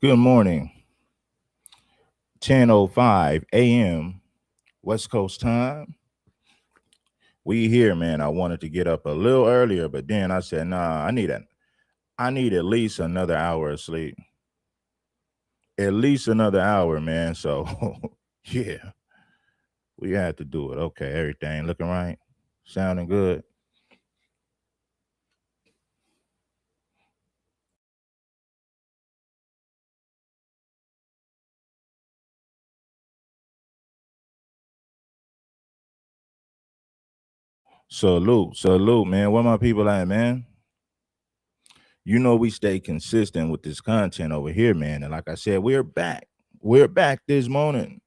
Good morning, 10:05 a.m. West Coast time. We here, man. I wanted to get up a little earlier, but then I said, nah, I need at least another hour of sleep. At least another hour, man. So yeah, we had to do it. Okay, everything looking right, sounding good. Salute, man. Where my people at, man? You know we stay consistent with this content over here, man. And like I said, we're back. We're back this morning.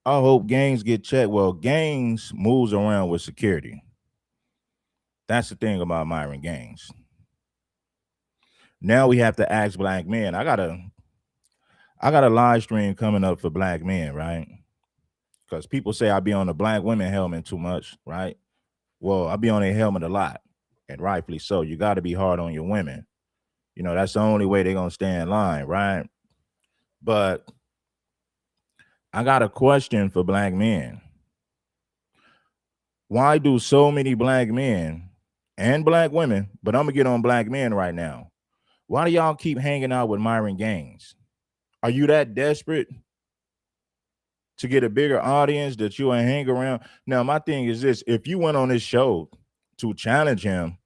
I hope gangs get checked. Well, gangs moves around with security. That's the thing about Myron gangs. Now we have to ask black men. I got a live stream coming up for black men, right? Because people say I be on the black women helmet too much, right? Well, I be on their helmet a lot, and rightfully so. You got to be hard on your women. That's the only way they're gonna stay in line, right? But I got a question for black men. Why do so many black men and black women, but I'm gonna get on black men right now. Why do y'all keep hanging out with Myron Gaines? Are you that desperate to get a bigger audience that you ain't hang around? Now, my thing is this: if you went on this show to challenge him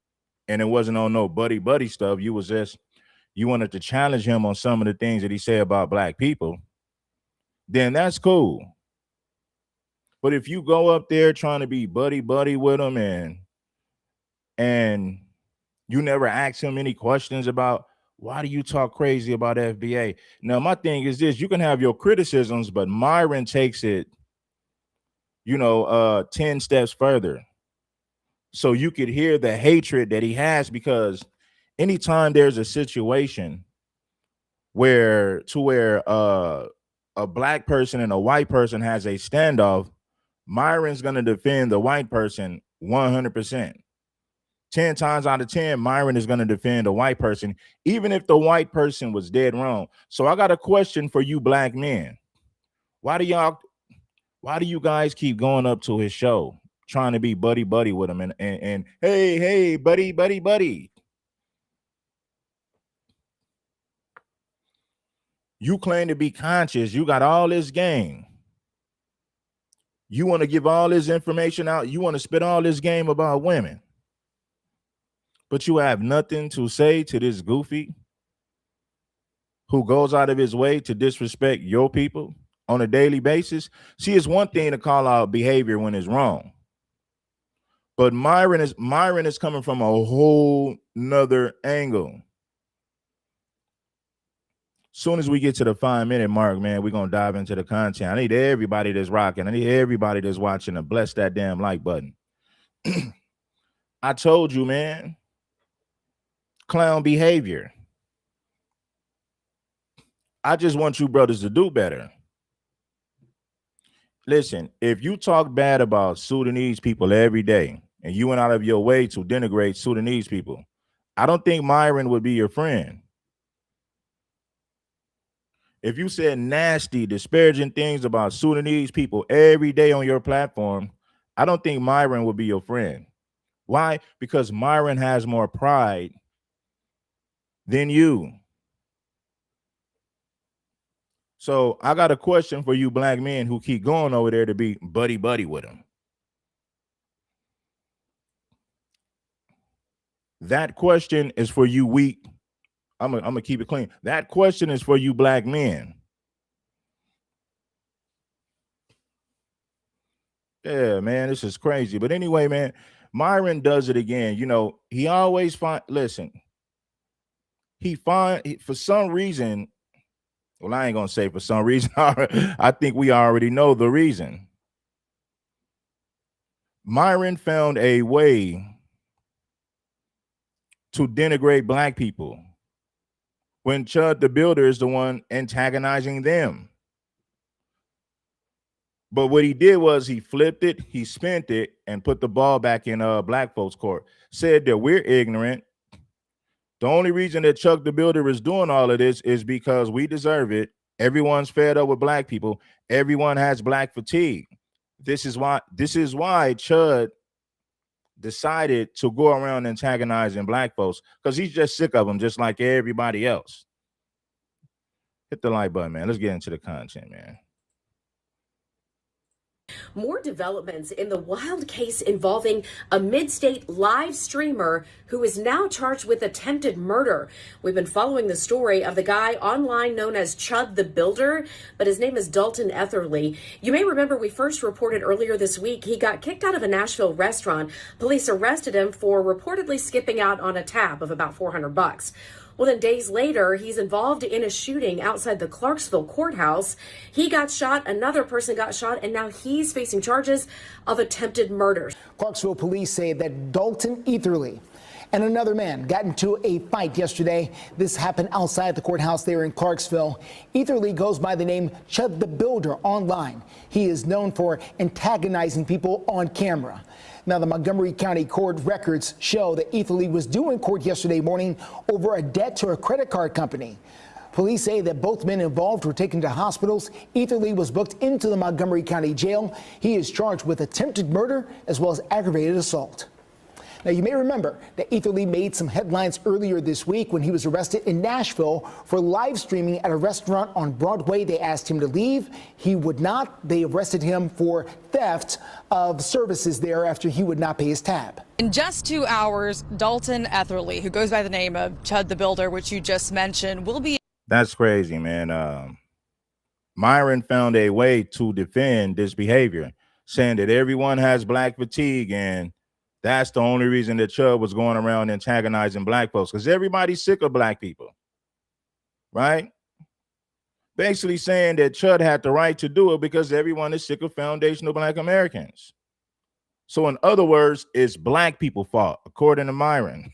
and it wasn't on no buddy buddy stuff, you wanted to challenge him on some of the things that he said about black people, then that's cool. But if you go up there trying to be buddy buddy with him and you never ask him any questions about why do you talk crazy about FBA? Now, my thing is this: you can have your criticisms, but Myron takes it, 10 steps further. So you could hear the hatred that he has because anytime there's a situation where a black person and a white person has a standoff, Myron's gonna defend the white person 100%. 10 times out of 10, Myron is going to defend a white person, even if the white person was dead wrong. So I got a question for you black men. Why do y'all, why do you guys keep going up to his show, trying to be buddy buddy with him and hey, buddy, buddy, buddy? You claim to be conscious. You got all this game. You want to give all this information out. You want to spit all this game about women. But you have nothing to say to this goofy who goes out of his way to disrespect your people on a daily basis. See, it's one thing to call out behavior when it's wrong, but Myron is coming from a whole nother angle. Soon as we get to the 5 minute mark, man, we're gonna dive into the content. I need everybody that's rocking. I need everybody that's watching to bless that damn like button. I told you, man, clown behavior. I just want you brothers to do better. Listen, if you talk bad about Sudanese people every day and you went out of your way to denigrate Sudanese people, I don't think Myron would be your friend. If you said nasty, disparaging things about Sudanese people every day on your platform, I don't think Myron would be your friend. Why? Because Myron has more pride than you. So I got a question for you black men who keep going over there to be buddy buddy with him. That question is for you weak. I'm gonna keep it clean. That question is for you black men. Yeah, man, this is crazy. But anyway, man, Myron does it again. He always find. Listen, for some reason. Well, I ain't gonna say for some reason. I think we already know the reason. Myron found a way to denigrate black people when Chud the Builder is the one antagonizing them. But what he did was he flipped it, he spent it, and put the ball back in black folks' court. Said that we're ignorant, The only reason that Chuck the Builder is doing all of this is because we deserve it. Everyone's fed up with black people. Everyone has black fatigue. This is why Chud decided to go around antagonizing black folks, because he's just sick of them, just like everybody else. Hit the like button, man. Let's get into the content, man. More developments in the wild case involving a mid-state live streamer who is now charged with attempted murder. We've been following the story of the guy online known as Chud the Builder, but his name is Dalton Etherly. You may remember we first reported earlier this week he got kicked out of a Nashville restaurant. Police arrested him for reportedly skipping out on a tab of about $400. Well, then days later, he's involved in a shooting outside the Clarksville courthouse. He got shot, another person got shot, and now he's facing charges of attempted murder. Clarksville police say that Dalton Etherly and another man got into a fight yesterday. This happened outside the courthouse there in Clarksville. Etherly goes by the name Chud the Builder online. He is known for antagonizing people on camera. Now, the Montgomery County Court records show that Etherly was due in court yesterday morning over a debt to a credit card company. Police say that both men involved were taken to hospitals. Etherly was booked into the Montgomery County Jail. He is charged with attempted murder as well as aggravated assault. Now, you may remember that Etherly made some headlines earlier this week when he was arrested in Nashville for live streaming at a restaurant on Broadway. They asked him to leave. He would not. They arrested him for theft of services there after he would not pay his tab. In just 2 hours, Dalton Etherly, who goes by the name of Chud the Builder, which you just mentioned, will be. That's crazy, man. Myron found a way to defend this behavior, saying that everyone has black fatigue, and that's the only reason that Chud was going around antagonizing black folks, because everybody's sick of black people, right? Basically saying that Chud had the right to do it because everyone is sick of foundational black Americans. So in other words, it's black people's fault, according to Myron.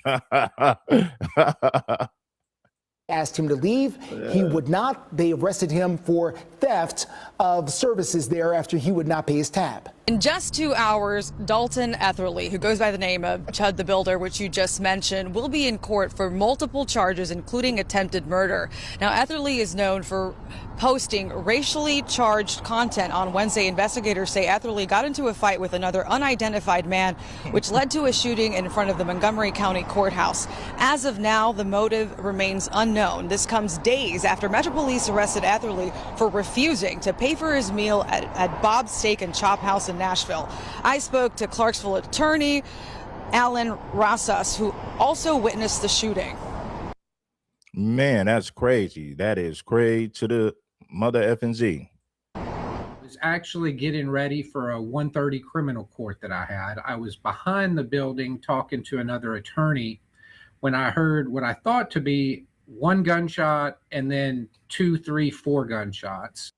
Asked him to leave. He would not. They arrested him for theft of services there after he would not pay his tab. In just 2 hours, Dalton Etherly, who goes by the name of Chud the Builder, which you just mentioned, will be in court for multiple charges, including attempted murder. Now, Etherly is known for posting racially charged content. On Wednesday, investigators say Etherly got into a fight with another unidentified man, which led to a shooting in front of the Montgomery County Courthouse. As of now, the motive remains unknown. This comes days after Metro Police arrested Etherly for refusing to pay for his meal at Bob's Steak and Chop House in Nashville. I spoke to Clarksville attorney Alan Rosas, who also witnessed the shooting. Man, that's crazy. That is crazy to the mother effing Z. I was actually getting ready for a 1:30 criminal court that I had. I was behind the building talking to another attorney when I heard what I thought to be one gunshot and then 2, 3, 4 gunshots.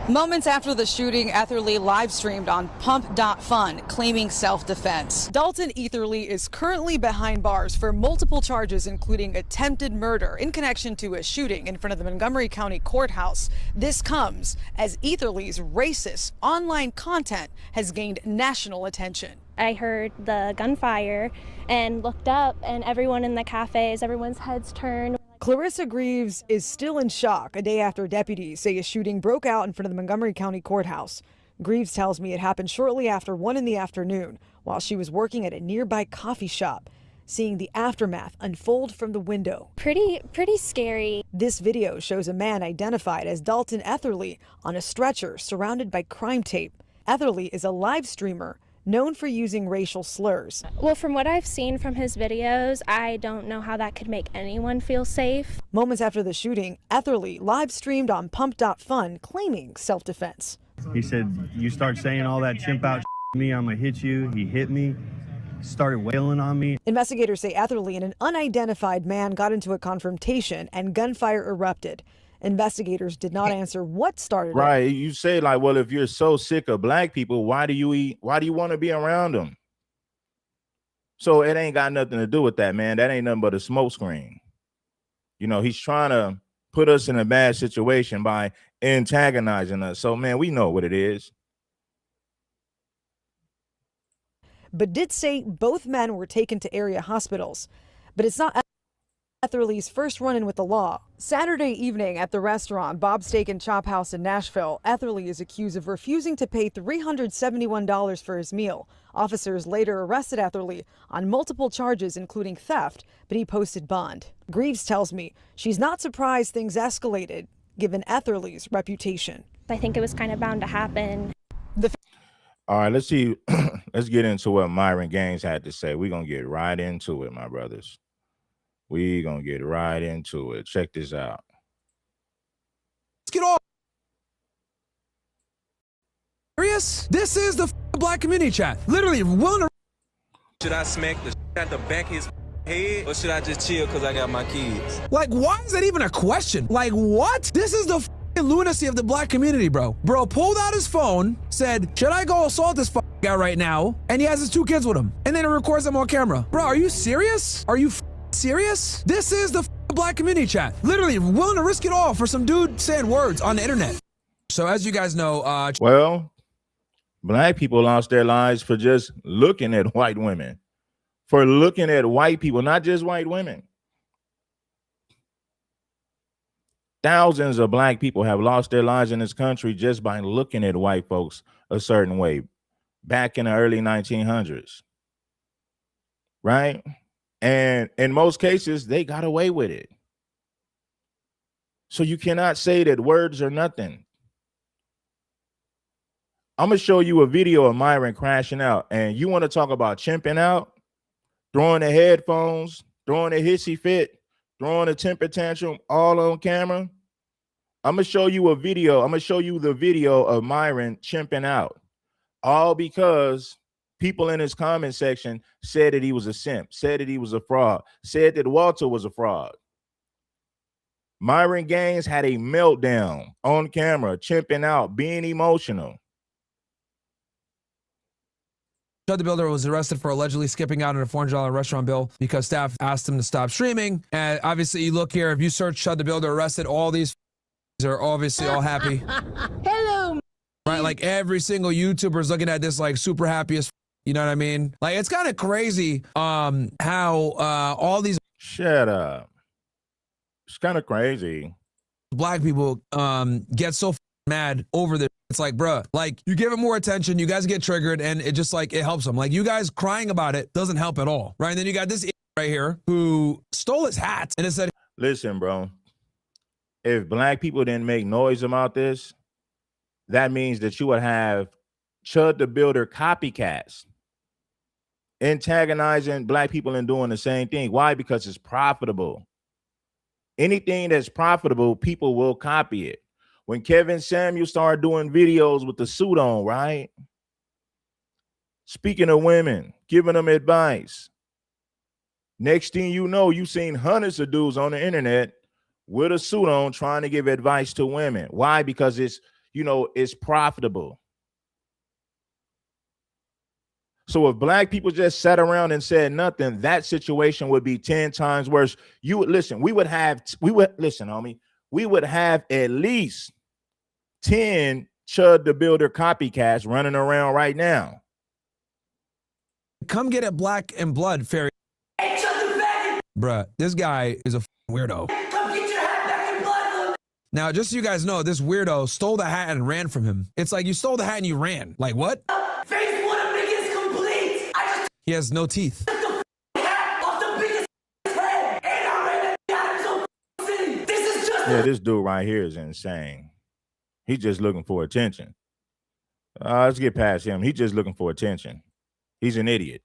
Moments after the shooting, Etherly live streamed on pump.fun, claiming self-defense. Dalton Etherly is currently behind bars for multiple charges, including attempted murder in connection to a shooting in front of the Montgomery County Courthouse. This comes as Etherly's racist online content has gained national attention. I heard the gunfire and looked up, and everyone in the cafes, everyone's heads turned. Clarissa Greaves is still in shock a day after deputies say a shooting broke out in front of the Montgomery County Courthouse. Greaves tells me it happened shortly after 1 in the afternoon while she was working at a nearby coffee shop, seeing the aftermath unfold from the window. Pretty scary. This video shows a man identified as Dalton Etherly on a stretcher surrounded by crime tape. Etherly is a live streamer known for using racial slurs. Well, from what I've seen from his videos, I don't know how that could make anyone feel safe. Moments after the shooting, Etherly live streamed on pump.fun claiming self-defense. He said, "You start saying all that chimp out to me, I'm gonna hit you." He hit me, started wailing on me. Investigators say Etherly and an unidentified man got into a confrontation and gunfire erupted. Investigators did not answer what started it. Right. You say, like, well, if you're so sick of black people, why do you want to be around them? So it ain't got nothing to do with that, man. That ain't nothing but a smoke screen. You know, he's trying to put us in a bad situation by antagonizing us. So, man, we know what it is. But did say both men were taken to area hospitals. But it's not Etherly's first run-in with the law. Saturday evening at the restaurant Bob's Steak and Chop House in Nashville, Etherly is accused of refusing to pay $371 for his meal. Officers later arrested Etherly on multiple charges, including theft, but he posted bond. Greaves tells me she's not surprised things escalated, given Etherly's reputation. I think it was kind of bound to happen. All right, let's see. Let's get into what Myron Gaines had to say. We're going to get right into it, my brothers. We're going to get right into it. Check this out. Let's get off. Serious? This is the black community chat. Literally, willing to. Should I smack the at the back of his head, or should I just chill because I got my kids? Like, why is that even a question? Like, what? This is the lunacy of the black community, bro. Bro pulled out his phone, said, should I go assault this guy right now? And he has his 2 kids with him. And then he records them on camera. Bro, are you serious? Are you serious? This is the black community chat. Literally willing to risk it all for some dude saying words on the internet. So as you guys know, well, black people lost their lives for just looking at white women, for looking at white people, not just white women. Thousands of black people have lost their lives in this country just by looking at white folks a certain way back in the early 1900s, right? And in most cases, they got away with it. So you cannot say that words are nothing. I'm going to show you a video of Myron crashing out, and you want to talk about chimping out, throwing the headphones, throwing a hissy fit, throwing a temper tantrum all on camera. I'm going to show you a video. I'm going to show you the video of Myron chimping out, all because people in his comment section said that he was a simp, said that he was a fraud, said that Walter was a fraud. Myron Gaines had a meltdown on camera, chimping out, being emotional. Chud the Builder was arrested for allegedly skipping out on a $400 restaurant bill because staff asked him to stop streaming. And obviously, you look here, if you search Chud the Builder arrested, all these are obviously all happy. Hello. Right? Like every single YouTuber is looking at this like super happy as you know what I mean? Like it's kind of crazy how all these shut up. It's kind of crazy. Black people get so mad over this. It's like, bruh, like you give it more attention, you guys get triggered, and it just like it helps them. Like you guys crying about it doesn't help at all, right? And then you got this right here who stole his hat and it said, listen, bro, if black people didn't make noise about this, that means that you would have Chud the Builder copycats antagonizing black people and doing the same thing. Why? Because it's profitable. Anything that's profitable, people will copy it. When Kevin Samuel started doing videos with the suit on, right? Speaking of women, giving them advice. Next thing you know, you've seen hundreds of dudes on the internet with a suit on trying to give advice to women. Why? Because it's, you know, it's profitable. So if black people just sat around and said nothing, that situation would be 10 times worse. You would listen, we would have at least 10 Chud the Builder copycats running around right now. come get it black and blood, fairy. Hey, Chud the Faggot! Bruh, this guy is a weirdo. Come get your hat back in blood! Now, just so you guys know, this weirdo stole the hat and ran from him. It's like you stole the hat and you ran. Like, what? Phase 1 of Big is complete! I just He has no teeth. took the hat off the biggest head, and I ran out of his own city! This is just Yeah, this dude right here is insane. He's just looking for attention. Let's get past him. He's just looking for attention. He's an idiot.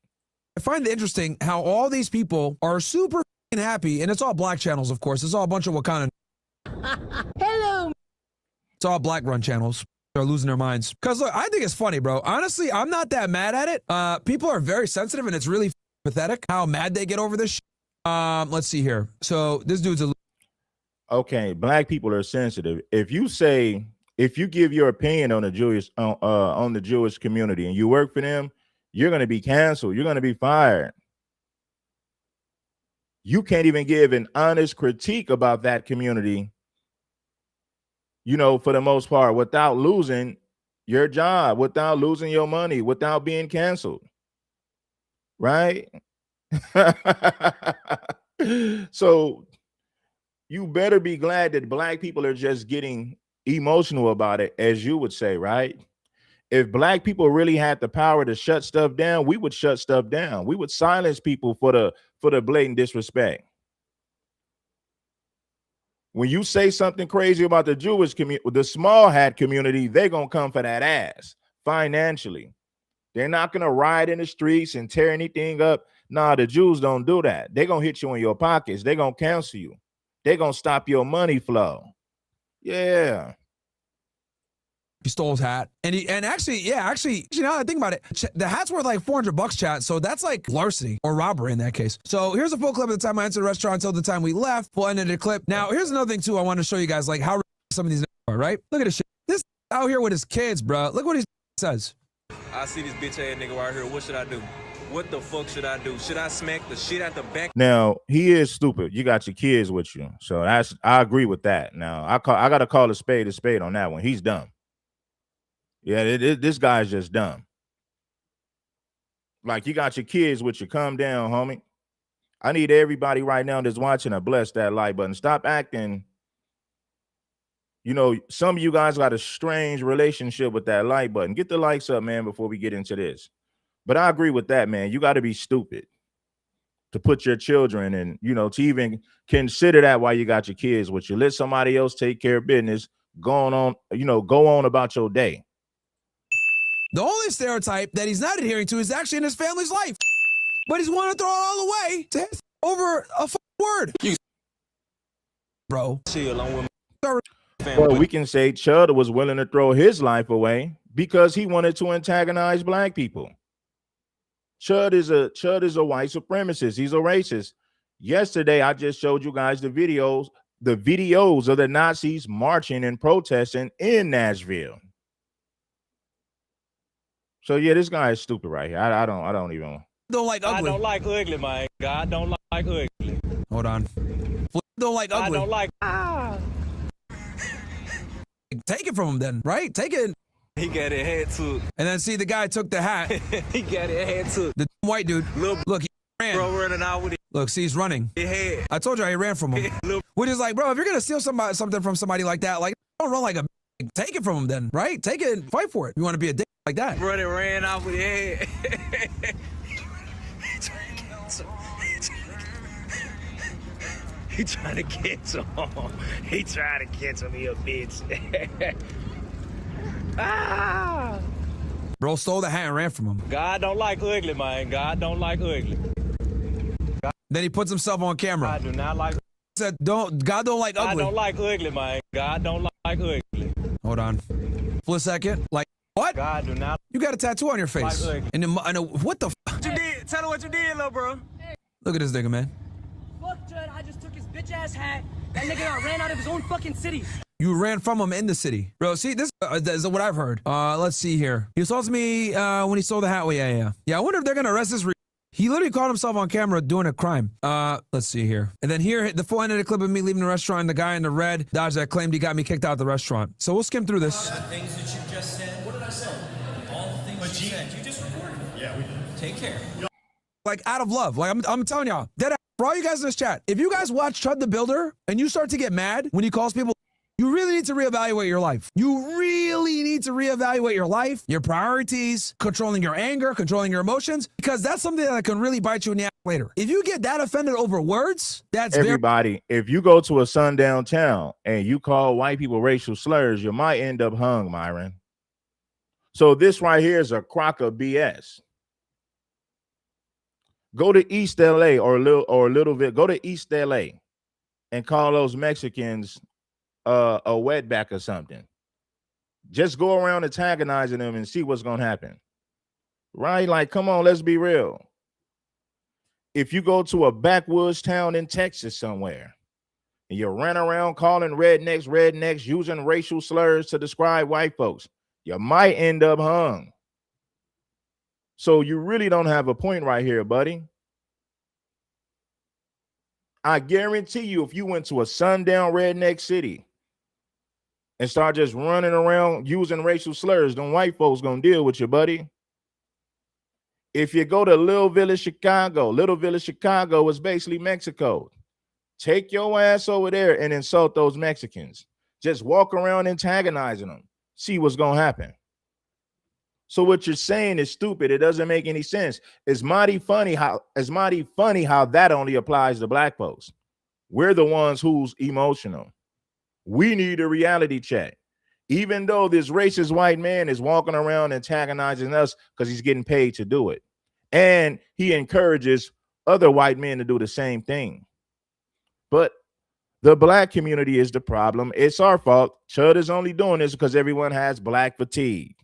I find it interesting how all these people are super happy, and it's all black channels, of course. It's all a bunch of Wakanda. Hello. It's all black run channels. They're losing their minds. Because look, I think it's funny, bro. Honestly, I'm not that mad at it. People are very sensitive, and it's really pathetic how mad they get over this shit. Let's see here. So this dude's a Okay, black people are sensitive. If you give your opinion on the Jewish community and you work for them, you're going to be canceled. You're going to be fired. You can't even give an honest critique about that community, you know, for the most part, without losing your job, without losing your money, without being canceled. Right? So you better be glad that black people are just getting emotional about it, as you would say, right? If black people really had the power to shut stuff down, we would shut stuff down. We would silence people for the blatant disrespect. When you say something crazy about the Jewish community, the small hat community, they're gonna come for that ass financially. They're not gonna riot in the streets and tear anything up. Nah, the Jews don't do that. They're gonna hit you in your pockets. They're gonna cancel you. They're gonna stop your money flow. Yeah. He stole his hat, and actually, now that I think about it, the hat's worth like $400, chat. So that's like larceny or robbery in that case. So here's a full clip of the time I entered the restaurant until the time we left. Full ended the clip. Now here's another thing too. I want to show you guys like how some of these are. Right? Look at this shit. This out here with his kids, bro. Look what he says. I see this bitch ass nigga right here. What should I do? What the fuck should I do? Should I smack the shit out the back? Now he is stupid. You got your kids with you, so I agree with that. Now I gotta call a spade on that one. He's dumb. Yeah, this guy's just dumb. Like, you got your kids with you. Calm down, homie. I need everybody right now that's watching to bless that like button. Stop acting. You know, some of you guys got a strange relationship with that like button. Get the likes up, man, before we get into this. But I agree with that, man. You got to be stupid to put your children in, you know, to even consider that while you got your kids with you. Let somebody else take care of business. Go on about your day. The only stereotype that he's not adhering to is actually in his family's life. But he's wanting to throw it all away to over a word. Bro. Chill, I'm with my Well, we can say Chud was willing to throw his life away because he wanted to antagonize black people. Chud is a white supremacist. He's a racist. Yesterday, I just showed you guys the videos of the Nazis marching and protesting in Nashville. So yeah, this guy is stupid right here. I don't like ugly. I don't like ugly, man. God don't like ugly. Hold on. Don't like ugly. I don't like. Take it from him then, right? Take it. He got it head to. And then see the guy took the hat. He got it head to. The white dude. Look, he ran. Bro running out with it. Look, see, he's running. I told you he ran from him. Which is like, bro, if you're gonna steal something from somebody like that, like don't run like a. Take it from him then, right? Take it and fight for it. You want to be a dick like that. Brother ran out with his head. He trying to catch him. He trying to catch him, you bitch. Bro stole the hat and ran from him. God don't like ugly, man. God don't like ugly. Then he puts himself on camera. I do not like. Said, God don't like ugly. I don't like ugly, man. God don't like ugly. Hold on. For a second. Like, what? God do not. You got a tattoo on your face. Like and what the What you did? Tell her what you did, little bro. Look at this nigga, man. Fuck Chud, I just took his bitch ass hat. That nigga got ran out of his own fucking city. You ran from him in the city. Bro, see, this is what I've heard. Let's see here. He assaulted me when he stole the hat. Well, yeah. I wonder if they're going to arrest this. He literally caught himself on camera doing a crime. Let's see here. And then here, the full end of the clip of me leaving the restaurant, the guy in the red Dodge that claimed he got me kicked out of the restaurant. So we'll skim through this. All the things that you just said. What did I say? All the things you said. You just recorded it. Yeah, we did. Take care. Like, out of love. Like, I'm telling y'all. For all you guys in this chat, if you guys watch Chud the Builder and you start to get mad when he calls people, you really need to reevaluate your life. You really need to reevaluate your life, your priorities, controlling your anger, controlling your emotions, because that's something that can really bite you in the ass later. If you get that offended over words, that's everybody. If you go to a sundown town and you call white people racial slurs, you might end up hung, Myron. So this right here is a crock of BS. Go to East LA or Little bit. Go to East LA and call those Mexicans a wetback or something. Just go around antagonizing them and see what's gonna happen. Right? Like, come on, let's be real. If you go to a backwoods town in Texas somewhere and you run around calling rednecks, using racial slurs to describe white folks, you might end up hung. So you really don't have a point right here, buddy. I guarantee you, if you went to a sundown redneck city and start just running around using racial slurs, then white folks gonna deal with you, buddy. If you go to Little Village, Chicago is basically Mexico. Take your ass over there and insult those Mexicans. Just walk around antagonizing them. See what's going to happen. So what you're saying is stupid. It doesn't make any sense. It's mighty funny how that only applies to black folks. We're the ones who's emotional. We need a reality check. Even though this racist white man is walking around antagonizing us because he's getting paid to do it. And he encourages other white men to do the same thing. But the black community is the problem. It's our fault. Chud is only doing this because everyone has black fatigue.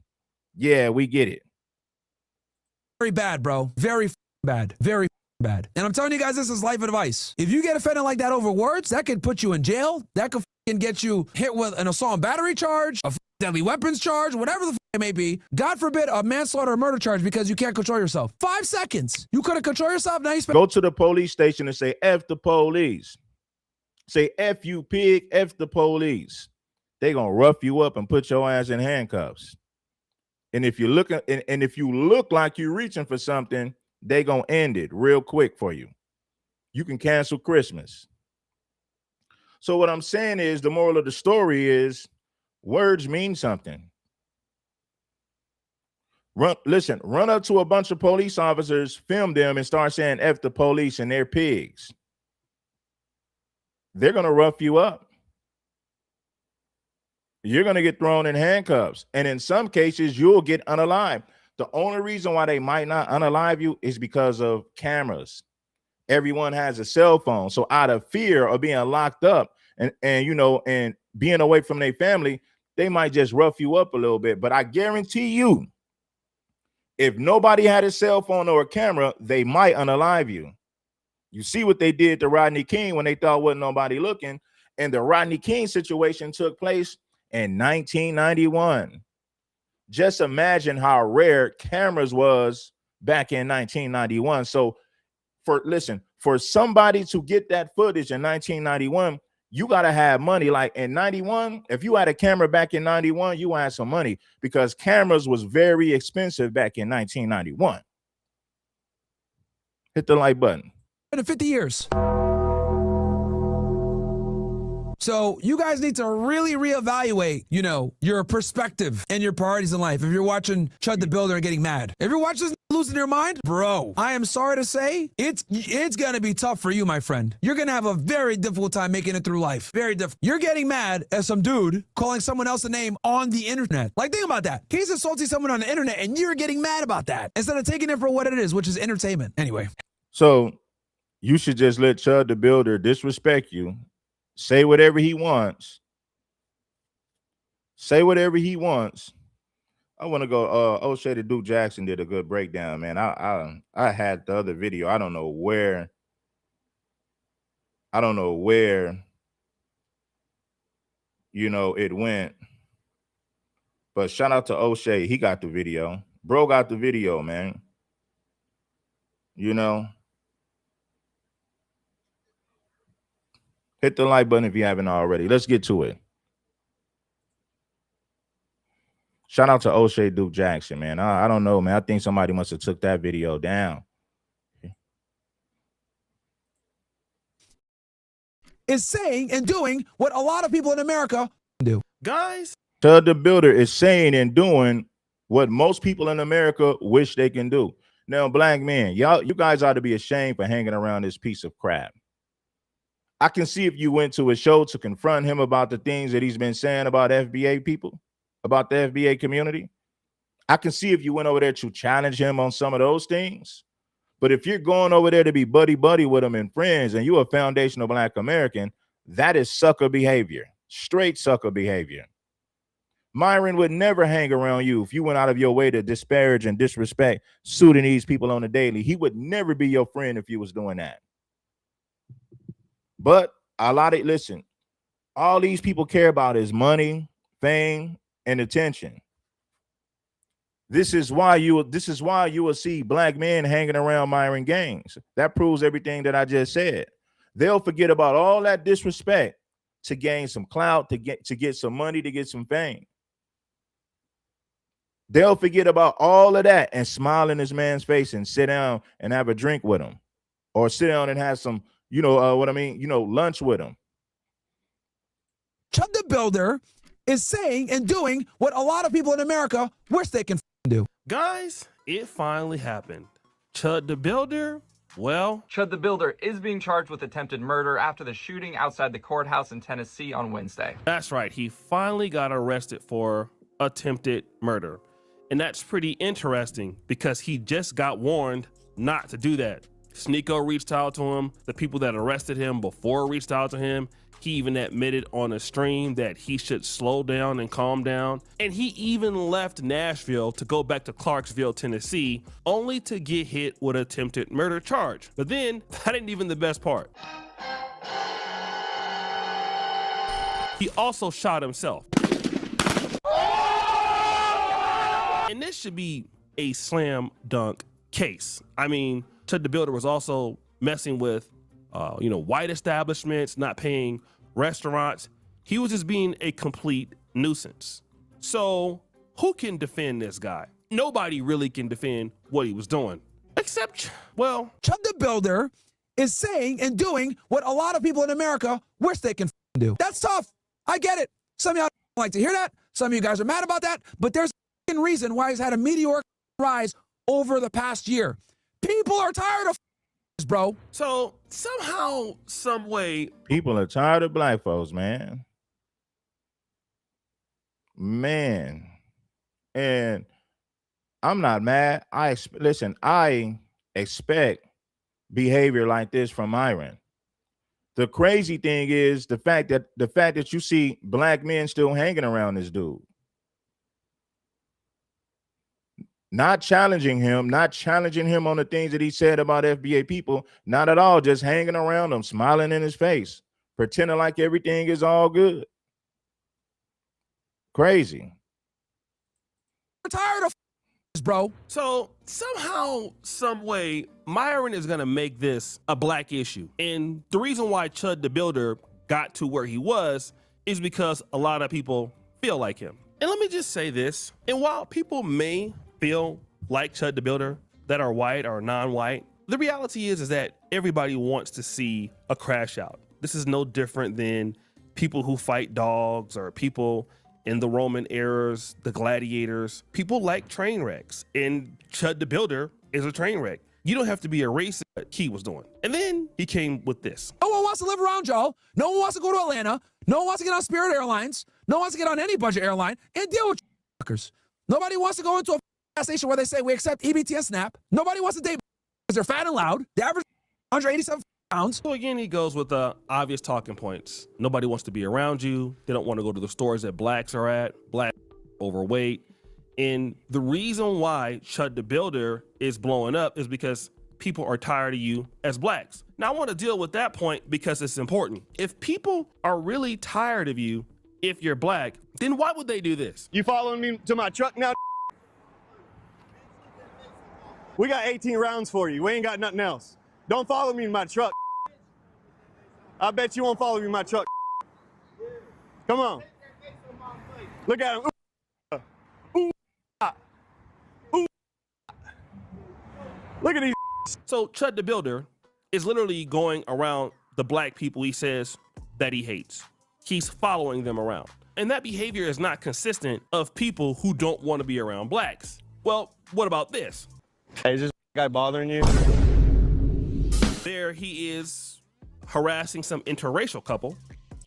Yeah, we get it. Very bad, bro. Very bad. Very bad. And I'm telling you guys, this is life advice. If you get offended like that over words, that could put you in jail. That could get you hit with an assault and battery charge, a deadly weapons charge, whatever the it may be. God forbid a manslaughter or murder charge because you can't control yourself. 5 seconds. You couldn't control yourself. Now you go to the police station and say, F the police. Say, F you pig, F the police. They're going to rough you up and put your ass in handcuffs. And if you look like you're reaching for something, they're going to end it real quick for you. You can cancel Christmas. So what I'm saying is the moral of the story is words mean something. Run up to a bunch of police officers, film them, and start saying F the police and they're pigs. They're going to rough you up. You're going to get thrown in handcuffs. And in some cases, you'll get unalived. The only reason why they might not unalive you is because of cameras. Everyone has a cell phone. So out of fear of being locked up and being away from their family, they might just rough you up a little bit. But I guarantee you, if nobody had a cell phone or a camera, they might unalive you. You see what they did to Rodney King when they thought wasn't nobody looking. And the Rodney King situation took place in 1991. Just imagine how rare cameras was back in 1991. So for somebody to get that footage in 1991, you got to have money. Like in 91, if you had a camera back in 91, you had some money because cameras was very expensive back in 1991. Hit the like button. In 50 years. So you guys need to really reevaluate, your perspective and your priorities in life. If you're watching Chud the Builder and getting mad, if you're watching this losing your mind, bro, I am sorry to say it's going to be tough for you, my friend. You're going to have a very difficult time making it through life. Very difficult. You're getting mad at some dude calling someone else a name on the internet. Like, think about that. He's assaulting someone on the internet and you're getting mad about that instead of taking it for what it is, which is entertainment. Anyway. So you should just let Chud the Builder disrespect you. Say whatever he wants. Say whatever he wants. I want to go. O'Shea the Duke Jackson did a good breakdown, man. I had the other video. I don't know where. It went. But shout out to O'Shea. He got the video. Bro got the video, man. Hit the like button if you haven't already. Let's get to it. Shout out to O'Shea Duke Jackson, man. I don't know, man. I think somebody must have took that video down. Is saying and doing what a lot of people in America do. Guys, Chud the Builder is saying and doing what most people in America wish they can do. Now, black men, you guys ought to be ashamed for hanging around this piece of crap. I can see if you went to a show to confront him about the things that he's been saying about FBA people, about the FBA community. I can see if you went over there to challenge him on some of those things. But if you're going over there to be buddy-buddy with him and friends and you're a foundational black American, that is sucker behavior, straight sucker behavior. Myron would never hang around you if you went out of your way to disparage and disrespect Sudanese people on the daily. He would never be your friend if you was doing that. But listen, all these people care about is money, fame, and attention. This is why you will see black men hanging around Myron gangs. That proves everything that I just said. They'll forget about all that disrespect to gain some clout, to get some money, to get some fame. They'll forget about all of that and smile in this man's face and sit down and have a drink with him, or sit down and have some, lunch with him. Chud the Builder is saying and doing what a lot of people in America wish they can do. Guys, it finally happened. Chud the Builder, well, Chud the Builder is being charged with attempted murder after the shooting outside the courthouse in Tennessee on Wednesday. that's right. He finally got arrested for attempted murder. And that's pretty interesting because he just got warned not to do that. Sneeko reached out to him. The people that arrested him before reached out to him. He even admitted on a stream that he should slow down and calm down. And he even left Nashville to go back to Clarksville, Tennessee, only to get hit with an attempted murder charge. But then, that ain't even the best part. He also shot himself. And this should be a slam dunk case. I mean, Chud the Builder was also messing with, white establishments, not paying restaurants. He was just being a complete nuisance. So who can defend this guy? Nobody really can defend what he was doing, except, well, Chud the Builder is saying and doing what a lot of people in America wish they can do. That's tough. I get it. Some of y'all don't like to hear that. Some of you guys are mad about that, but there's a reason why he's had a meteoric rise over the past year. People are tired of this, bro. So somehow, some way, People are tired of black folks, man. Man. And I'm not mad. I expect behavior like this from Myron. The crazy thing is the fact that you see black men still hanging around this dude. Not challenging him on the things that he said about FBA people, not at all, just hanging around him, smiling in his face, pretending like everything is all good. Crazy. We're tired of this, bro. So somehow, some way, Myron is gonna make this a black issue. And the reason why Chud the Builder got to where he was is because a lot of people feel like him. And let me just say this, and while people may feel like Chud the Builder that are white or non-white, the reality is that everybody wants to see a crash out. This is no different than people who fight dogs or people in the Roman eras, the gladiators. People like train wrecks, and Chud the Builder is a train wreck. You don't have to be a racist, what he was doing. And then he came with this. No one wants to live around y'all. No one wants to go to Atlanta. No one wants to get on Spirit Airlines. No one wants to get on any budget airline and deal with fuckers. Nobody wants to go into a gas station where they say we accept EBT and SNAP. Nobody wants to date because they're fat and loud. The average 187 pounds. So again, he goes with the obvious talking points. Nobody wants to be around you. They don't want to go to the stores that blacks are at. Black, overweight. And the reason why Chud the Builder is blowing up is because people are tired of you as blacks. Now I want to deal with that point because it's important. If people are really tired of you, if you're black, then why would they do this? You following me to my truck now? We got 18 rounds for you. We ain't got nothing else. Don't follow me in my truck. I bet you won't follow me in my truck. Come on. Look at him. Ooh, ah. Ooh, ah. Look at these. So Chud the Builder is literally going around the black people he says that he hates. He's following them around. And that behavior is not consistent of people who don't want to be around blacks. Well, what about this? Hey, is this guy bothering you? There he is harassing some interracial couple.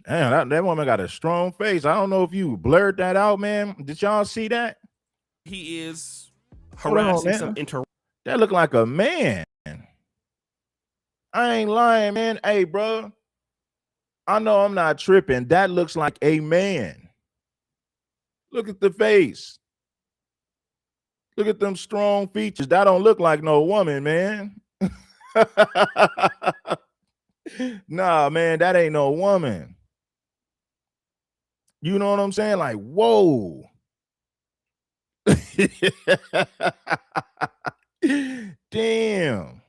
Damn, that woman got a strong face. I don't know if you blurred that out, man. Did y'all see that? He is harassing some That look like a man. I ain't lying, man. Hey, bro. I know I'm not tripping. That looks like a man. Look at the face. Look at them strong features. That don't look like no woman, man. Nah, man, that ain't no woman. You know what I'm saying? Like, whoa. Damn.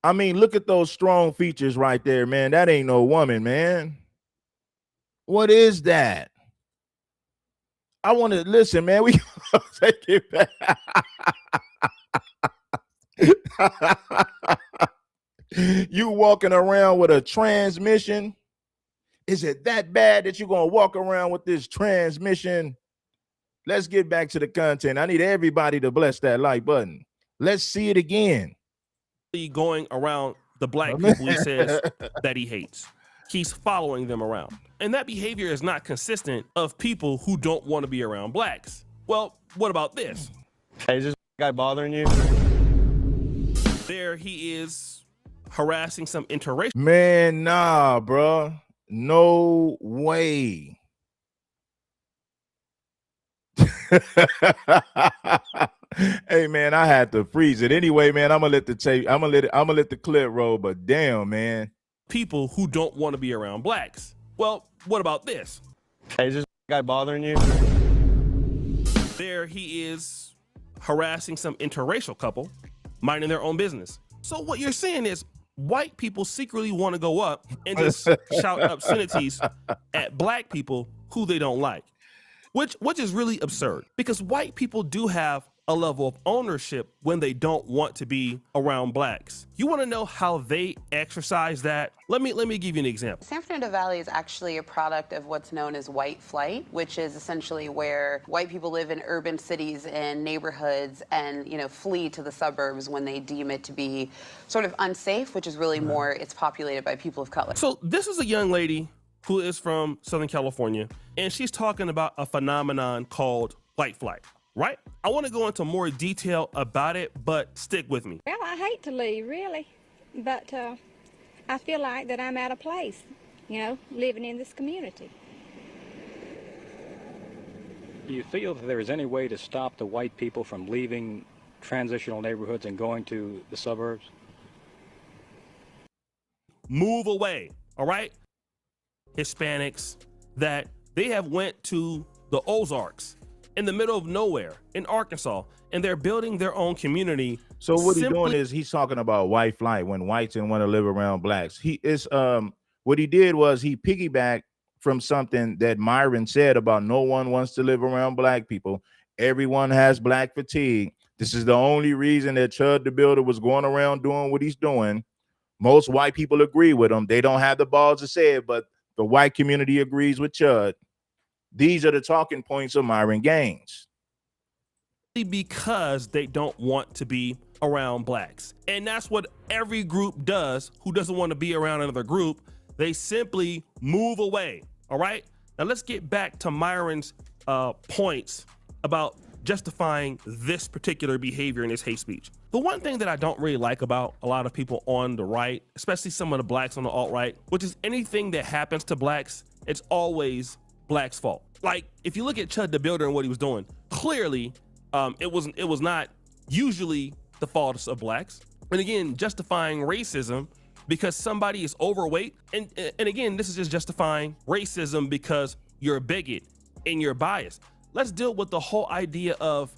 I mean, look at those strong features right there, man. That ain't no woman, man. What is that? I want to listen, man. We take it back. You walking around with a transmission? Is it that bad that you're gonna walk around with this transmission? Let's get back to the content. I need everybody to bless that like button. Let's see it again. Going around the black people he says that he hates. He's following them around. And that behavior is not consistent of people who don't want to be around blacks. Well, what about this? Hey, is this guy bothering you? There he is harassing some interracial. Man, nah, bro. No way. Hey man, I had to freeze it anyway, man. I'm gonna let the clip roll, but damn, man. People who don't want to be around blacks. Well, what about this? Hey, is this guy bothering you? There he is harassing some interracial couple, minding their own business. So what you're saying is white people secretly want to go up and just shout obscenities at black people who they don't like, which is really absurd, because white people do have a level of ownership when they don't want to be around blacks. You want to know how they exercise that? Let me give you an example. San Fernando Valley is actually a product of what's known as white flight, which is essentially where white people live in urban cities and neighborhoods and, you know, flee to the suburbs when they deem it to be sort of unsafe, which is really more, it's populated by people of color. So this is a young lady who is from Southern California, and she's talking about a phenomenon called white flight, right? I want to go into more detail about it, but stick with me. Well, I hate to leave, really, but I feel like that I'm out of place, you know, living in this community. Do you feel that there is any way to stop the white people from leaving transitional neighborhoods and going to the suburbs? Move away, all right? Hispanics that they have went to the Ozarks in the middle of nowhere in Arkansas, and they're building their own community. So what he's doing is he's talking about white flight when whites didn't want to live around blacks. He is what he did was he piggybacked from something that Myron said about no one wants to live around black people. Everyone has black fatigue. This is the only reason that Chud the Builder was going around doing what he's doing. Most white people agree with him. They don't have the balls to say it, but the white community agrees with Chud. These are the talking points of Myron Gaines. Because they don't want to be around blacks. And that's what every group does who doesn't want to be around another group. They simply move away. All right. Now let's get back to Myron's points about justifying this particular behavior in his hate speech. The one thing that I don't really like about a lot of people on the right, especially some of the blacks on the alt-right, which is anything that happens to blacks, it's always blacks' fault. Like if you look at Chud the Builder and what he was doing, clearly it was not usually the fault of blacks. And again, justifying racism because somebody is overweight, and again, this is just justifying racism because you're a bigot and you're biased. Let's deal with the whole idea of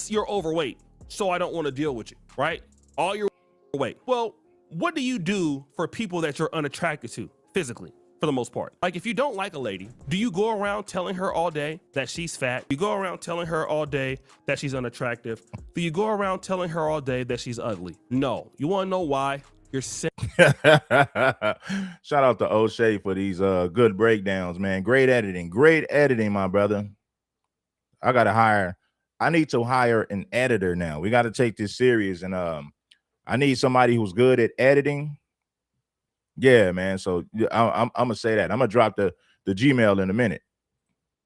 you're overweight, so I don't want to deal with you, right? All you're overweight. Well, what do you do for people that you're unattracted to physically? For the most part, like if you don't like a lady, do you go around telling her all day that she's fat? You go around telling her all day that she's unattractive? Do you go around telling her all day that she's ugly? No. You want to know why? You're sick. Shout out to O'Shea for these good breakdowns, man. Great editing, my brother. I need to hire an editor now. We got to take this serious, and I need somebody who's good at editing. Yeah, man. So I'm gonna say that. I'm gonna drop the Gmail in a minute.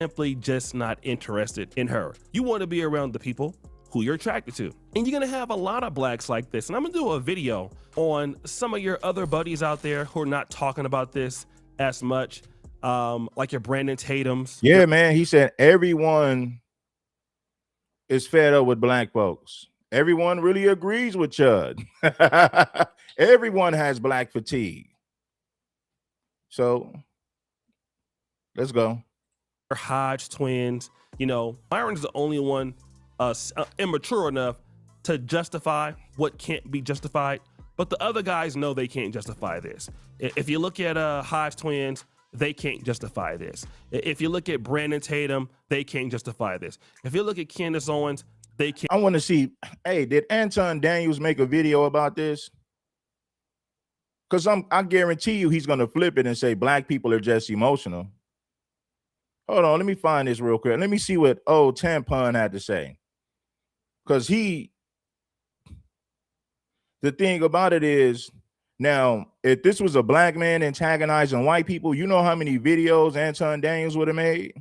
Simply just not interested in her. You want to be around the people who you're attracted to. And you're gonna have a lot of blacks like this. And I'm gonna do a video on some of your other buddies out there who are not talking about this as much, like your Brandon Tatums. Yeah, man. He said everyone is fed up with black folks. Everyone really agrees with Chud. Everyone has black fatigue. So let's go. Hodge twins, you know, Myron's the only one immature enough to justify what can't be justified, but the other guys know they can't justify this. If you look at Hodge twins, they can't justify this. If you look at Brandon Tatum, they can't justify this. If you look at Candace Owens, they can't. I want to see, hey, did Anton Daniels make a video about this? Because I guarantee you he's going to flip it and say black people are just emotional. Hold on, let me find this real quick. Let me see what old Tampon had to say. Because the thing about it is, now, if this was a black man antagonizing white people, you know how many videos Anton Daniels would have made?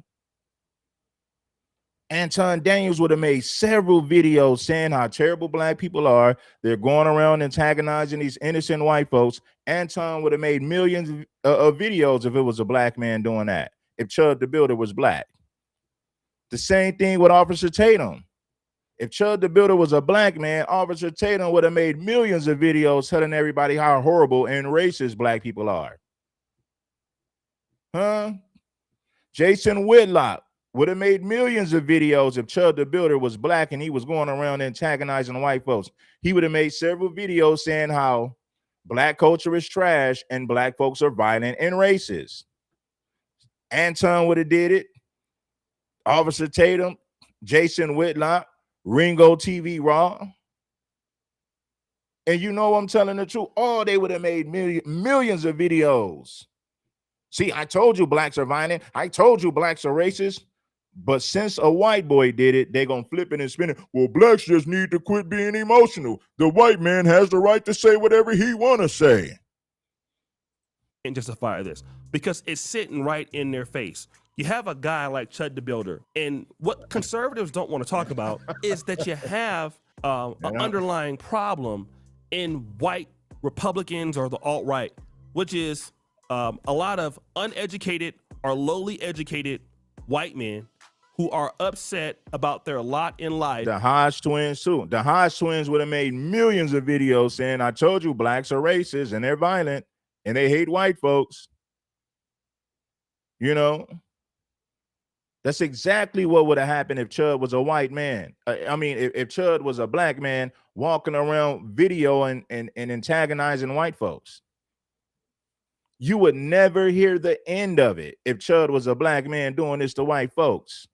Anton Daniels would have made several videos saying how terrible black people are. They're going around antagonizing these innocent white folks. Anton would have made millions of videos if it was a black man doing that, if Chud the Builder was black. The same thing with Officer Tatum. If Chud the Builder was a black man, Officer Tatum would have made millions of videos telling everybody how horrible and racist black people are. Huh? Jason Whitlock would have made millions of videos if Chud the Builder was black and he was going around antagonizing white folks. He would have made several videos saying how black culture is trash and black folks are violent and racist. Anton would have did it. Officer Tatum, Jason Whitlock, Ringo TV Raw. And you know I'm telling the truth. Oh, they would have made millions of videos. See, I told you blacks are violent. I told you blacks are racist. But since a white boy did it, they're going to flip it and spin it. Well, blacks just need to quit being emotional. The white man has the right to say whatever he want to say. And justify this because it's sitting right in their face. You have a guy like Chud the Builder, and what conservatives don't want to talk about is that you have an underlying problem in white Republicans or the alt-right, which is a lot of uneducated or lowly educated white men who are upset about their lot in life. The Hodge twins too. The Hodge twins would have made millions of videos saying, I told you blacks are racist and they're violent and they hate white folks. You know, that's exactly what would have happened if Chud was a white man. I mean, if Chud was a black man walking around video and antagonizing white folks. You would never hear the end of it if Chud was a black man doing this to white folks.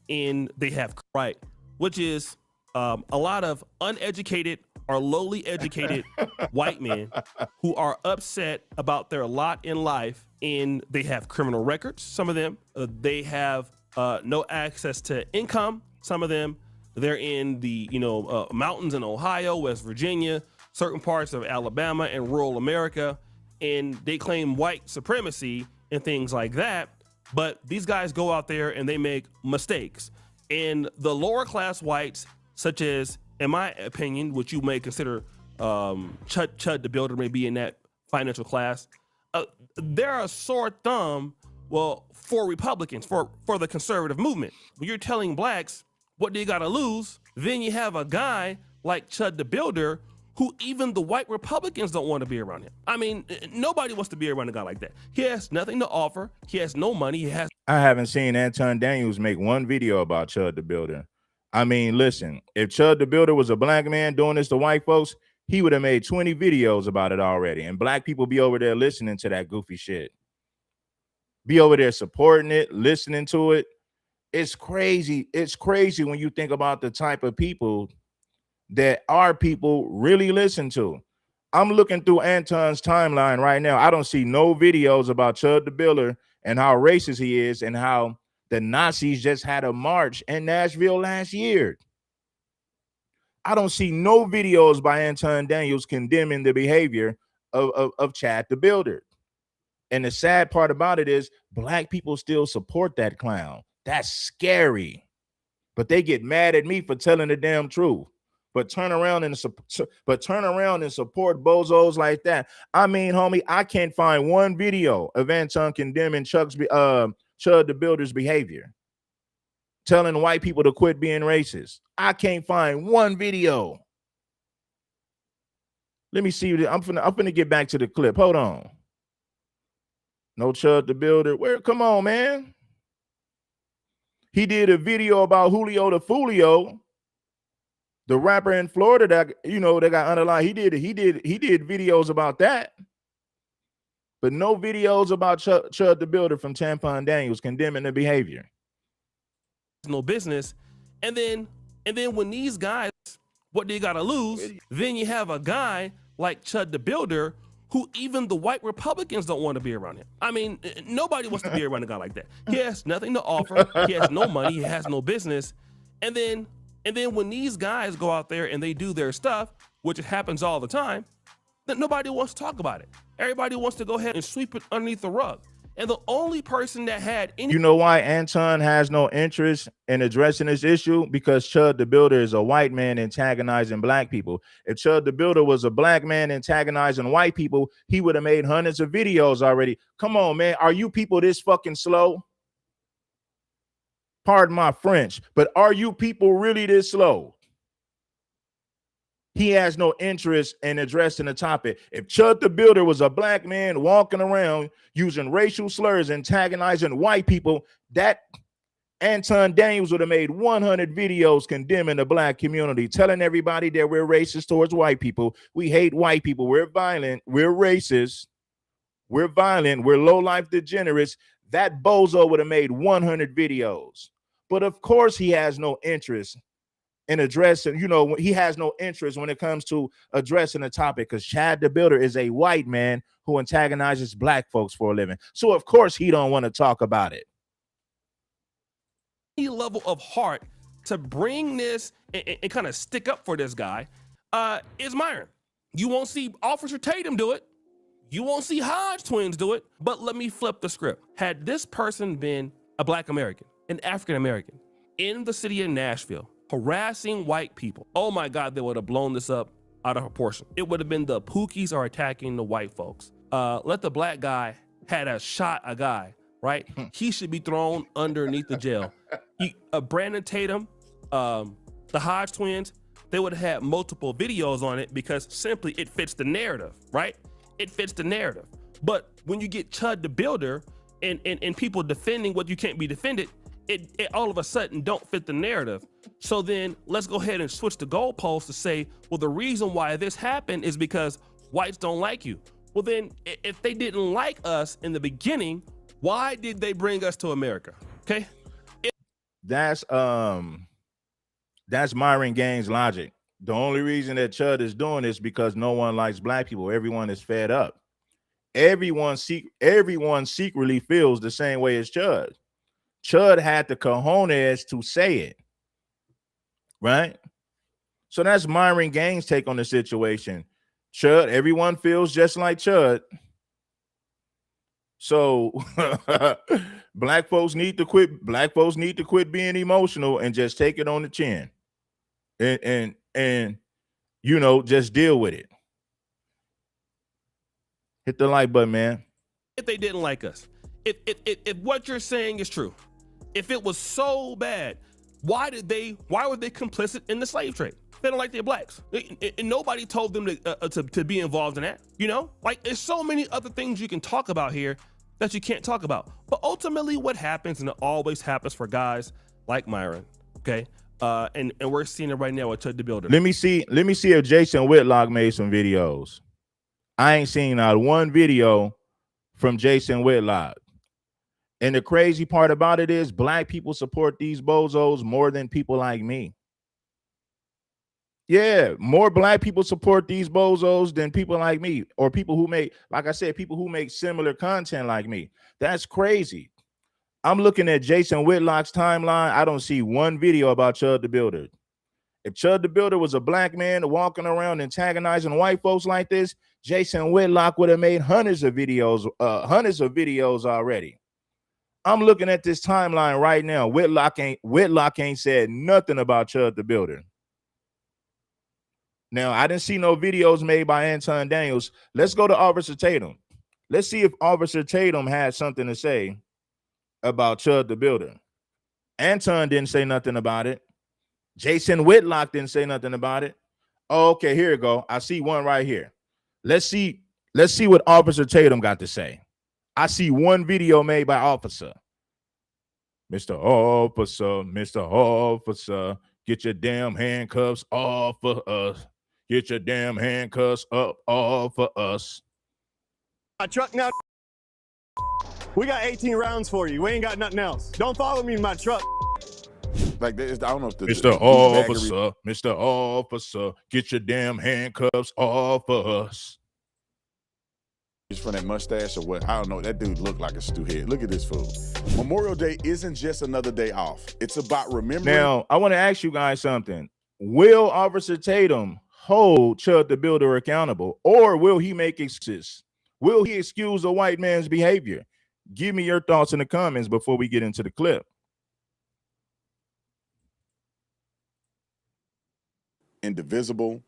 And they have right, which is a lot of uneducated or lowly educated white men who are upset about their lot in life, and they have criminal records. Some of them, they have no access to income. Some of them, they're in the mountains in Ohio, West Virginia, certain parts of Alabama and rural America, and they claim white supremacy and things like that. But these guys go out there and they make mistakes. And the lower class whites, such as, in my opinion, which you may consider Chud the Builder may be in that financial class, they're a sore thumb, well, for Republicans, for the conservative movement. When you're telling blacks what they gotta lose, then you have a guy like Chud the Builder who even the white Republicans don't want to be around him. I mean, nobody wants to be around a guy like that. He has nothing to offer. He has no money. I haven't seen Anton Daniels make one video about Chud the Builder. I mean, listen, if Chud the Builder was a black man doing this to white folks, he would have made 20 videos about it already. And black people be over there listening to that goofy shit. Be over there supporting it, listening to it. It's crazy. It's crazy when you think about the type of people that our people really listen to. I'm looking through Anton's timeline right now. I don't see no videos about Chud the Builder and how racist he is and how the Nazis just had a march in Nashville last year. I don't see no videos by Anton Daniels condemning the behavior of Chad the Builder. And the sad part about it is black people still support that clown. That's scary. But they get mad at me for telling the damn truth. But turn around and support bozos like that. I mean, homie, I can't find one video of Anton condemning Chud the Builder's behavior, telling white people to quit being racist. I can't find one video. Let me see. I'm finna get back to the clip. Hold on. No Chud the Builder. Where? Come on, man. He did a video about Julio the Foolio, the rapper in Florida that that got underlined. He did videos about that. but no videos about Chud the Builder from Tampon Daniels condemning the behavior. No business. And then when these guys, what they gotta lose, then you have a guy like Chud the Builder who even the white Republicans don't want to be around him. I mean, nobody wants to be around a guy like that. He has nothing to offer. He has no money. He has no business. And then when these guys go out there and they do their stuff, which happens all the time, then nobody wants to talk about it. Everybody wants to go ahead and sweep it underneath the rug. And the only person that had any— You know why Anton has no interest in addressing this issue? Because Chud the Builder is a white man antagonizing black people. If Chud the Builder was a black man antagonizing white people, he would have made hundreds of videos already. Come on, man. Are you people this fucking slow? Pardon my French, but are you people really this slow? He has no interest in addressing the topic. If Chud the Builder was a black man walking around using racial slurs, antagonizing white people, that Anton Daniels would have made 100 videos condemning the black community, telling everybody that we're racist towards white people. We hate white people. We're violent. We're racist. We're violent. We're low-life degenerates. That bozo would have made 100 videos. But of course he has no interest in addressing, he has no interest when it comes to addressing the topic, because Chud the Builder is a white man who antagonizes black folks for a living. So of course he don't want to talk about it. Level of heart to bring this and kind of stick up for this guy is Myron. You won't see Officer Tatum do it. You won't see Hodge twins do it. But let me flip the script. Had this person been a black American, an African American, in the city of Nashville, harassing white people, oh my God, they would have blown this up out of proportion. It would have been the Pookies are attacking the white folks. Let the black guy had shot a guy, right? He should be thrown underneath the jail. Brandon Tatum, the Hodge twins, they would have had multiple videos on it because simply it fits the narrative, right? It fits the narrative. But when you get Chud the Builder and people defending what you can't be defended, it all of a sudden don't fit the narrative. So then let's go ahead and switch the goalposts to say, well, the reason why this happened is because whites don't like you. Well, then if they didn't like us in the beginning, why did they bring us to America? Okay. That's Myron Gaines' logic. The only reason that Chud is doing this because no one likes black people. Everyone is fed up. Everyone secretly feels the same way as Chud. Chud had the cojones to say it, right? So that's Myron Gaines' take on the situation. Chud, everyone feels just like Chud. So black folks need to quit. Black folks need to quit being emotional and just take it on the chin, and just deal with it. Hit the like button, man. If they didn't like us, if what you're saying is true, if it was so bad, why were they complicit in the slave trade? They don't like their blacks. And nobody told them to be involved in that. Like there's so many other things you can talk about here that you can't talk about. But ultimately what happens, and it always happens for guys like Myron, okay? And we're seeing it right now with Chud the Builder. Let me see if Jason Whitlock made some videos. I ain't seen not one video from Jason Whitlock. And the crazy part about it is black people support these bozos more than people like me. Yeah, more black people support these bozos than people like me, or people who make, like I said, people who make similar content like me. That's crazy. I'm looking at Jason Whitlock's timeline. I don't see one video about Chud the Builder. If Chud the Builder was a black man walking around antagonizing white folks like this, Jason Whitlock would have made hundreds of videos already. I'm looking at this timeline right now. Whitlock ain't said nothing about Chud the Builder. Now, I didn't see no videos made by Anton Daniels. Let's go to Officer Tatum. Let's see if Officer Tatum had something to say about Chud the Builder. Anton didn't say nothing about it. Jason Whitlock didn't say nothing about it. Oh, okay, here we go. I see one right here. Let's see what Officer Tatum got to say. I see one video made by Officer. Mr. Officer, get your damn handcuffs off of us. Get your damn handcuffs up off of us. My truck now. We got 18 rounds for you. We ain't got nothing else. Don't follow me in my truck. Like, I don't know if Mr. Officer, Mr. Officer, get your damn handcuffs off of us. From that mustache or what? I don't know. That dude looked like a stew head. Look at this fool. Memorial Day isn't just another day off. It's about remembering. Now, I want to ask you guys something. Will Officer Tatum hold Chud the Builder accountable, or will he make excuses? Will he excuse a white man's behavior? Give me your thoughts in the comments before we get into the clip. Indivisible,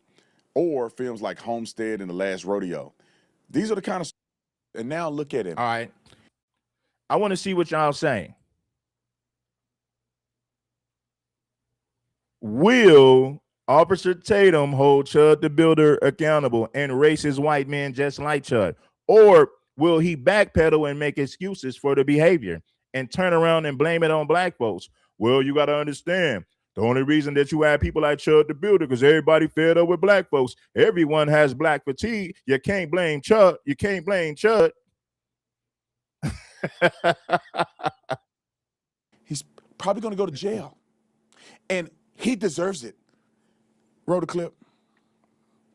or films like Homestead and The Last Rodeo. These are the kind of, and now look at him. All right. I want to see what y'all say. Will Officer Tatum hold Chud the Builder accountable and racist white men just like Chud? Or will he backpedal and make excuses for the behavior and turn around and blame it on black folks? Well, you got to understand, the only reason that you have people like Chud the Builder because everybody fed up with black folks. Everyone has black fatigue. You can't blame Chud. You can't blame Chud. He's probably going to go to jail. And he deserves it. Roll the clip.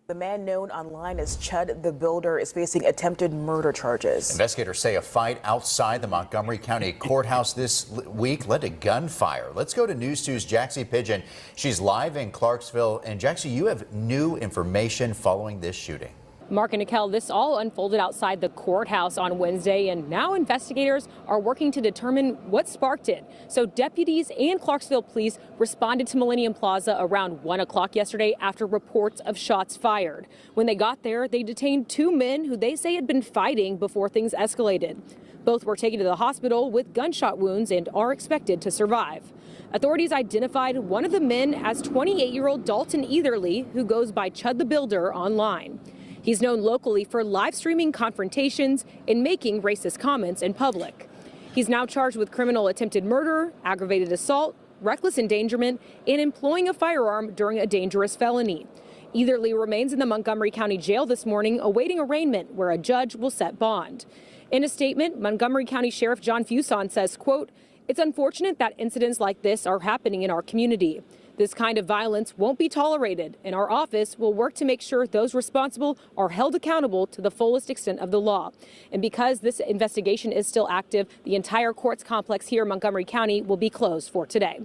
The man known online as Chud the Builder is facing attempted murder charges. Investigators say a fight outside the Montgomery County Courthouse this week led to gunfire. Let's go to News 2's Jaxie Pigeon. She's live in Clarksville. And Jaxie, you have new information following this shooting. Mark and Nicole, this all unfolded outside the courthouse on Wednesday, and now investigators are working to determine what sparked it. So deputies and Clarksville police responded to Millennium Plaza around 1 o'clock yesterday after reports of shots fired. When they got there, they detained two men who they say had been fighting before things escalated. Both were taken to the hospital with gunshot wounds and are expected to survive. Authorities identified one of the men as 28-year-old Dalton Etherly, who goes by Chud the Builder online. He's known locally for live streaming confrontations and making racist comments in public. He's now charged with criminal attempted murder, aggravated assault, reckless endangerment, and employing a firearm during a dangerous felony. Etherly remains in the Montgomery County Jail this morning awaiting arraignment where a judge will set bond. In a statement, Montgomery County Sheriff John Fuson says, quote, "It's unfortunate that incidents like this are happening in our community. This kind of violence won't be tolerated, and our office will work to make sure those responsible are held accountable to the fullest extent of the law." And because this investigation is still active, the entire courts complex here in Montgomery County will be closed for today.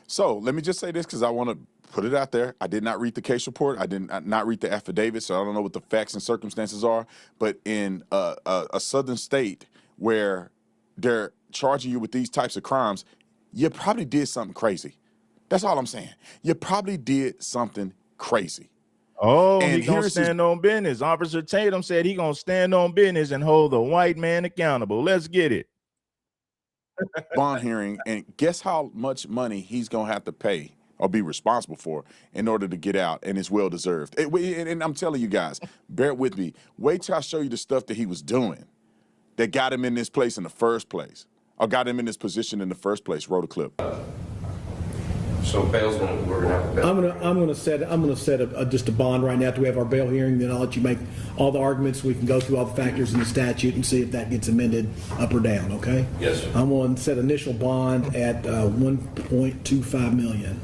So let me just say this because I want to put it out there. I did not read the case report. I did not read the affidavit, so I don't know what the facts and circumstances are. But in a southern state where they're charging you with these types of crimes, you probably did something crazy. That's all I'm saying. You probably did something crazy. Oh, and he gonna stand on business. Officer Tatum said he gonna stand on business and hold the white man accountable. Let's get it. Bond hearing, and guess how much money he's gonna have to pay or be responsible for in order to get out, and it's well deserved. And I'm telling you guys, bear with me. Wait till I show you the stuff that he was doing that got him in this place in the first place, or got him in this position in the first place. Roll the clip. So we're gonna have a bail. I'm gonna set just a bond right now till we have our bail hearing. Then I'll let you make all the arguments. We can go through all the factors in the statute and see if that gets amended up or down. Okay? Yes, sir. I'm going to set initial bond at 1.25 million.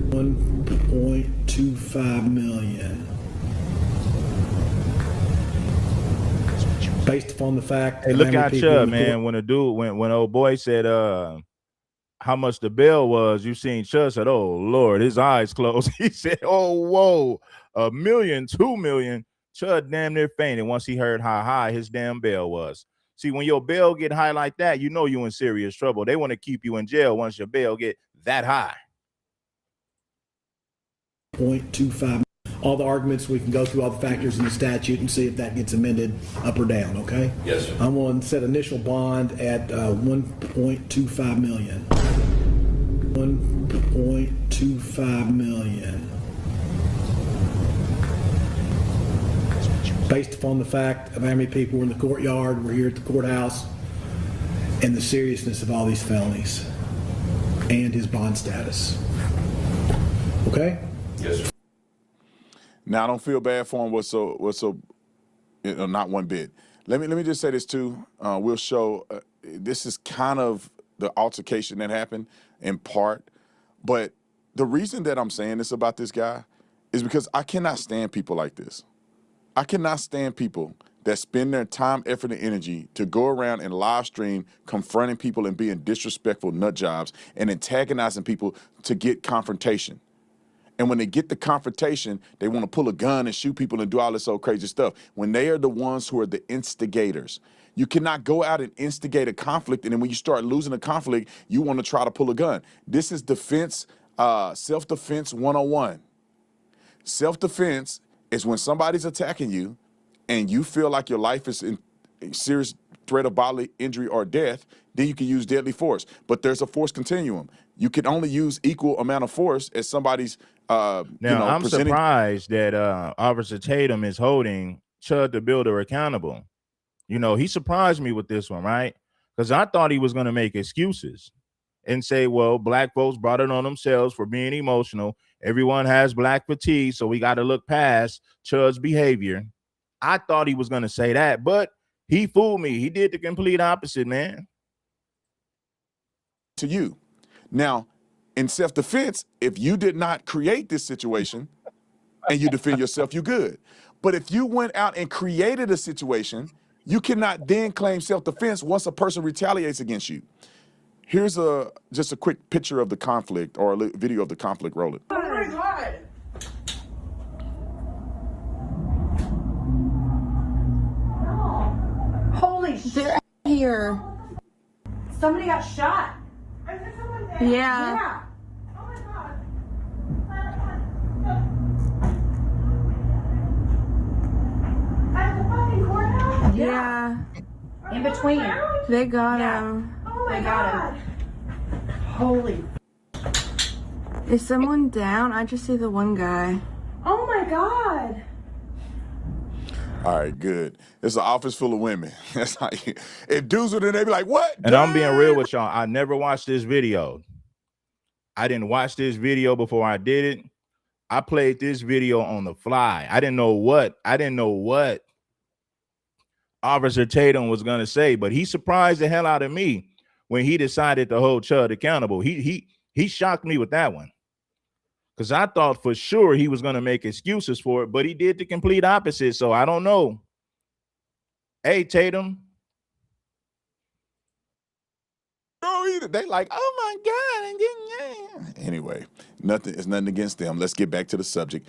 1.25 million. Based upon the fact. Hey, look out, Chud, man. When old boy said, how much the bail was, you seen Chud said, oh Lord, his eyes closed. He said, oh whoa, $1 million, $2 million. Chud damn near fainted once he heard how high his damn bail was. See, when your bail get high like that, you know you in serious trouble. They want to keep you in jail once your bail get that high. 0.25. All the arguments, we can go through all the factors in the statute and see if that gets amended up or down, okay? Yes, sir. I'm going to set initial bond at 1.25 million. 1.25 million. Based upon the fact of how many people were in the courtyard, we're here at the courthouse, and the seriousness of all these felonies and his bond status. Okay? Yes, sir. Now, I don't feel bad for him not one bit. Let me just say this too. We'll show. This is kind of the altercation that happened in part, but the reason that I'm saying this about this guy is because I cannot stand people like this. I cannot stand people that spend their time, effort, and energy to go around and live stream confronting people and being disrespectful nut jobs and antagonizing people to get confrontation. And when they get the confrontation, they want to pull a gun and shoot people and do all this old crazy stuff. When they are the ones who are the instigators. You cannot go out and instigate a conflict, and then when you start losing a conflict, you want to try to pull a gun. This is defense, self-defense 101. Self-defense is when somebody's attacking you and you feel like your life is in serious threat of bodily injury or death, then you can use deadly force. But there's a force continuum. You can only use equal amount of force as somebody's Now, I'm surprised that Officer Tatum is holding Chud the Builder accountable. You know, he surprised me with this one, right? Because I thought he was going to make excuses and say, well, black folks brought it on themselves for being emotional. Everyone has black fatigue, so we got to look past Chud's behavior. I thought he was going to say that, but he fooled me. He did the complete opposite, man. To you. Now, in self-defense, if you did not create this situation and you defend yourself, you're good. But if you went out and created a situation, you cannot then claim self-defense once a person retaliates against you. Here's just a quick picture of the conflict or a video of the conflict. Roll it. Oh my God. Holy shit. They're here. Somebody got shot. Yeah. Oh my God. At the fucking courthouse? Yeah. In between. They got him. Oh my God. Holy. Is someone down? I just see the one guy. Oh my God. All right, good. It's an office full of women. That's how you, if dudes were there, they'd be like, what? And I'm being real with y'all. I never watched this video. I didn't watch this video before I did it. I played this video on the fly. I didn't know what Officer Tatum was going to say, but he surprised the hell out of me when he decided to hold Chud accountable. He shocked me with that one. Because I thought for sure he was going to make excuses for it, but he did the complete opposite. So I don't know. Hey, Tatum. They like, oh my God. Anyway, it's nothing against them. Let's get back to the subject.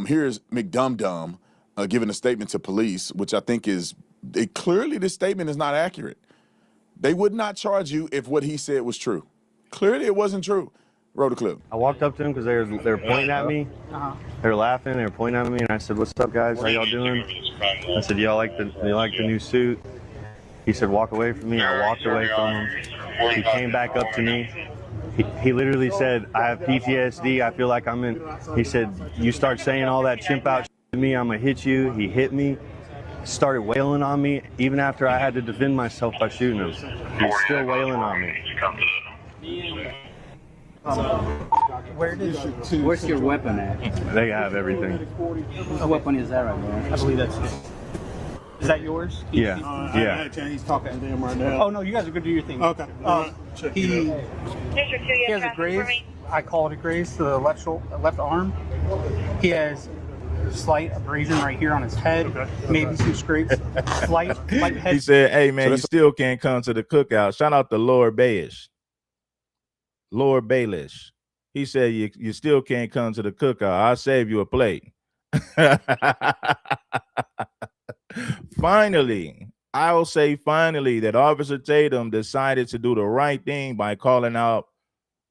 Here's McDumdum giving a statement to police, which I think clearly this statement is not accurate. They would not charge you if what he said was true. Clearly it wasn't true. Roll the clip. I walked up to them because they were pointing at me. They were laughing. They were pointing at me, and I said, "What's up, guys? How y'all doing?" I said, "Y'all like the new suit?" He said, "Walk away from me." I walked away from him. He came back up to me. He literally said, "I have PTSD. I feel like I'm in." He said, "You start saying all that chimp out to me, I'm gonna hit you." He hit me. Started wailing on me even after I had to defend myself by shooting him. He's still wailing on me. Where's your weapon at? They have everything. What weapon is that right there? I believe that's it. Is that yours? Yeah. Yeah. He's talking to them right now. Oh, no, you guys are good to do your thing. Okay. He has a graze. I call it a graze to the left arm. He has slight abrasion right here on his head. Maybe some scrapes. Slight head. He said, hey, man, you still can't come to the cookout. Shout out to Lord Bayish. Lord Baelish. He said, you still can't come to the cookout. I'll save you a plate. Finally, I'll say finally that Officer Tatum decided to do the right thing by calling out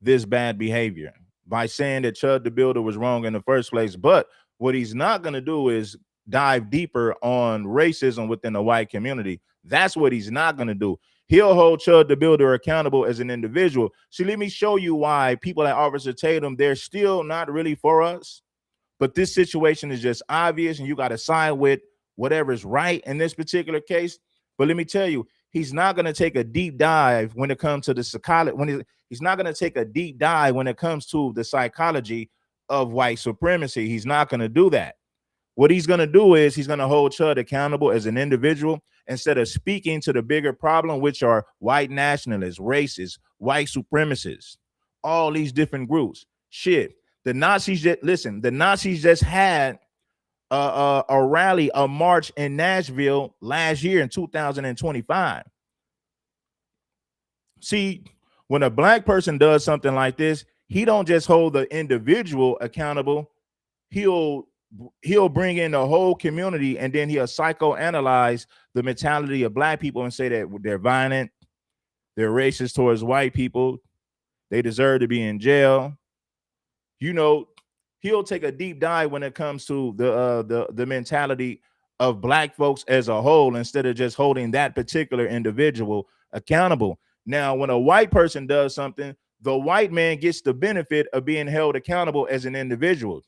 this bad behavior, by saying that Chud the Builder was wrong in the first place. But what he's not going to do is dive deeper on racism within the white community. That's what he's not going to do. He'll hold Chud the Builder accountable as an individual. So let me show you why people like Officer Tatum, they're still not really for us. But this situation is just obvious, and you got to side with whatever's right in this particular case. But let me tell you, he's not going to take a deep dive when it comes to the psychology. He's not going to take a deep dive when it comes to the psychology of white supremacy. He's not going to do that. What he's going to do is he's going to hold Chud accountable as an individual instead of speaking to the bigger problem, which are white nationalists, racists, white supremacists, all these different groups. Shit, the Nazis just had a rally, a march in Nashville last year in 2025. See, when a black person does something like this, he don't just hold the individual accountable. He'll bring in the whole community, and then he'll psychoanalyze the mentality of black people and say that they're violent, they're racist towards white people, they deserve to be in jail. You know, he'll take a deep dive when it comes to the mentality of black folks as a whole instead of just holding that particular individual accountable. Now, when a white person does something, the white man gets the benefit of being held accountable as an individual.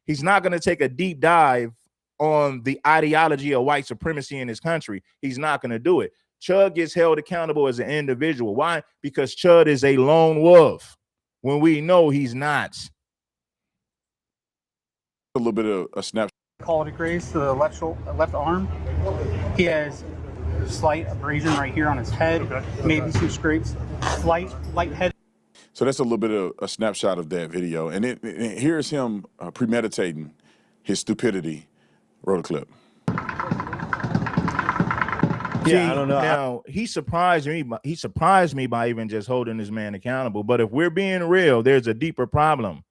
He's not going to take a deep dive on the ideology of white supremacy in his country. He's not going to do it. Chud gets held accountable as an individual. Why? Because Chud is a lone wolf when we know he's not. A little bit of a snapshot. Quality graze to the left arm. He has slight abrasion right here on his head, maybe some scrapes, light head. So that's a little bit of a snapshot of that video. And here's him premeditating his stupidity. Roll the clip. Yeah, I don't know. Now, he surprised me by even just holding this man accountable. But if we're being real, there's a deeper problem.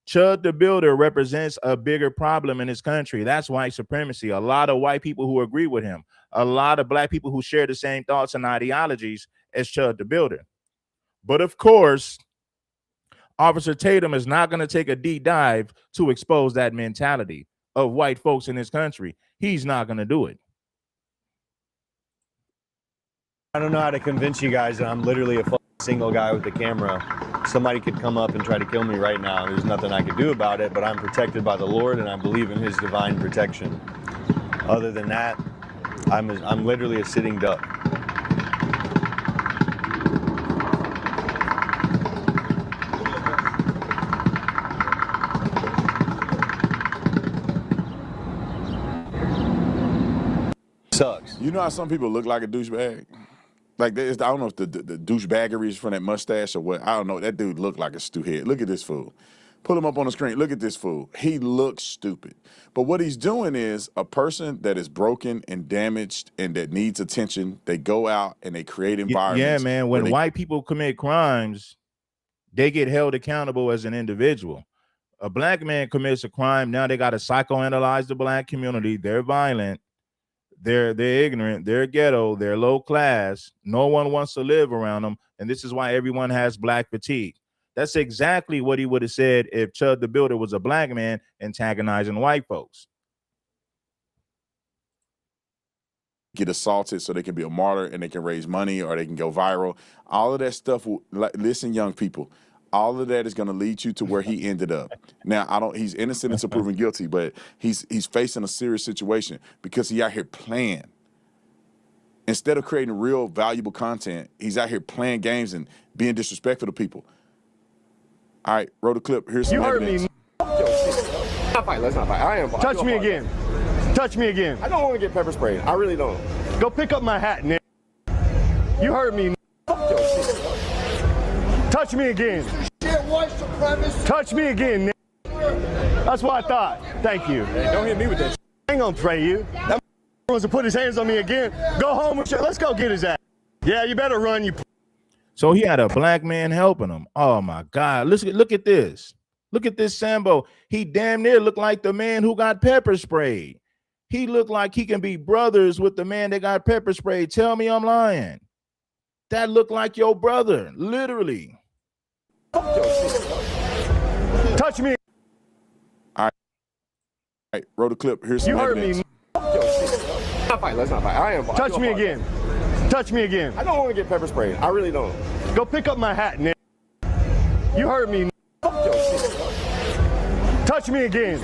Chud the Builder represents a bigger problem in this country. That's white supremacy. A lot of white people who agree with him, a lot of black people who share the same thoughts and ideologies as Chud the Builder. But of course, Officer Tatum is not going to take a deep dive to expose that mentality of white folks in this country. He's not going to do it. I don't know how to convince you guys that I'm literally a single guy with a camera. Somebody could come up and try to kill me right now. There's nothing I could do about it, but I'm protected by the Lord and I believe in his divine protection. Other than that, I'm literally a sitting duck. Sucks. You know how some people look like a douchebag? Like, I don't know if the douchebaggery is from that mustache or what. I don't know. That dude looked like a stupid. Look at this fool. Pull him up on the screen. Look at this fool. He looks stupid. But what he's doing is a person that is broken and damaged and that needs attention, they go out and they create environments. Yeah, man. When white people commit crimes, they get held accountable as an individual. A black man commits a crime. Now they got to psychoanalyze the black community. They're violent. They're ignorant, they're ghetto, they're low class. No one wants to live around them. And this is why everyone has black fatigue. That's exactly what he would have said if Chud the Builder was a black man antagonizing white folks. Get assaulted so they can be a martyr and they can raise money or they can go viral. All of that stuff, listen, young people, all of that is going to lead you to where he ended up. Now, he's innocent until proven guilty, but he's facing a serious situation because he out here playing. Instead of creating real valuable content, he's out here playing games and being disrespectful to people. All right, roll the clip. Here's some evidence. Let's not fight. I am. Touch me again. Touch me again. I don't want to get pepper sprayed. I really don't. Go pick up my hat, Nick. You heard me. Touch me again. Touch me again, Nick. That's what I thought. Thank you. Hey, don't hit me with that. I ain't gonna pray you. That wants to put his hands on me again. Go home with you. Let's go get his ass. Yeah, you better run, you. So he had a black man helping him. Oh my God. Look at this. Look at this Sambo. He damn near looked like the man who got pepper sprayed. He looked like he can be brothers with the man that got pepper sprayed. Tell me I'm lying. That looked like your brother, literally. Touch me. All right, roll the clip. Here's some evidence. You heard me. Let's not fight. I am. Touch me again. Touch me again. I don't want to get pepper sprayed. I really don't. Go pick up my hat, Nick. You heard me. Touch me again.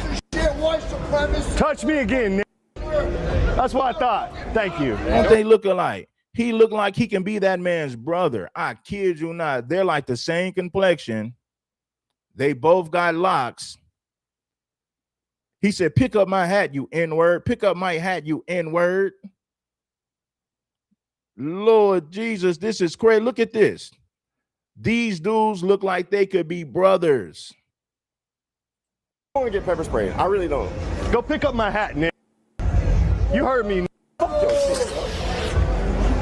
Touch me again, Nick. That's what I thought. Thank you. Don't they look alike? He looked like he can be that man's brother. I kid you not. They're like the same complexion. They both got locks. He said, pick up my hat, you N-word. Pick up my hat, you N-word. Lord Jesus, this is crazy. Look at this. These dudes look like they could be brothers. I want to get pepper sprayed. I really don't. Go pick up my hat, Nick. You heard me.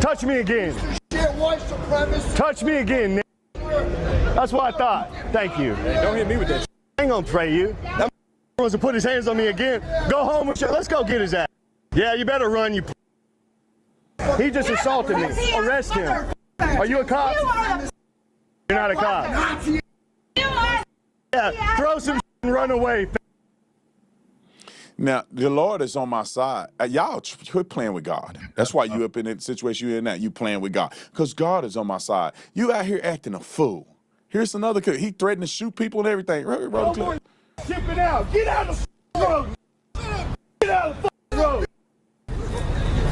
Touch me again. Touch me again, Nick. That's what I thought. Thank you. Hey, don't hit me with that. I ain't gonna pray you. That wants to put his hands on me again. Go home with you. Let's go get his ass. Yeah, you better run, you. He just assaulted me. Arrest him. Are you a cop? You're not a cop. Yeah, throw some and run away. Now, the Lord is on my side. Y'all quit playing with God. That's why you up in the situation you're in now. You playing with God. Because God is on my side. You out here acting a fool. Here's another kid. He threatened to shoot people and everything. Roll the clip. Chip it out. Get out of the road. Get out of the road.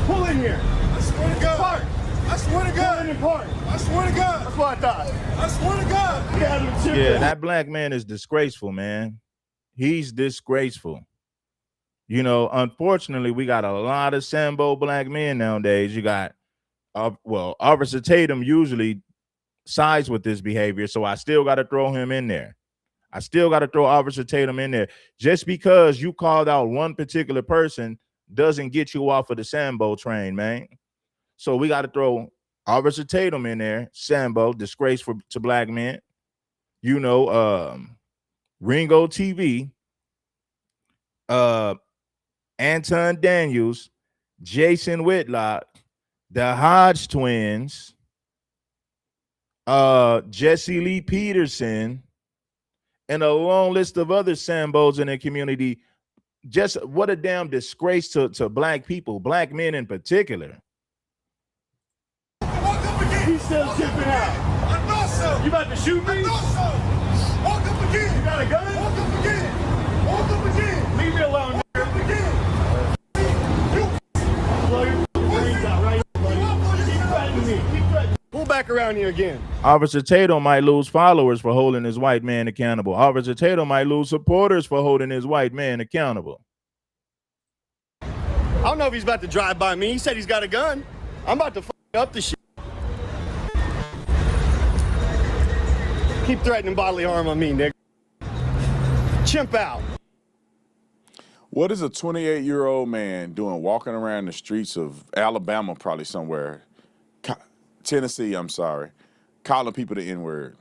Pull in here. I swear to God. Park. I swear to God. Pull in and park. I swear to God. That's what I thought. I swear to God. Get out of the chip. Yeah, that black man is disgraceful, man. He's disgraceful. You know, unfortunately, we got a lot of Sambo black men nowadays. You got, well, Officer Tatum usually sides with this behavior, so I still got to throw him in there. I still got to throw Officer Tatum in there. Just because you called out one particular person doesn't get you off of the Sambo train, man. So we got to throw Officer Tatum in there. Sambo, disgrace to black men. You know, Ringo TV, Anton Daniels, Jason Whitlock, the Hodge twins, Jesse Lee Peterson, and a long list of other Sambos in the community. Just what a damn disgrace to black people, black men in particular. He's still chipping out. I thought so. You about to shoot me? I thought so. Walk up again. You got a gun? Walk up again. Walk up again. Leave me alone. Walk up again. Blow your brains out right now, buddy. Keep threatening me. Keep threatening. Pull back around here again. Officer Tatum might lose followers for holding his white man accountable. Officer Tatum might lose supporters for holding his white man accountable. I don't know if he's about to drive by me. He said he's got a gun. I'm about to fuck up the shit. Keep threatening bodily harm on me, nigga. Chimp out. What is a 28-year-old man doing walking around the streets of Alabama, probably somewhere, Tennessee, I'm sorry, calling people the N-word?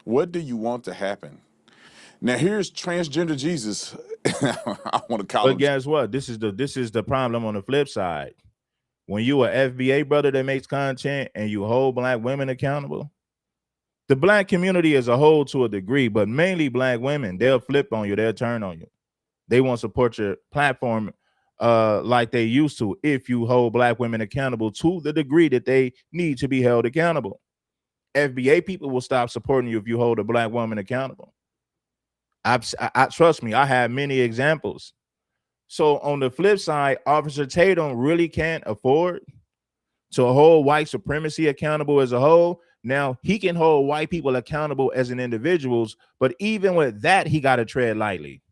What do you want to happen? Now here's transgender Jesus. I want to call him. But guess what? This is the problem on the flip side. When you an FBA brother that makes content and you hold black women accountable, the black community as a whole to a degree, but mainly black women, they'll flip on you, they'll turn on you. They won't support your platform like they used to if you hold black women accountable to the degree that they need to be held accountable. FBA people will stop supporting you if you hold a black woman accountable. I trust me, I have many examples. So on the flip side, Officer Tatum really can't afford to hold white supremacy accountable as a whole. Now, he can hold white people accountable as an individuals, but even with that, he got to tread lightly.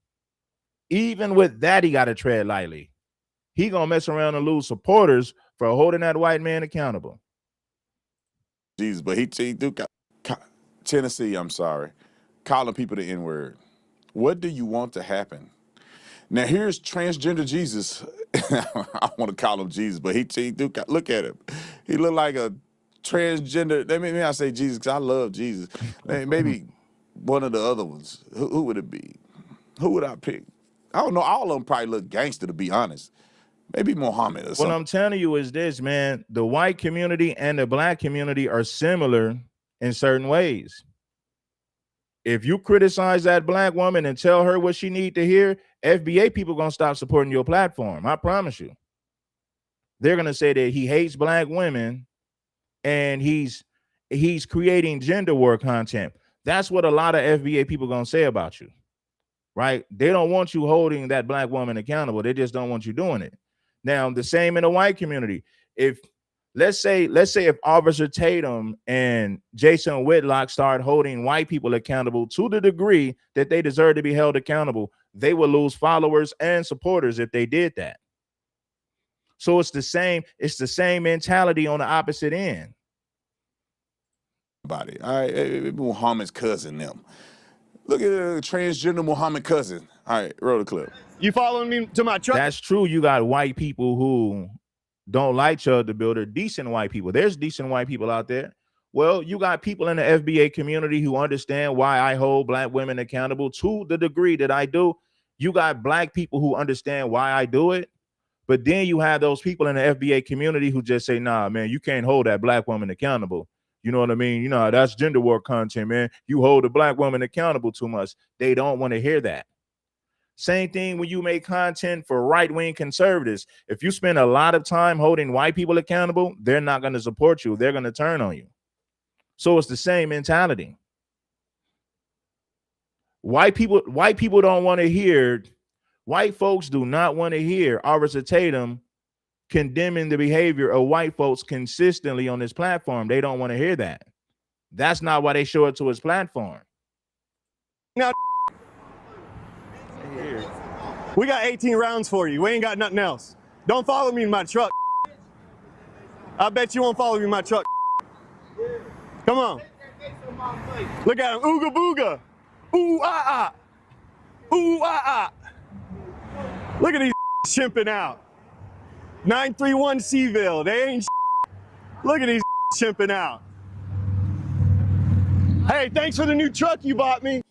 Even with that, he got to tread lightly. He gonna mess around and lose supporters for holding that white man accountable. Jesus, but he do Tennessee, I'm sorry, calling people the N-word. What do you want to happen? Now here's transgender Jesus. I want to call him Jesus, but he do look at him. He look like a transgender. Maybe I say Jesus because I love Jesus. Maybe one of the other ones. Who would it be? Who would I pick? I don't know. All of them probably look gangster, to be honest. Maybe Muhammad or something. What I'm telling you is this, man. The white community and the black community are similar in certain ways. If you criticize that black woman and tell her what she need to hear, FBA people gonna stop supporting your platform. I promise you. They're gonna say that he hates black women and he's creating gender war content. That's what a lot of FBA people gonna say about you, right? They don't want you holding that black woman accountable. They just don't want you doing it. Now, the same in the white community. If let's say if Officer Tatum and Jason Whitlock start holding white people accountable to the degree that they deserve to be held accountable, they would lose followers and supporters if they did that. So it's the same mentality on the opposite end. All right, Muhammad's cousin them. Look at transgender Muhammad cousin. All right, roll the clip. You following me to my truck? That's true. You got white people who don't like Chud the Builder, decent white people. There's decent white people out there. Well, you got people in the FBA community who understand why I hold black women accountable to the degree that I do. You got black people who understand why I do it. But then you have those people in the FBA community who just say, nah, man, you can't hold that black woman accountable. You know what I mean? You know, that's gender war content, man. You hold a black woman accountable too much. They don't want to hear that. Same thing when you make content for right-wing conservatives. If you spend a lot of time holding white people accountable, they're not going to support you. They're going to turn on you. So it's the same mentality. White people don't want to hear, white folks do not want to hear Officer Tatum condemning the behavior of white folks consistently on this platform. They don't want to hear that. That's not why they show it to his platform. Now, we got 18 rounds for you. We ain't got nothing else. Don't follow me in my truck. I bet you won't follow me in my truck. Come on. Look at him. Ooga booga. Ooh ah ah. Ooh ah ah. Look at these chimping out. 931 Seville. They ain't. Look at these chimping out. Hey, thanks for the new truck you bought me.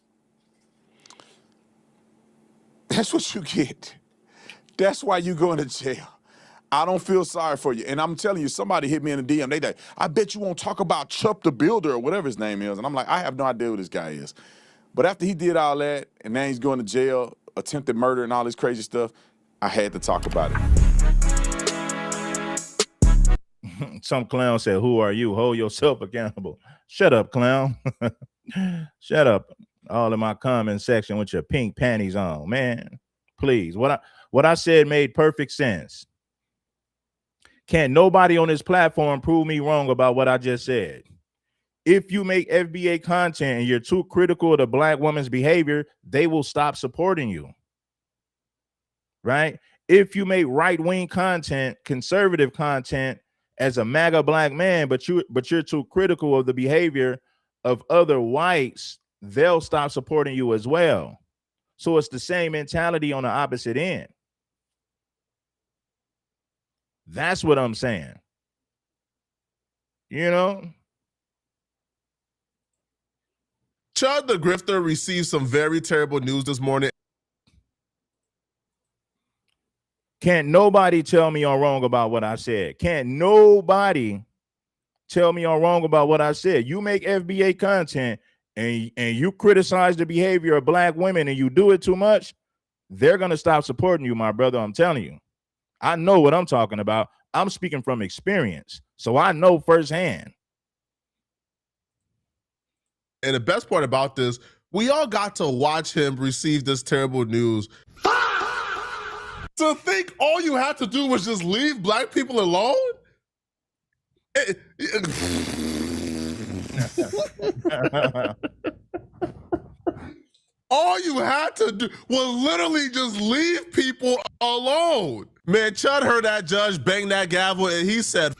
That's what you get. That's why you going to jail. I don't feel sorry for you. And I'm telling you, somebody hit me in the DM. They like, I bet you won't talk about Chud the Builder or whatever his name is. And I'm like, I have no idea who this guy is. But after he did all that, and now he's going to jail, attempted murder and all this crazy stuff, I had to talk about it. Some clown said, who are you? Hold yourself accountable. Shut up, clown. Shut up. All in my comment section with your pink panties on, man. Please. What I said made perfect sense. Can't nobody on this platform prove me wrong about what I just said. If you make FBA content and you're too critical of the black woman's behavior, they will stop supporting you. Right? If you make right-wing content, conservative content as a MAGA black man, but you're too critical of the behavior of other whites, they'll stop supporting you as well. So it's the same mentality on the opposite end. That's what I'm saying. You know? Chud the Grifter received some very terrible news this morning. Can't nobody tell me I'm wrong about what I said. Can't nobody tell me I'm wrong about what I said. You make FBA content and you criticize the behavior of black women and you do it too much, they're going to stop supporting you, my brother. I'm telling you. I know what I'm talking about. I'm speaking from experience. So I know firsthand. And the best part about this, we all got to watch him receive this terrible news. To think all you had to do was just leave black people alone? All you had to do was literally just leave people alone. Man, Chud heard that judge bang that gavel and he said,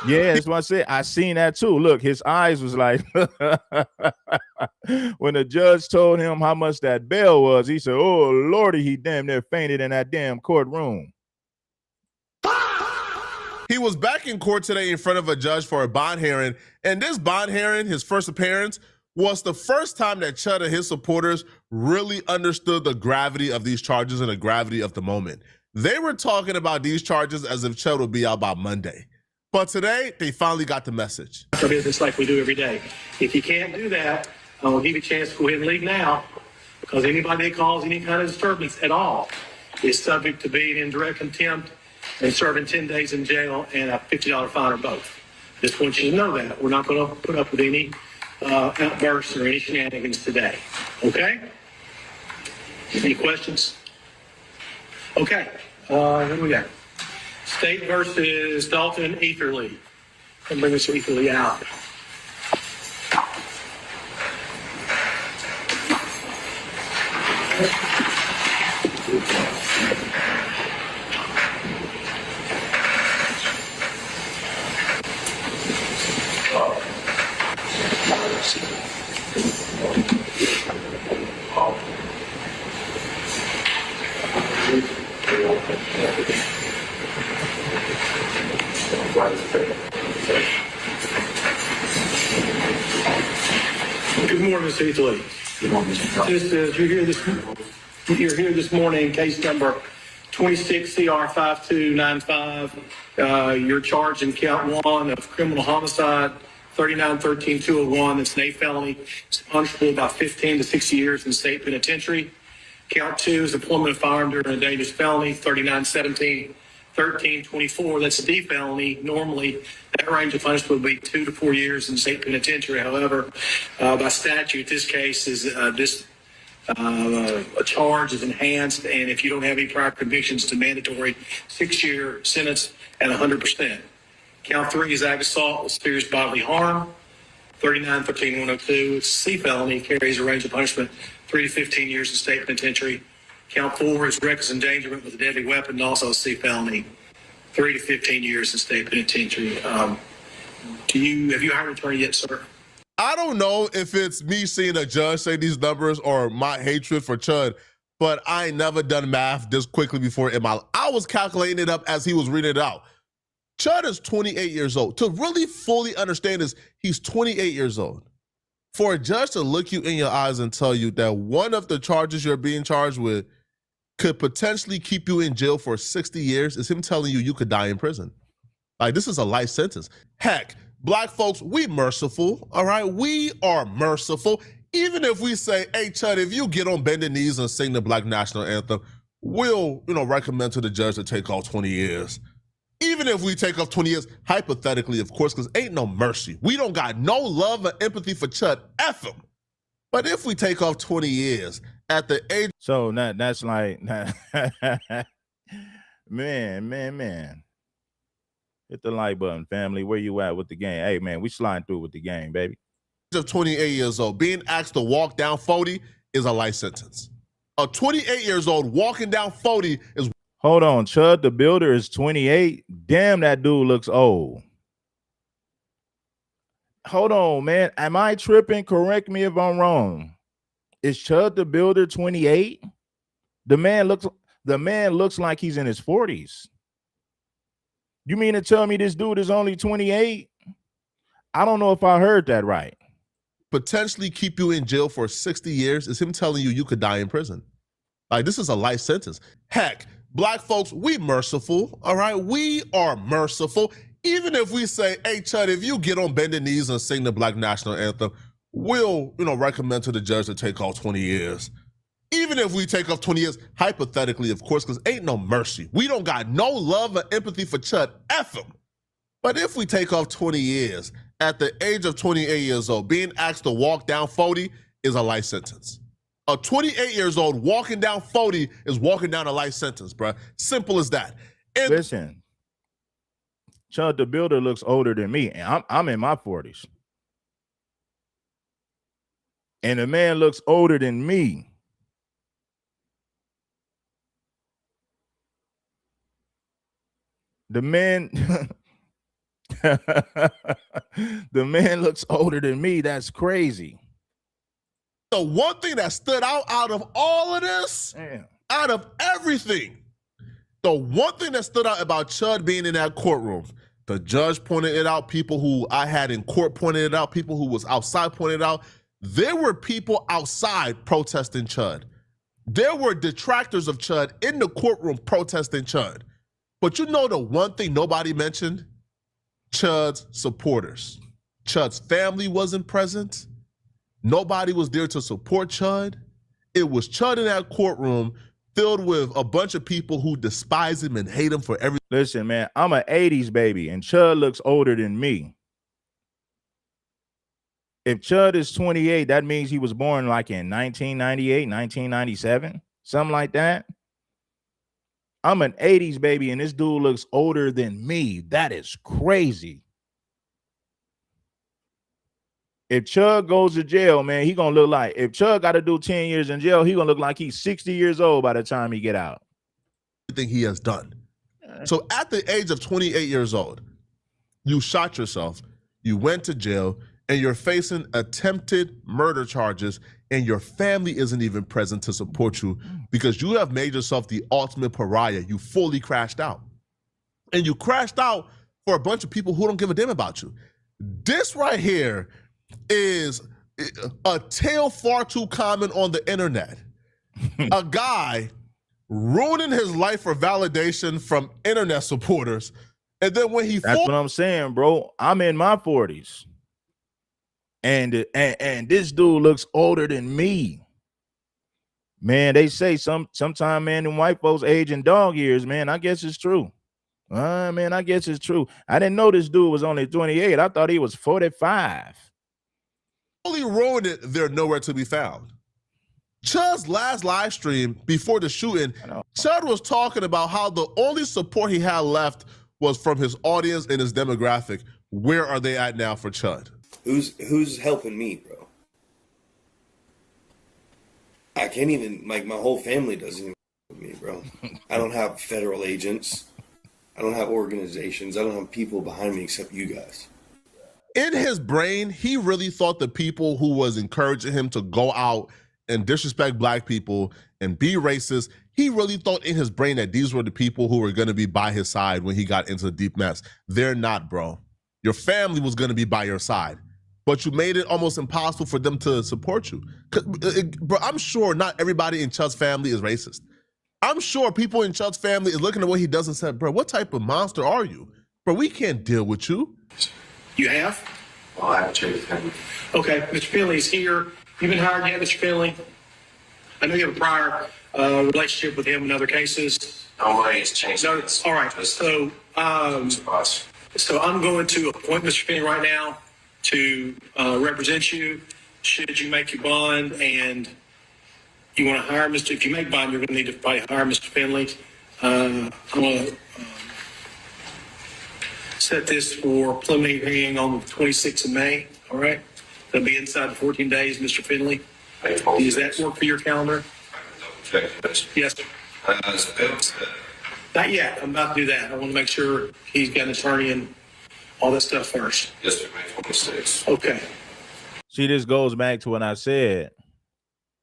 yeah, that's what I said. I seen that too. Look, his eyes was like, when the judge told him how much that bail was, he said, oh, Lordy, he damn near fainted in that damn courtroom. He was back in court today in front of a judge for a bond hearing. And this bond hearing, his first appearance, was the first time that Chud and his supporters really understood the gravity of these charges and the gravity of the moment. They were talking about these charges as if Chud would be out by Monday. But today, they finally got the message. Our business like we do every day. If you can't do that, I will give you a chance to go ahead and leave now, because anybody that calls any kind of disturbance at all is subject to being in direct contempt and serving 10 days in jail and a $50 fine or both. Just want you to know that. We're not going to put up with any outbursts or any shenanigans today. Okay? Any questions? Okay. What do we got? State versus Dalton Etherly. And bring Mr. Etherly out. Good morning, Mr. Italy. Good morning, Mr. You're here this morning, case number 26 CR 5295. You're charged in count 1 of criminal homicide, 39-13-201. That's an A felony. It's punishable by 15 to 60 years in state penitentiary. Count 2 is employment of firearm during a dangerous felony, 39-17-13-24. That's a D felony. Normally, that range of punishment would be 2 to 4 years in state penitentiary. However, by statute, this case is a charge is enhanced, and if you don't have any prior convictions, it's a mandatory 6-year sentence at 100%. Count 3 is ag assault with serious bodily harm, 39-13-102. It's a C felony, carries a range of punishment 3 to 15 years in state penitentiary. Count 4 is reckless endangerment with a deadly weapon, also a C felony, 3 to 15 years in state penitentiary. Have you hired an attorney yet, sir? I don't know if it's me seeing a judge say these numbers or my hatred for Chud, but I ain't never done math this quickly before in my life. I was calculating it up as he was reading it out. Chud is 28 years old. To really fully understand this, he's 28 years old. For a judge to look you in your eyes and tell you that one of the charges you're being charged with could potentially keep you in jail for 60 years is him telling you could die in prison. Like, this is a life sentence. Heck, Black folks, we merciful, all right? We are merciful. Even if we say, hey, Chud, if you get on bended knees and sing the Black National Anthem, we'll, recommend to the judge to take off 20 years. Even if we take off 20 years, hypothetically, of course, because ain't no mercy. We don't got no love or empathy for Chud, F him. But if we take off 20 years at the age... So that's like, man. Hit the like button, family. Where you at with the game? Hey, man, we sliding through with the game, baby. Of 28 years old, being asked to walk down 40 is a life sentence. A 28 years old walking down 40 is... Hold on, Chud the Builder is 28. Damn, that dude looks old. Hold on, man. Am I tripping? Correct me if I'm wrong. Is Chud the Builder 28? The man looks like he's in his 40s. You mean to tell me this dude is only 28? I don't know if I heard that right. Potentially keep you in jail for 60 years is him telling you could die in prison. Like, this is a life sentence. Heck, Black folks, we merciful, all right? We are merciful. Even if we say, hey, Chud, if you get on bended knees and sing the Black National Anthem, we'll, recommend to the judge to take off 20 years. Even if we take off 20 years, hypothetically, of course, because ain't no mercy. We don't got no love or empathy for Chud, F him. But if we take off 20 years, at the age of 28 years old, being asked to walk down 40 is a life sentence. A 28 years old walking down 40 is walking down a life sentence, bruh. Simple as that. And listen, Chud the Builder looks older than me, and I'm in my 40s. And the man looks older than me. The man the man looks older than me. That's crazy. The one thing that stood out of all of this, out of everything, the one thing that stood out about Chud being in that courtroom, the judge pointed it out, people who I had in court pointed it out, people who was outside pointed it out. There were people outside protesting Chud. There were detractors of Chud in the courtroom protesting Chud. But you know the one thing nobody mentioned? Chud's supporters. Chud's family wasn't present. Nobody was there to support Chud. It was Chud in that courtroom filled with a bunch of people who despise him and hate him for everything. Listen, man, I'm an 80s baby, and Chud looks older than me. If Chud is 28, that means he was born like in 1998, 1997, something like that. I'm an 80s baby, and this dude looks older than me. That is crazy. If Chud goes to jail, man, he gonna look like, if Chud got to do 10 years in jail, he gonna look like he's 60 years old by the time he get out. Everything he has done. So at the age of 28 years old, you shot yourself, you went to jail, and you're facing attempted murder charges, and your family isn't even present to support you because you have made yourself the ultimate pariah. You fully crashed out. And you crashed out for a bunch of people who don't give a damn about you. This right here is a tale far too common on the internet. A guy ruining his life for validation from internet supporters. And then when he That's what I'm saying, bro. I'm in my 40s. And this dude looks older than me. Man, they say sometime, man, them white folks age in dog years, man. I guess it's true. Man, I guess it's true. I didn't know this dude was only 28. I thought he was 45. Only ruined it, they're nowhere to be found. Chud's last live stream before the shooting, Chud was talking about how the only support he had left was from his audience and his demographic. Where are they at now for Chud? Who's helping me, bro? I can't even, like, my whole family doesn't even help me, bro. I don't have federal agents. I don't have organizations. I don't have people behind me except you guys. In his brain, he really thought the people who was encouraging him to go out and disrespect black people and be racist, he really thought in his brain that these were the people who were going to be by his side when he got into the deep mess. They're not, bro. Your family was going to be by your side, but you made it almost impossible for them to support you. Bro, I'm sure not everybody in Chud's family is racist. I'm sure people in Chud's family is looking at what he does and said, bro, what type of monster are you? Bro, we can't deal with you. You have? Well, I have to check with him. Okay, Mr. Finley's here. You've been hired yet, Mr. Finley? I know you have a prior relationship with him in other cases. No way it's changed. No, all right. So I'm going to appoint Mr. Finley right now to represent you. Should you make your bond and you want to hire Mr. If you make bond, you're going to need to probably hire Mr. Finley. I'm going to set this for preliminary hearing on the 26th of May. All right. It'll be inside 14 days, Mr. Finley. Does that work for your calendar? Yes, sir. Not yet. I'm about to do that. I want to make sure he's got an attorney and all that stuff first. Yes, sir. May 26th. Okay. See, this goes back to what I said.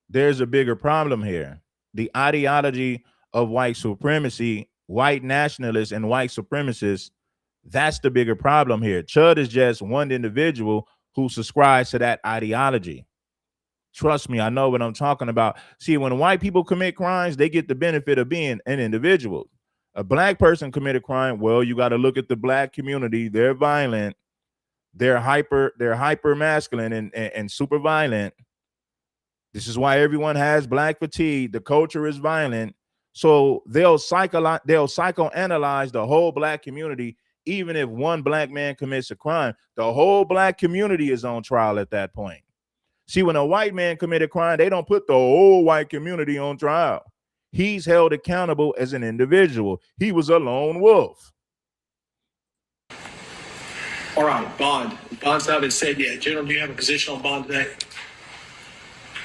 There's a bigger problem here. The ideology of white supremacy, white nationalists and white supremacists, that's the bigger problem here. Chud is just one individual who subscribes to that ideology. Trust me, I know what I'm talking about. See, when white people commit crimes, they get the benefit of being an individual. A black person commit a crime, well, you got to look at the black community. They're violent. They're hyper masculine and super violent. This is why everyone has black fatigue. The culture is violent. So they'll psychoanalyze the whole black community. Even if one black man commits a crime, the whole black community is on trial at that point. See, when a white man commits a crime, they don't put the whole white community on trial. He's held accountable as an individual. He was a lone wolf. All right, bond. Bond's not been said yet. General, do you have a position on bond today?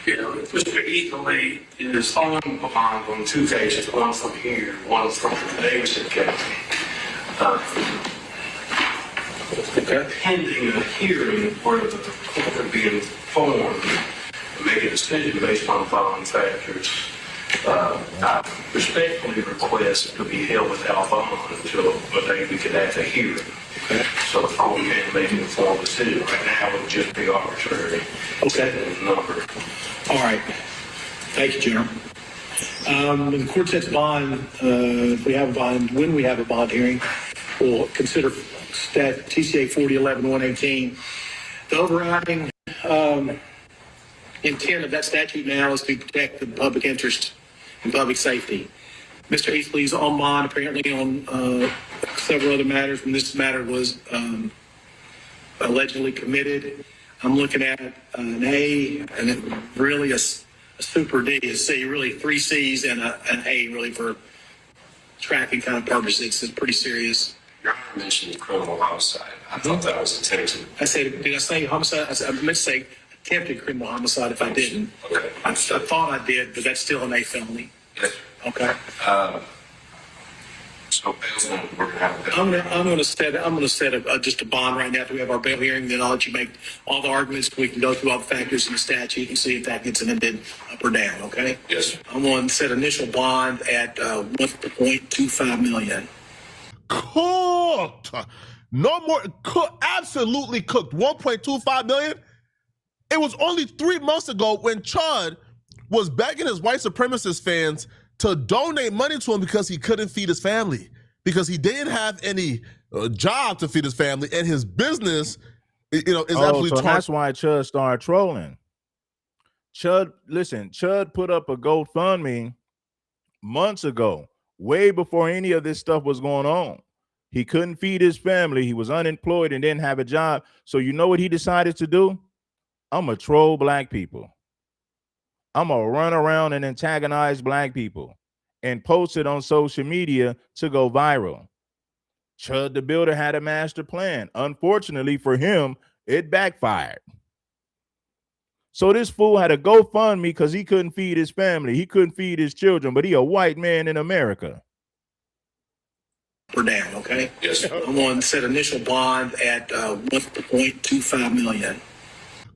You know, Mr. Eatley is on bond on two cases, one from here, one from Davidson County. Pending a hearing where the court will be informed and make a decision based on the following factors. I respectfully request to be held without bond until a day we could have a hearing. So the phone man make an informed decision. Right now it would just be arbitrary. Okay. Number. All right. Thank you, General. The court sets bond. If we have a bond, when we have a bond hearing, we'll consider TCA 4011-118. The overriding intent of that statute now is to protect the public interest and public safety. Mr. Easley's on bond apparently on several other matters. When this matter was allegedly committed, I'm looking at an A and then really a super D, a C, really 3 C's and an A really for tracking kind of purposes. It's pretty serious. Your Honor mentioned criminal homicide. I thought that was attempted. Did I say homicide? I meant to say attempted criminal homicide if I didn't. Okay. I thought I did, but that's still an A felony. Yes. Okay. So bail's we're gonna have a bail. I'm going to set just a bond right now. We have our bail hearing. Then I'll let you make all the arguments. We can go through all the factors in the statute and see if that gets amended up or down. Okay. Yes, sir. I'm going to set initial bond at 1.25 million. Cooked. No more. Absolutely cooked. 1.25 million. It was only 3 months ago when Chud was begging his white supremacist fans to donate money to him because he couldn't feed his family, because he didn't have any job to feed his family, and his business, is absolutely. So that's why Chud started trolling. Chud put up a GoFundMe months ago, way before any of this stuff was going on. He couldn't feed his family. He was unemployed and didn't have a job. So you know what he decided to do? I'm going to troll black people. I'm going to run around and antagonize black people and post it on social media to go viral. Chud the Builder had a master plan. Unfortunately for him, it backfired. So this fool had a GoFundMe because he couldn't feed his family. He couldn't feed his children, but he a white man in America. We're down, okay? Yes, sir. I'm going to set initial bond at 1.25 million.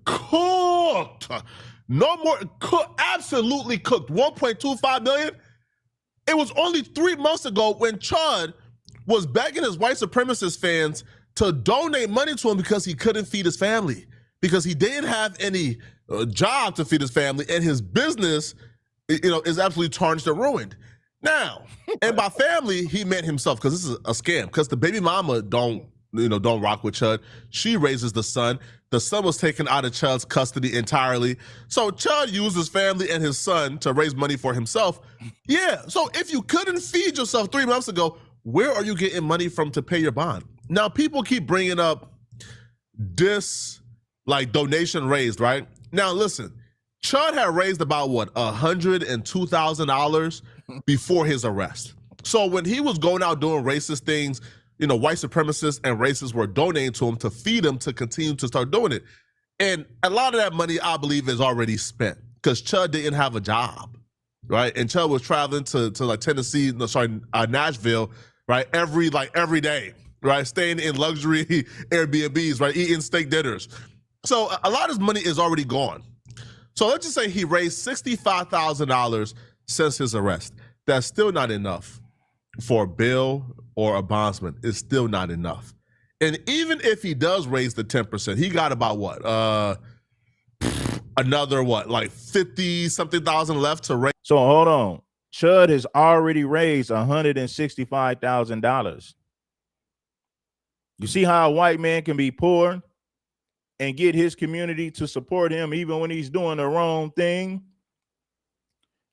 Cooked. No more. Absolutely cooked. 1.25 million. It was only 3 months ago when Chud was begging his white supremacist fans to donate money to him because he couldn't feed his family, because he didn't have any job to feed his family, and his business, is absolutely tarnished and ruined. Now, and by family, he meant himself, because this is a scam, because the baby mama don't rock with Chud. She raises the son. The son was taken out of Chud's custody entirely. So Chud used his family and his son to raise money for himself. Yeah, so if you couldn't feed yourself 3 months ago, where are you getting money from to pay your bond? Now, people keep bringing up this, donation raised, right? Now, listen, Chud had raised about, $102,000 before his arrest. So when he was going out doing racist things, white supremacists and racists were donating to him to feed him to continue to start doing it. And a lot of that money, I believe, is already spent because Chud didn't have a job, right? And Chud was traveling to Tennessee, Nashville, right? Every day, right? Staying in luxury Airbnbs, right? Eating steak dinners. So a lot of his money is already gone. So let's just say he raised $65,000 since his arrest. That's still not enough for bail or a bondsman. It's still not enough. And even if he does raise the 10%, he got about another 50-something thousand left to raise. So hold on. Chud has already raised $165,000. You see how a white man can be poor and get his community to support him even when he's doing the wrong thing?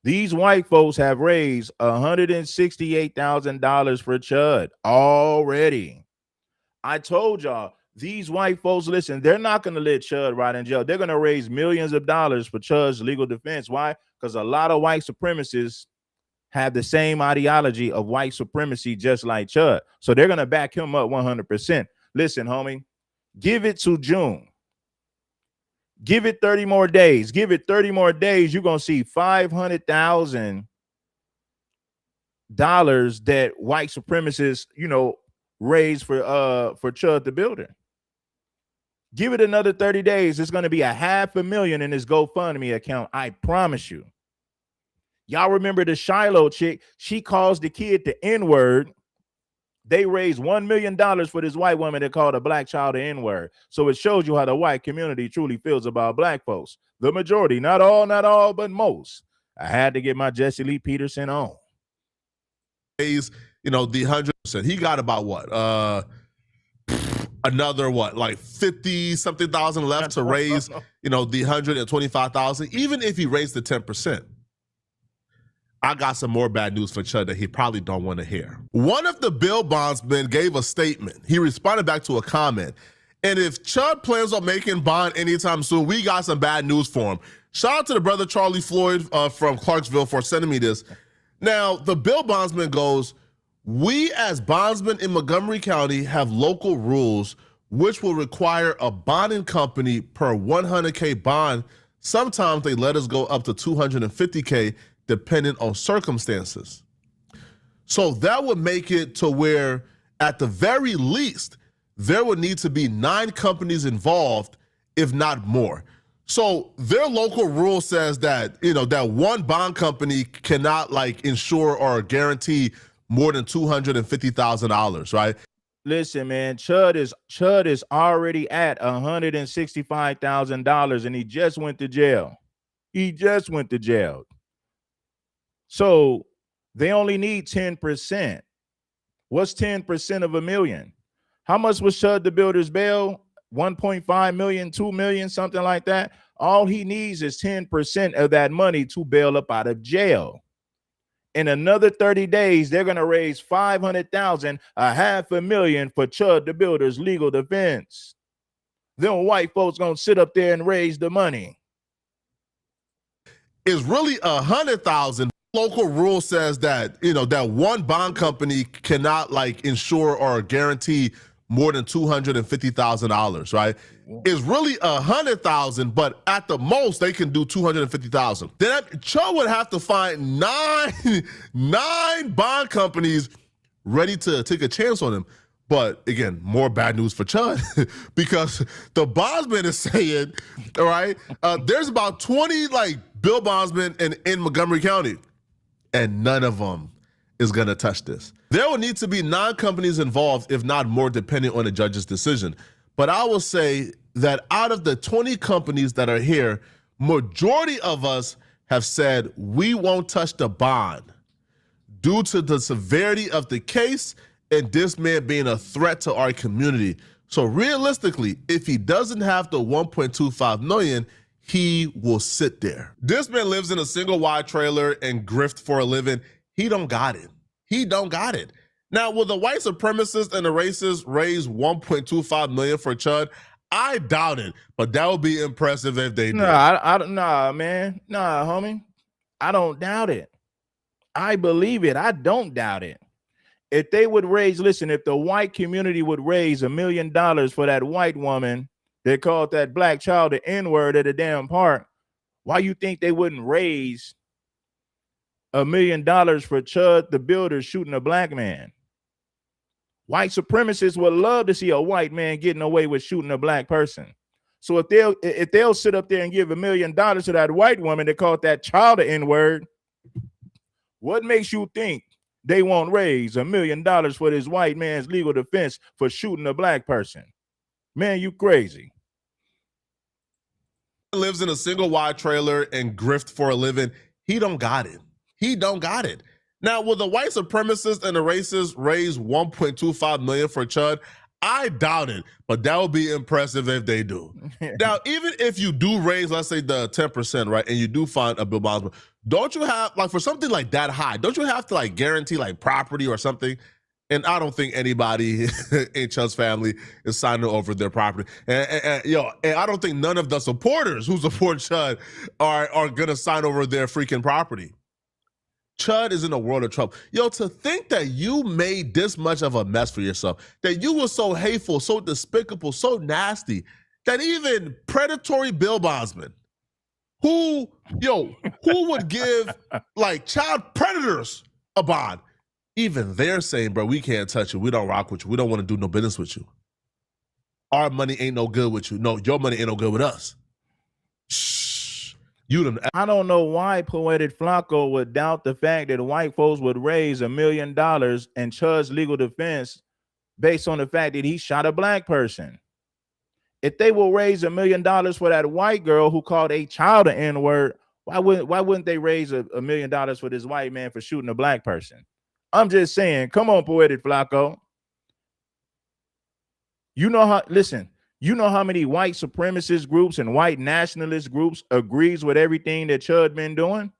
These white folks have raised $168,000 for Chud already. I told y'all, these white folks, listen, they're not going to let Chud rot in jail. They're going to raise millions of dollars for Chud's legal defense. Why? Because a lot of white supremacists have the same ideology of white supremacy just like Chud. So they're going to back him up 100%. Listen, homie, give it to June. Give it 30 more days. Give it 30 more days. You're going to see $500,000 that white supremacists, raised for Chud the Builder. Give it another 30 days. It's going to be $500,000 in his GoFundMe account. I promise you. Y'all remember the Shiloh chick? She calls the kid the N-word. They raised $1 million for this white woman that called a black child the N-word. So it shows you how the white community truly feels about black folks. The majority, not all, but most. I had to get my Jesse Lee Peterson on. The 100%. He got about another 50-something thousand left to raise, the 125,000. Even if he raised the 10%. I got some more bad news for Chud that he probably don't want to hear. One of the bail bondsmen gave a statement. He responded back to a comment. And if Chud plans on making bond anytime soon, we got some bad news for him. Shout out to the brother Charlie Floyd from Clarksville for sending me this. Now, the bail bondsman goes, We as bondsmen in Montgomery County have local rules which will require a bonding company per 100K bond. Sometimes they let us go up to 250K depending on circumstances. So that would make it to where at the very least, there would need to be 9 companies involved, if not more. So their local rule says that, you know, that one bond company cannot like insure or guarantee more than $250,000, right? Listen, man, Chud is already at $165,000 and he just went to jail. He just went to jail. So they only need 10%. What's 10% of $1 million? How much was Chud the Builder's bail? 1.5 million, 2 million, something like that. All he needs is 10% of that money to bail up out of jail. In another 30 days, they're going to raise 500,000, $500,000 for Chud the Builder's legal defense. Them white folks going to sit up there and raise the money. Is really 100,000. Local rule says that, you know, that one bond company cannot like insure or guarantee more than $250,000, right? Is really 100,000, but at the most they can do 250,000. Then Chud would have to find nine bond companies ready to take a chance on him. But again, more bad news for Chud because the bondsman is saying, all right, there's about 20 like bill bondsmen in Montgomery County, and none of them is gonna touch this. There will need to be 9 companies involved, if not more, depending on the judge's decision. But I will say that out of the 20 companies that are here, majority of us have said we won't touch the bond due to the severity of the case and this man being a threat to our community. So realistically, if he doesn't have the 1.25 million, he will sit there. This man lives in a single wide trailer and grift for a living. He don't got it. He don't got it. Now, will the white supremacists and the racists raise 1.25 million for Chud? I doubt it, but that would be impressive if they do. Nah, man. Nah, homie. I don't doubt it. I believe it. I don't doubt it. If they would raise, listen, if the white community would raise $1 million for that white woman that called that black child the N-word at a damn park, why you think they wouldn't raise $1 million for Chud the Builder shooting a black man? White supremacists would love to see a white man getting away with shooting a black person. So if they'll sit up there and give $1 million to that white woman that called that child the N-word, what makes you think they won't raise $1 million for this white man's legal defense for shooting a black person? Man, you crazy. Lives in a single wide trailer and grift for a living. He don't got it. He don't got it. Now, will the white supremacists and the racists raise 1.25 million for Chud? I doubt it, but that would be impressive if they do. Now, even if you do raise, let's say the 10%, right, and you do find a bill bondsman, don't you have, like, for something like that high, don't you have to like guarantee like property or something? And I don't think anybody in Chud's family is signing over their property. And I don't think none of the supporters who support Chud are gonna sign over their freaking property. Chud is in a world of trouble. Yo, to think that you made this much of a mess for yourself, that you were so hateful, so despicable, so nasty, that even predatory bill bondsmen who would give like child predators a bond, even they're saying, bro, we can't touch you. We don't rock with you. We don't want to do no business with you. Our money ain't no good with you. No, your money ain't no good with us. Shh. I don't know why Poetic Flacco would doubt the fact that white folks would raise $1 million in Chud's legal defense based on the fact that he shot a black person. If they will raise $1 million for that white girl who called a child an N-word, why wouldn't they raise $1 million for this white man for shooting a black person? I'm just saying, come on, Poetic Flacco. You know how many white supremacist groups and white nationalist groups agrees with everything that Chud been doing?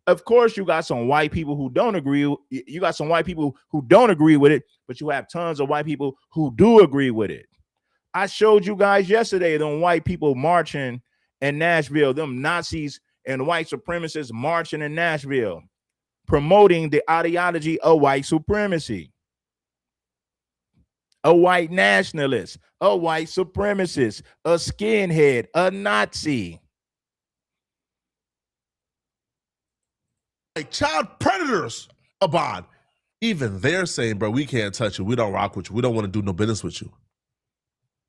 Of course, you got some white people who don't agree. You got some white people who don't agree with it, but you have tons of white people who do agree with it. I showed you guys yesterday them white people marching in Nashville, them Nazis and white supremacists marching in Nashville, promoting the ideology of white supremacy. a white nationalist, a white supremacist, a skinhead, a Nazi. Like child predators, Abad. Even they're saying, bro, we can't touch you. We don't rock with you. We don't want to do no business with you.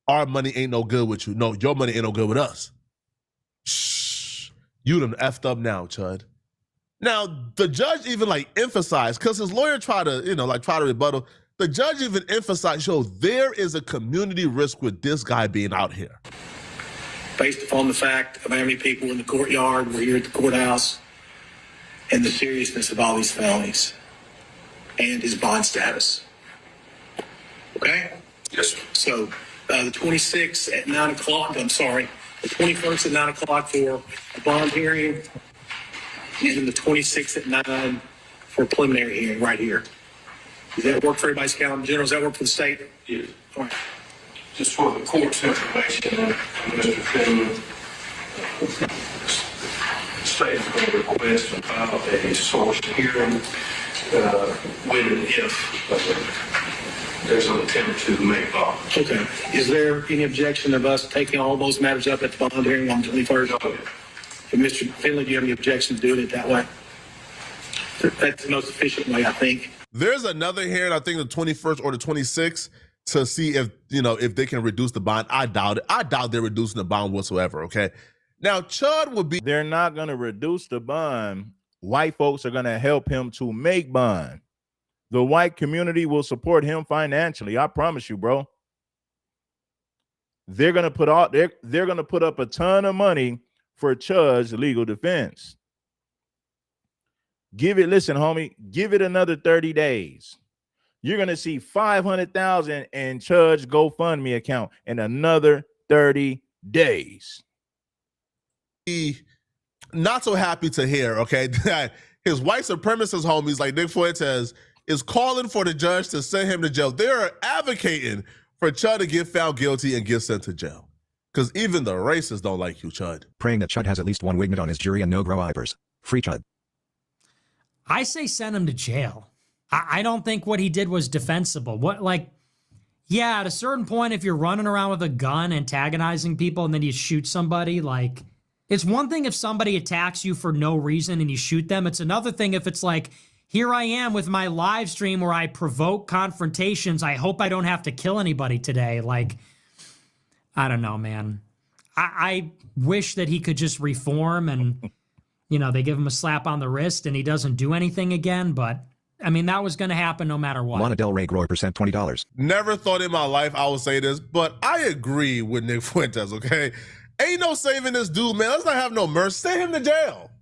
Our money ain't no good with you. No, your money ain't no good with us. Shh. You done effed up now, Chud. Now, the judge even like emphasized, because his lawyer tried to, try to rebuttal. The judge even emphasized, there is a community risk with this guy being out here. Based upon the fact of how many people in the courtyard were here at the courthouse and the seriousness of all these felonies and his bond status. Okay? Yes, sir. So the 26th at 9 o'clock, I'm sorry, the 21st at 9 o'clock for a bond hearing, and then the 26th at 9 for a preliminary hearing right here. Does that work for everybody's calendar? General, does that work for the state? Yes. All right. Just for the court's information, Mr. Finley, the state is going to request and file a source hearing when and if there's an attempt to make bond. Okay. Is there any objection of us taking all those matters up at the bond hearing on the 21st? Oh, yeah. And Mr. Finley, do you have any objection to doing it that way? That's the most efficient way, I think. There's another hearing, I think the 21st or the 26th, to see if, if they can reduce the bond. I doubt it. I doubt they're reducing the bond whatsoever, okay? Now, Chud would be... They're not going to reduce the bond. White folks are going to help him to make bond. The white community will support him financially. I promise you, bro. They're going to put out, they're going to put up a ton of money for Chud's legal defense. Listen, homie, give it another 30 days. You're going to see 500,000 in Chud's GoFundMe account in another 30 days. Not so happy to hear, okay, that his white supremacist homies like Nick Fuentes is calling for the judge to send him to jail. They're advocating for Chud to get found guilty and get sent to jail. Because even the racists don't like you, Chud. Praying that Chud has at least one wingman on his jury and no grow eyebers. Free Chud. I say send him to jail. I don't think what he did was defensible. Yeah, at a certain point, if you're running around with a gun antagonizing people and then you shoot somebody, it's one thing if somebody attacks you for no reason and you shoot them. It's another thing if it's like, here I am with my live stream where I provoke confrontations. I hope I don't have to kill anybody today. I don't know, man. I wish that he could just reform and, they give him a slap on the wrist and he doesn't do anything again. But, I mean, that was going to happen no matter what. Lana Del Rey Grower percent $20. Never thought in my life I would say this, but I agree with Nick Fuentes, okay? Ain't no saving this dude, man. Let's not have no mercy. Send him to jail.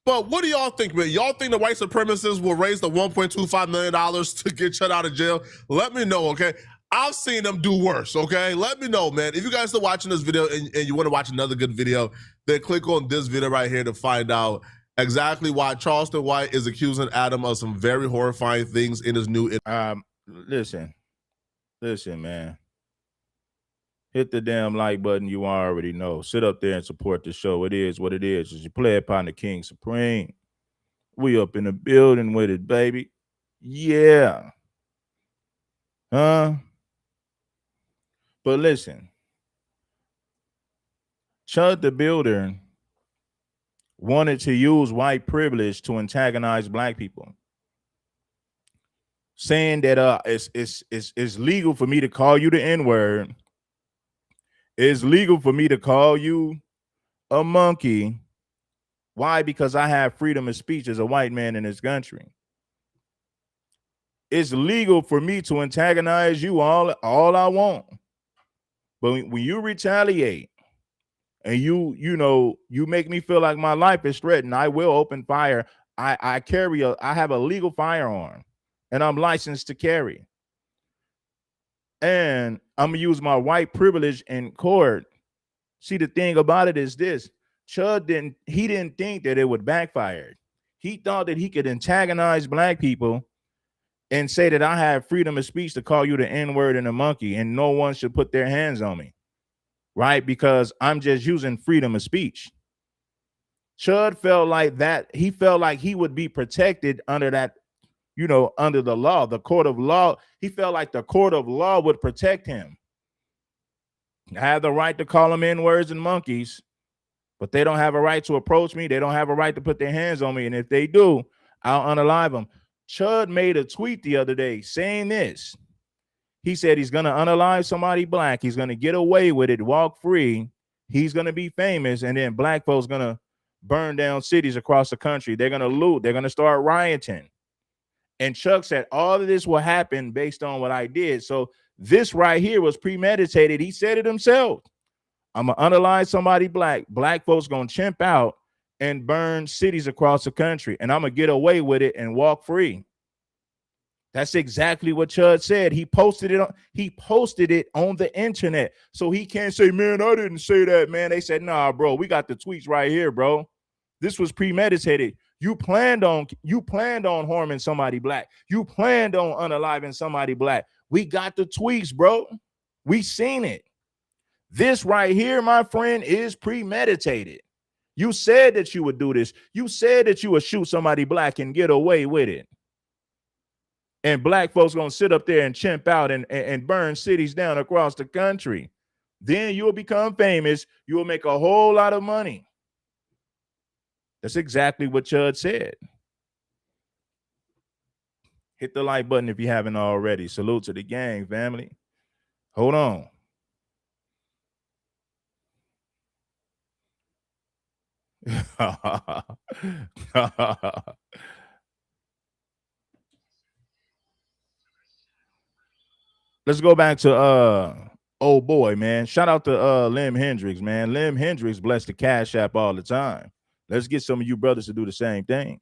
But what do y'all think, man? Y'all think the white supremacists will raise the $1.25 million to get Chud out of jail? Let me know, okay? I've seen them do worse, okay? Let me know, man. If you guys are watching this video and you want to watch another good video, then click on this video right here to find out exactly why Charleston White is accusing Adam of some very horrifying things in his new... Listen, man. Hit the damn like button. You already know. Sit up there and support the show. It is what it is. It's your player partner, King Supreme. We up in the building with it, baby. Yeah. But listen. Chud the Builder wanted to use white privilege to antagonize black people, saying that it's legal for me to call you the N-word. It's legal for me to call you a monkey. Why? Because I have freedom of speech as a white man in this country. It's legal for me to antagonize you all I want. But when you retaliate and you make me feel like my life is threatened, I will open fire. I have a legal firearm and I'm licensed to carry. And I'm gonna use my white privilege in court. See, the thing about it is this: Chud didn't think that it would backfire. He thought that he could antagonize black people and say that I have freedom of speech to call you the N-word and a monkey, and no one should put their hands on me, right? Because I'm just using freedom of speech. Chud felt like that. He felt like he would be protected under that under the law, the court of law. He felt like the court of law would protect him. I have the right to call them N-words and monkeys, but they don't have a right to approach me. They don't have a right to put their hands on me. And if they do, I'll unalive them. Chud made a tweet the other day saying this. He said he's going to unalive somebody black. He's going to get away with it, walk free. He's going to be famous. And then black folks going to burn down cities across the country. They're going to loot. They're going to start rioting. And Chuck said all of this will happen based on what I did. So this right here was premeditated. He said it himself. I'm going to unalive somebody black. Black folks going to chimp out and burn cities across the country. And I'm going to get away with it and walk free. That's exactly what Chud said. He posted it on the internet. So he can't say, man, I didn't say that, man. They said, nah, bro, we got the tweets right here, bro. This was premeditated. You planned on harming somebody black. You planned on unaliving somebody black. We got the tweets, bro. We seen it. This right here, my friend, is premeditated. You said that you would do this. You said that you would shoot somebody black and get away with it. And black folks gonna sit up there and chimp out and burn cities down across the country. Then you'll become famous. You'll make a whole lot of money. That's exactly what Chud said. Hit the like button if you haven't already. Salute to the gang, family. Hold on. Let's go back to oh boy, man. Shout out to Lim Hendricks, man. Lim Hendricks bless the Cash App all the time. Let's get some of you brothers to do the same thing.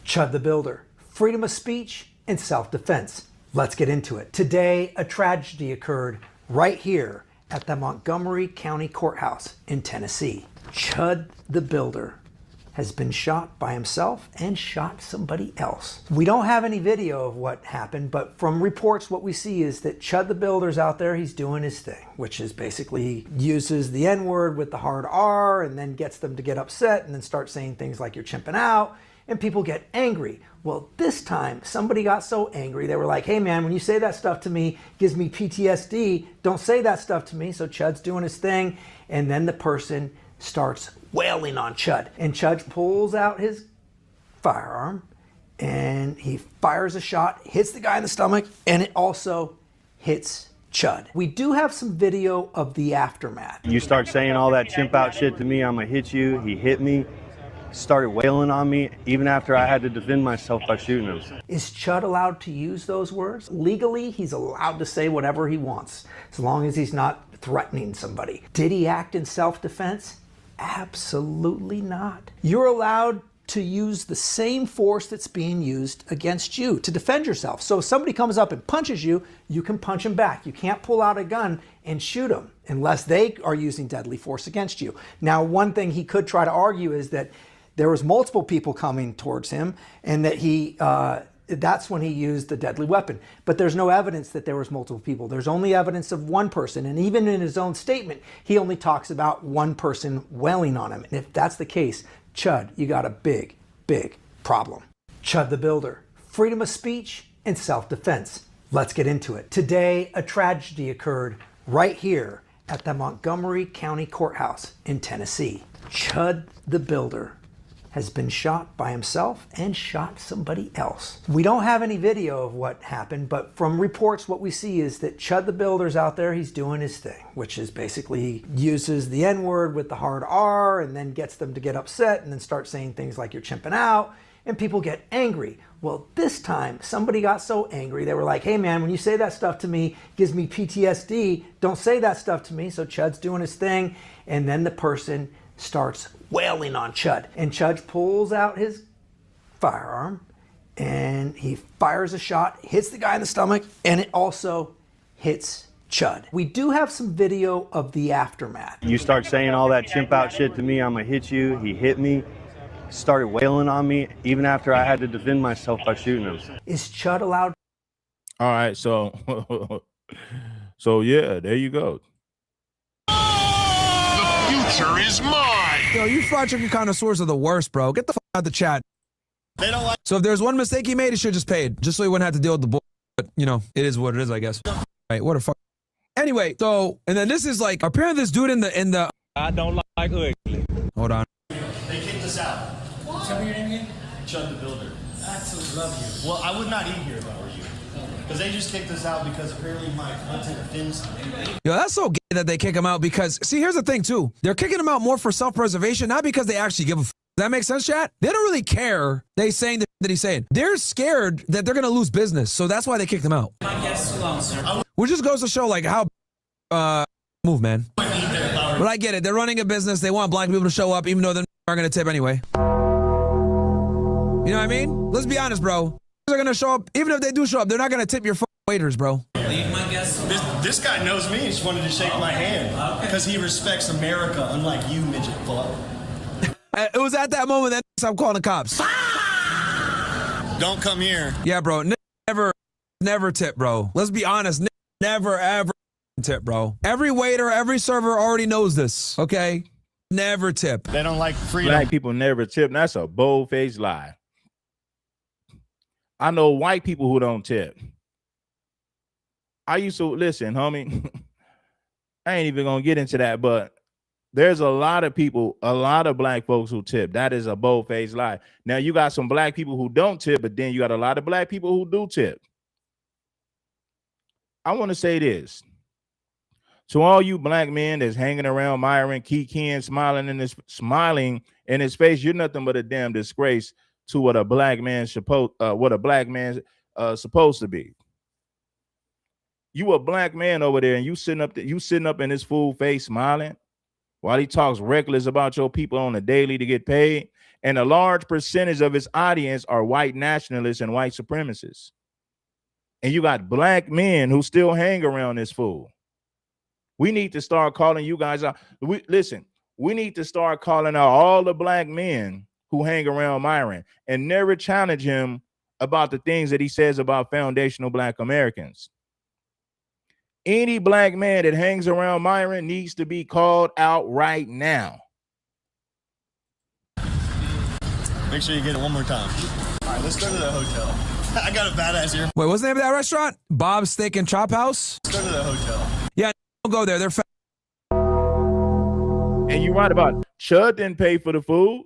Chud the Builder, freedom of speech and self-defense. Let's get into it. Today, a tragedy occurred right here at the Montgomery County Courthouse in Tennessee. Chud the Builder has been shot by himself and shot somebody else. We don't have any video of what happened, but from reports, what we see is that Chud the Builder's out there, he's doing his thing, which is basically he uses the N-word with the hard R and then gets them to get upset and then start saying things like you're chimping out and people get angry. Well, this time somebody got so angry, they were like, hey man, when you say that stuff to me, it gives me PTSD, don't say that stuff to me. So Chud's doing his thing and then the person starts wailing on Chud. And Chud pulls out his firearm and he fires a shot, hits the guy in the stomach, and it also hits Chud. We do have some video of the aftermath. You start saying all that chimp out shit to me, I'm gonna hit you. He hit me, started wailing on me, even after I had to defend myself by shooting him. Is Chud allowed to use those words? Legally, he's allowed to say whatever he wants, as long as he's not threatening somebody. Did he act in self-defense? Absolutely not. You're allowed to use the same force that's being used against you to defend yourself. So if somebody comes up and punches you, you can punch him back. You can't pull out a gun and shoot them unless they are using deadly force against you. Now, one thing he could try to argue is that there was multiple people coming towards him and that that's when he used the deadly weapon. But there's no evidence that there was multiple people. There's only evidence of one person. And even in his own statement, he only talks about one person wailing on him. And if that's the case, Chud, you got a big, big problem. Chud the Builder, freedom of speech and self-defense. Let's get into it. Today, a tragedy occurred right here at the Montgomery County Courthouse in Tennessee. Chud the Builder has been shot by himself and shot somebody else. We don't have any video of what happened, but from reports, what we see is that Chud the Builder's out there, he's doing his thing, which is basically he uses the N-word with the hard R and then gets them to get upset and then start saying things like you're chimping out and people get angry. Well, this time somebody got so angry, they were like, hey man, when you say that stuff to me, it gives me PTSD, don't say that stuff to me. So Chud's doing his thing and then the person starts wailing on Chud. And Chud pulls out his firearm and he fires a shot, hits the guy in the stomach, and it also hits Chud. We do have some video of the aftermath. You start saying all that chimp out shit to me, I'm gonna hit you. He hit me, started wailing on me, even after I had to defend myself by shooting him. Is Chud allowed? All right, so yeah, there you go. Future is mine. Yo, you fried chicken connoisseurs are the worst, bro. Get the fuck out of the chat. They don't like. So if there's one mistake he made, he should just paid, just so he wouldn't have to deal with the bull. But you know, it is what it is, I guess. Right? What a fuck. Anyway, so and then this is like apparently this dude in the. I don't like ugly. Hold on. They kicked us out. Tell me your name again? Chud the Builder. Absolutely love you. Well, I would not eat here if I were you. Because they just kicked us out because apparently my content offends them. Yo, that's so gay that they kick him out because, see, here's the thing, too. They're kicking him out more for self-preservation, not because they actually give a f. Does that make sense, chat? They don't really care they saying that he's saying. They're scared that they're going to lose business, so that's why they kicked him out. My guests alone, sir. Which just goes to show, like, how move, man. But I get it. They're running a business. They want black people to show up, even though they're not going to tip anyway. You know what I mean? Let's be honest, bro. They're going to show up. Even if they do show up, they're not going to tip your waiters, bro. Leave my guests alone. This guy knows me. He just wanted to shake my hand. Because he respects America, unlike you, midget fuck. It was at that moment that I'm calling the cops. Don't come here. Yeah, bro. Never tip, bro. Let's be honest. Never, ever tip, bro. Every waiter, every server already knows this, okay? Never tip. They don't like freedom. Black people never tip. That's a bold-faced lie. I know white people who don't tip. I used to, listen, homie, I ain't even gonna get into that, but there's a lot of people, a lot of black folks who tip. That is a bold-faced lie. Now, you got some black people who don't tip, but then you got a lot of black people who do tip. I want to say this. To all you black men that's hanging around Myron, kikiing, smiling in his face, you're nothing but a damn disgrace to what a black man supposed to be. You a black man over there, and you sitting up in his fool face smiling while he talks reckless about your people on a daily to get paid. And a large percentage of his audience are white nationalists and white supremacists. And you got black men who still hang around this fool. We need to start calling you guys out. We need to start calling out all the black men who hang around Myron and never challenge him about the things that he says about foundational black Americans. Any black man that hangs around Myron needs to be called out right now. Make sure you get it one more time. All right, let's go to the hotel. I got a badass here. Wait, what's the name of that restaurant? Bob's Steak and Chop House? Let's go to the hotel. Yeah, don't go there. They're fat. And you're right about it. Chud didn't pay for the food.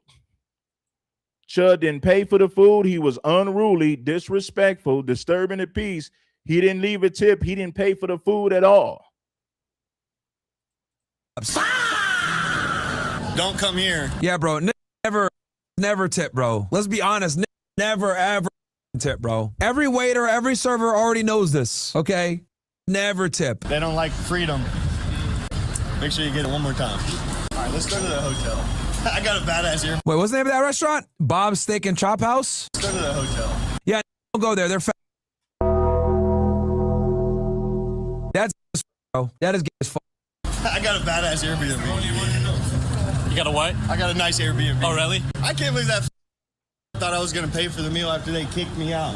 Chud didn't pay for the food. He was unruly, disrespectful, disturbing the peace. He didn't leave a tip. He didn't pay for the food at all. Don't come here. Yeah, bro. Never tip, bro. Let's be honest. Never, ever tip, bro. Every waiter, every server already knows this, okay? Never tip. They don't like freedom. Make sure you get it one more time. All right, let's go to the hotel. I got a badass here. Wait, what's the name of that restaurant? Bob's Steak and Chop House? Let's go to the hotel. Yeah, don't go there. They're fat. That's bro. That is gay as fuck. I got a badass Airbnb. You got a what? I got a nice Airbnb. Oh, really? I can't believe that thought I was going to pay for the meal after they kicked me out.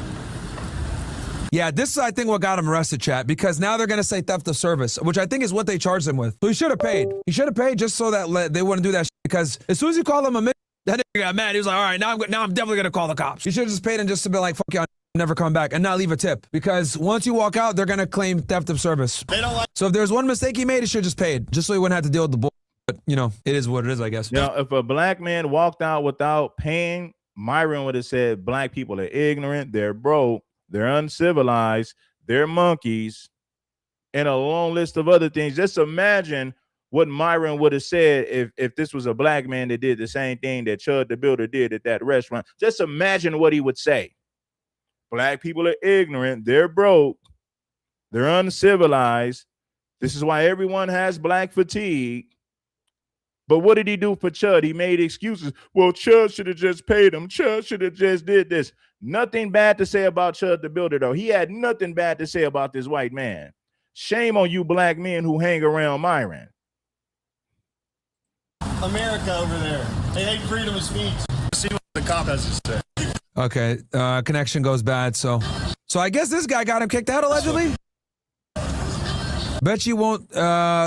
Yeah, this is, I think, what got him arrested, chat, because now they're going to say theft of service, which I think is what they charged him with. So he should have paid. He should have paid just so that they wouldn't do that shit, because as soon as you call him a midget, that nigga got mad. He was like, all right, now I'm definitely going to call the cops. You should have just paid him just to be like, fuck you, I'm never come back, and not leave a tip, because once you walk out, they're going to claim theft of service. They don't like. So if there's one mistake he made, he should have just paid, just so he wouldn't have to deal with the bull. But, you know, it is what it is, I guess. Now, if a black man walked out without paying, Myron would have said black people are ignorant, they're broke, they're uncivilized, they're monkeys, and a long list of other things. Just imagine what Myron would have said if this was a black man that did the same thing that Chud the Builder did at that restaurant. Just imagine what he would say. Black people are ignorant, they're broke, they're uncivilized. This is why everyone has black fatigue. But what did he do for Chud? He made excuses. Well, Chud should have just paid him. Chud should have just did this. Nothing bad to say about Chud the Builder, though. He had nothing bad to say about this white man. Shame on you black men who hang around Myron. America over there. They hate freedom of speech. See what the cop has to say. Okay, connection goes bad, so I guess this guy got him kicked out, allegedly? Bet you won't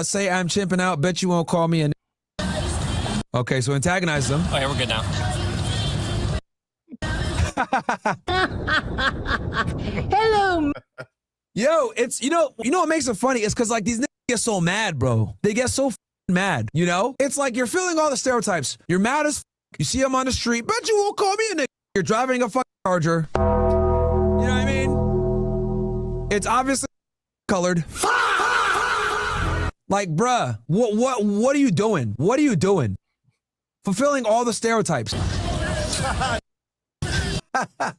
say I'm chimping out. Bet you won't call me a... Okay, so antagonize them. Oh, yeah, we're good now. Hello. Yo, it's you know what makes it funny is because like these niggas get so mad, bro. They get so mad. You know, it's like you're feeling all the stereotypes. You're mad as you see him on the street, but you won't call me a nigga. You're driving a fucking Charger. You know what I mean? It's obviously colored. Like, bruh, what are you doing? What are you doing? Fulfilling all the stereotypes.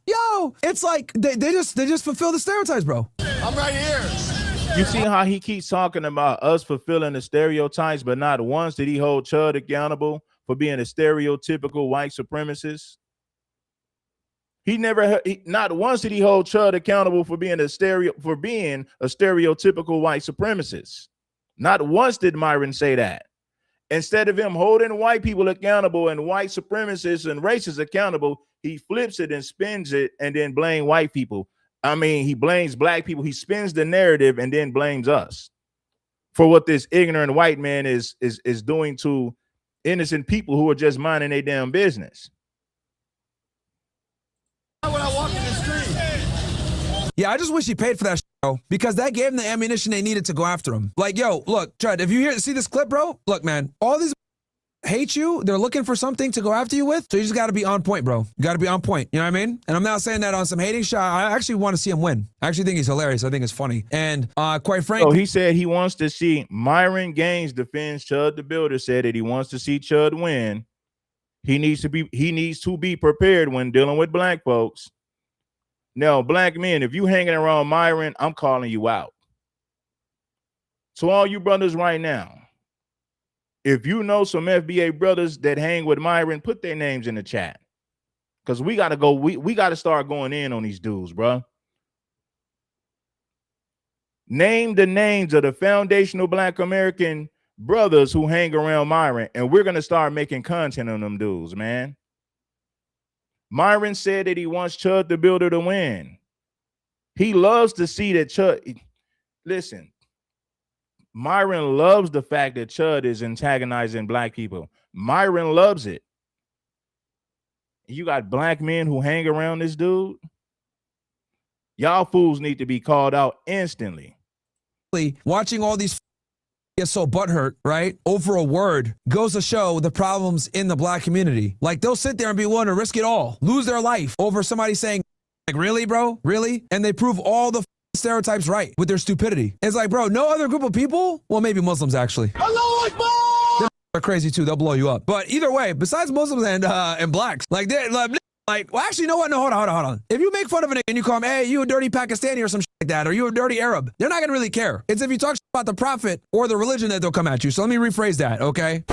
Yo, it's like they just fulfill the stereotypes, bro. I'm right here. You see how he keeps talking about us fulfilling the stereotypes, but not once did he hold Chud accountable for being a stereotypical white supremacist. Not once did he hold Chud accountable for being a stereotypical white supremacist. Not once did Myron say that. Instead of him holding white people accountable and white supremacists and racists accountable, he flips it and spins it and then blame white people. I mean, he blames black people. He spins the narrative and then blames us for what this ignorant white man is doing to innocent people who are just minding their damn business. When I walk in the street. Yeah, I just wish he paid for that shit, bro, because that gave them the ammunition they needed to go after him. Like, yo, look, Chud, if you see this clip, bro, look, man, all these hate you. They're looking for something to go after you with. So you just got to be on point, bro. You got to be on point. You know what I mean? And I'm not saying that on some hating shot. I actually want to see him win. I actually think he's hilarious. I think it's funny. And quite frankly, so he said he wants to see Myron Gaines defends Chud the Builder, said that he wants to see Chud win. He needs to be prepared when dealing with black folks. Now, black men, if you hanging around Myron, I'm calling you out. So all you brothers right now, if you know some FBA brothers that hang with Myron, put their names in the chat. Because we got to go, we got to start going in on these dudes, bro. Name the names of the foundational black American brothers who hang around Myron, and we're going to start making content on them dudes, man. Myron said that he wants Chud the Builder to win. He loves to see that Chud, listen, Myron loves the fact that Chud is antagonizing black people. Myron loves it. You got black men who hang around this dude. Y'all fools need to be called out instantly. Watching all these get so butthurt, right, over a word goes to show the problems in the black community. Like, they'll sit there and be willing to risk it all, lose their life over somebody saying, like, really, bro? Really? And they prove all the stereotypes right with their stupidity. It's like, bro, no other group of people, well, maybe Muslims actually. They're crazy too. They'll blow you up. But either way, besides Muslims and blacks, like, well, actually, you know what? No, hold on. If you make fun of a nigga and you call him, hey, you a dirty Pakistani or some shit like that, or you a dirty Arab, they're not gonna really care. It's if you talk about the prophet or the religion that they'll come at you. So let me rephrase that, okay?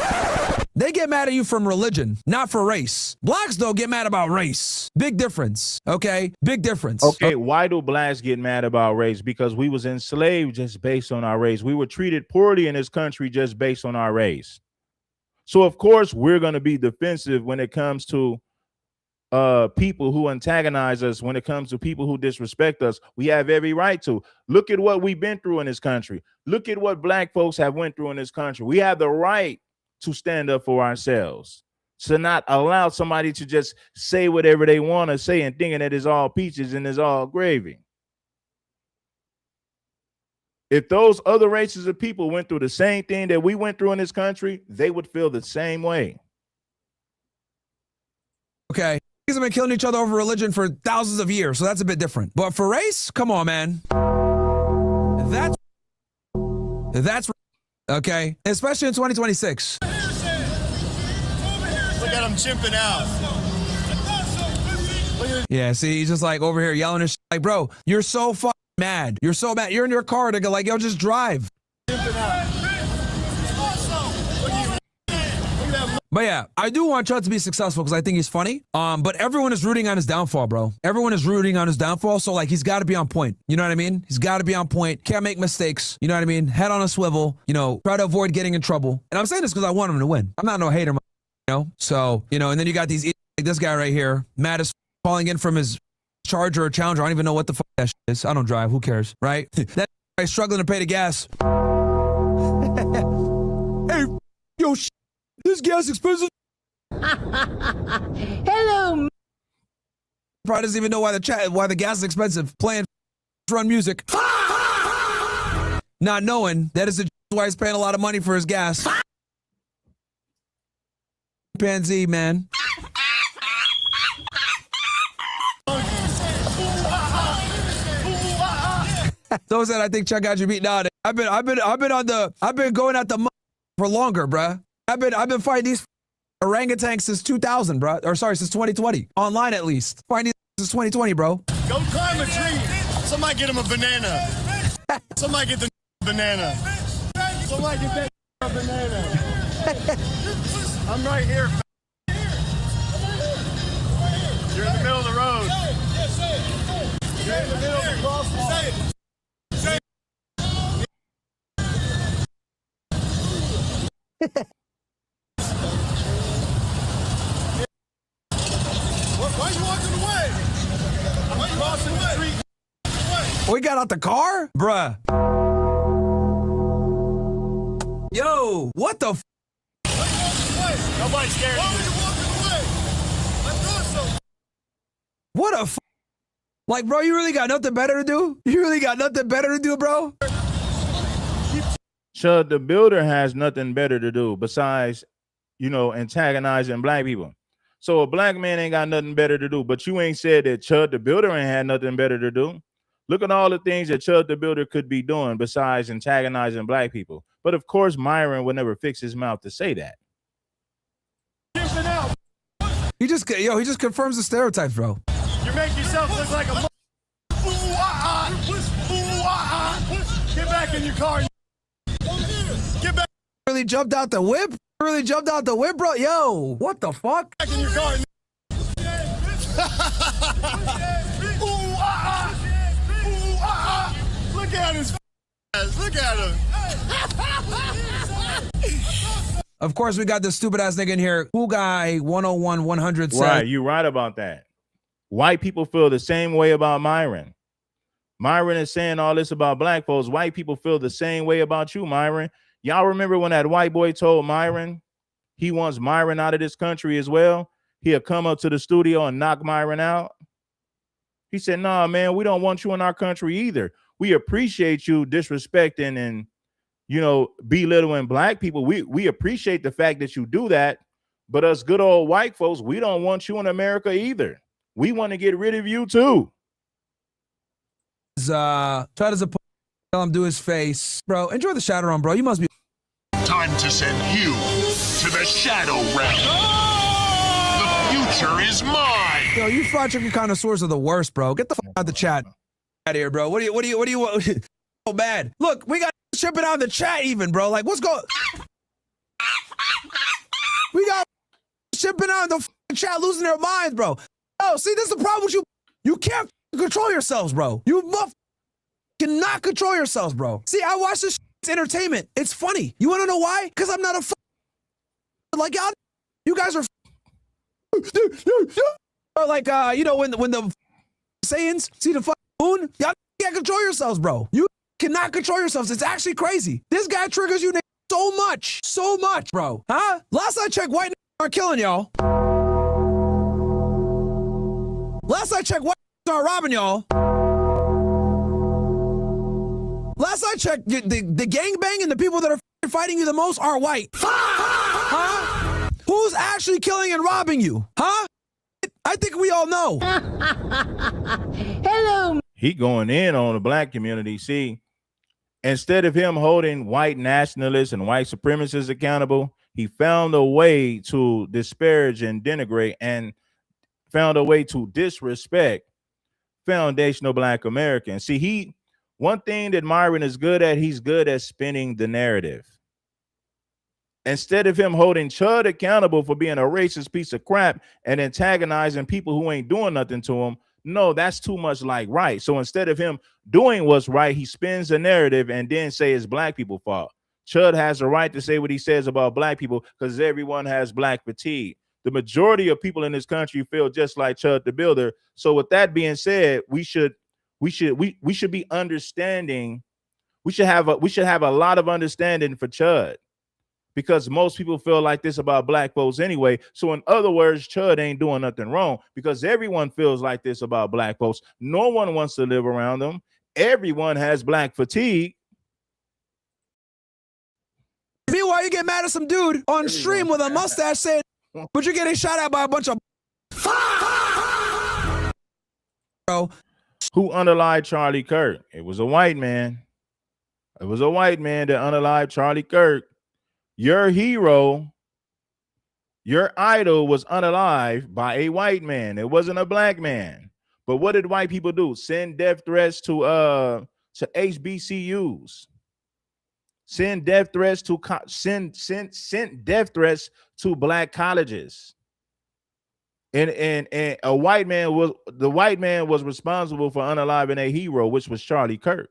They get mad at you from religion, not for race. Blacks, though, get mad about race. Big difference, okay? Big difference. Okay, why do blacks get mad about race? Because we was enslaved just based on our race. We were treated poorly in this country just based on our race. So, of course, we're going to be defensive when it comes to people who antagonize us, when it comes to people who disrespect us. We have every right to. Look at what we've been through in this country. Look at what black folks have went through in this country. We have the right to stand up for ourselves, to not allow somebody to just say whatever they want to say and thinking that it's all peaches and it's all gravy. If those other races of people went through the same thing that we went through in this country, they would feel the same way. Okay. These have been killing each other over religion for thousands of years, so that's a bit different. But for race, come on, man. That's okay, especially in 2026. Look at him chimping out. Yeah, see, he's just like over here yelling and shit. Like, bro, you're so fucking mad. You're so mad. You're in your car to go like, yo, just drive. But yeah, I do want Chud to be successful because I think he's funny. But everyone is rooting on his downfall, bro. Everyone is rooting on his downfall. So like, he's got to be on point. You know what I mean? He's got to be on point. Can't make mistakes. You know what I mean? Head on a swivel. You know, try to avoid getting in trouble. And I'm saying this because I want him to win. I'm not no hater, you know. So you know, and then you got these like this guy right here, mad as calling in from his Charger or Challenger. I don't even know what the fuck that shit is. I don't drive. Who cares, right? That guy's struggling to pay the gas. Hey, yo, this gas expensive. Hello. probably doesn't even know why the gas is expensive. Playing run music, not knowing that is the why he's paying a lot of money for his gas. Chimpanzee, man. Those that I think Chuck got you beat down. I've been going at the for longer, bruh. I've been fighting these orangutans since 2000, bruh. Or sorry, since 2020. Online at least. Fighting these since 2020, bro. Go climb a tree. Somebody get him a banana. Somebody get the banana. Somebody get that a banana. I'm right here. You're in the middle of the road. You're in the middle of the crosswalk. Why are you walking away? Why are you crossing the street? We got out the car? Bruh. Yo, what the Nobody's scared of you. What a like, bro, you really got nothing better to do? You really got nothing better to do, bro? Chud the Builder has nothing better to do besides, antagonizing black people. So a black man ain't got nothing better to do, but you ain't said that Chud the Builder ain't had nothing better to do. Look at all the things that Chud the Builder could be doing besides antagonizing black people. But of course, Myron would never fix his mouth to say that. He just confirms the stereotypes, bro. You make yourself look like a Get back in your car. Get back. Really jumped out the whip? Really jumped out the whip, bro? Yo, what the fuck? Back in your car. Look at his ass. Look at him. Of course, we got this stupid ass nigga in here. Cool guy 101 100 said. Right, you're right about that. White people feel the same way about Myron. Myron is saying all this about black folks. White people feel the same way about you, Myron. Y'all remember when that white boy told Myron he wants Myron out of this country as well? He'll come up to the studio and knock Myron out. He said, nah, man, we don't want you in our country either. We appreciate you disrespecting and, belittling black people. We appreciate the fact that you do that. But us good old white folks, we don't want you in America either. We want to get rid of you too. Try to tell him do his face. Bro, enjoy the shadow run, bro. You must be. Time to send you to the Shadow Realm. The future is mine. Yo, you fried chicken connoisseurs are the worst, bro. Get the fuck out of the chat. Out of here, bro. What do you want? So bad. Look, we got shipping out in the chat even, bro. Like, what's going? We got shipping out in the chat losing their minds, bro. Oh, see, this is the problem with you. You can't control yourselves, bro. You cannot control yourselves, bro. See, I watch this. It's entertainment. It's funny. You want to know why? Because I'm not a like y'all. You guys are or like when the Saiyans see the moon, y'all can't control yourselves, bro. You cannot control yourselves. It's actually crazy. This guy triggers you so much, bro. Huh? Last I checked, white are killing y'all. Last I checked, white are robbing y'all. Last I checked, the gangbang and the people that are fighting you the most are white. Huh? Who's actually killing and robbing you? Huh? I think we all know. Hello. He going in on the black community. See, instead of him holding white nationalists and white supremacists accountable, he found a way to disparage and denigrate and found a way to disrespect foundational black Americans. See, one thing that Myron is good at, he's good at spinning the narrative. Instead of him holding Chud accountable for being a racist piece of crap and antagonizing people who ain't doing nothing to him, no, that's too much like right. So instead of him doing what's right, he spins the narrative and then say it's black people's fault. Chud has the right to say what he says about black people because everyone has black fatigue. The majority of people in this country feel just like Chud the Builder. So with that being said, we should be understanding. We should have a lot of understanding for Chud, because most people feel like this about black folks anyway. So in other words, Chud ain't doing nothing wrong because everyone feels like this about black folks. No one wants to live around them. Everyone has black fatigue. Meanwhile, you get mad at some dude on stream with a mustache saying, but you're getting shot at by a bunch of bro. Who unalived Charlie Kirk? It was a white man. It was a white man that unalived Charlie Kirk. Your hero, your idol was unalived by a white man. It wasn't a black man. But what did white people do? Send death threats to HBCUs. Send death threats to sent death threats to black colleges. And a white man was responsible for unaliving a hero, which was Charlie Kirk.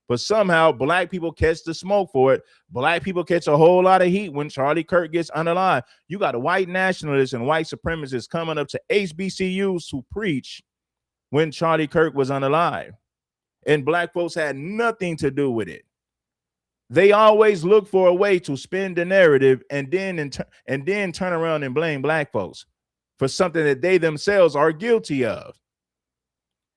But somehow black people catch the smoke for it. Black people catch a whole lot of heat when Charlie Kirk gets unalived. You got white nationalists and white supremacists coming up to HBCUs to preach when Charlie Kirk was unalived. And black folks had nothing to do with it. They always look for a way to spin the narrative and then turn around and blame black folks for something that they themselves are guilty of.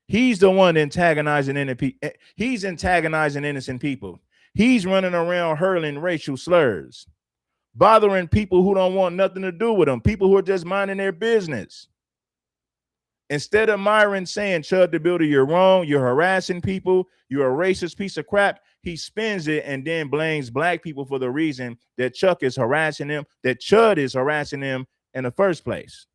He's the one antagonizing innocent. He's antagonizing innocent people. He's running around hurling racial slurs, bothering people who don't want nothing to do with him, people who are just minding their business. Instead of Myron saying, Chud the Builder, you're wrong, you're harassing people, you're a racist piece of crap, he spins it and then blames black people for the reason that Chuck is harassing them, that Chud is harassing them in the first place.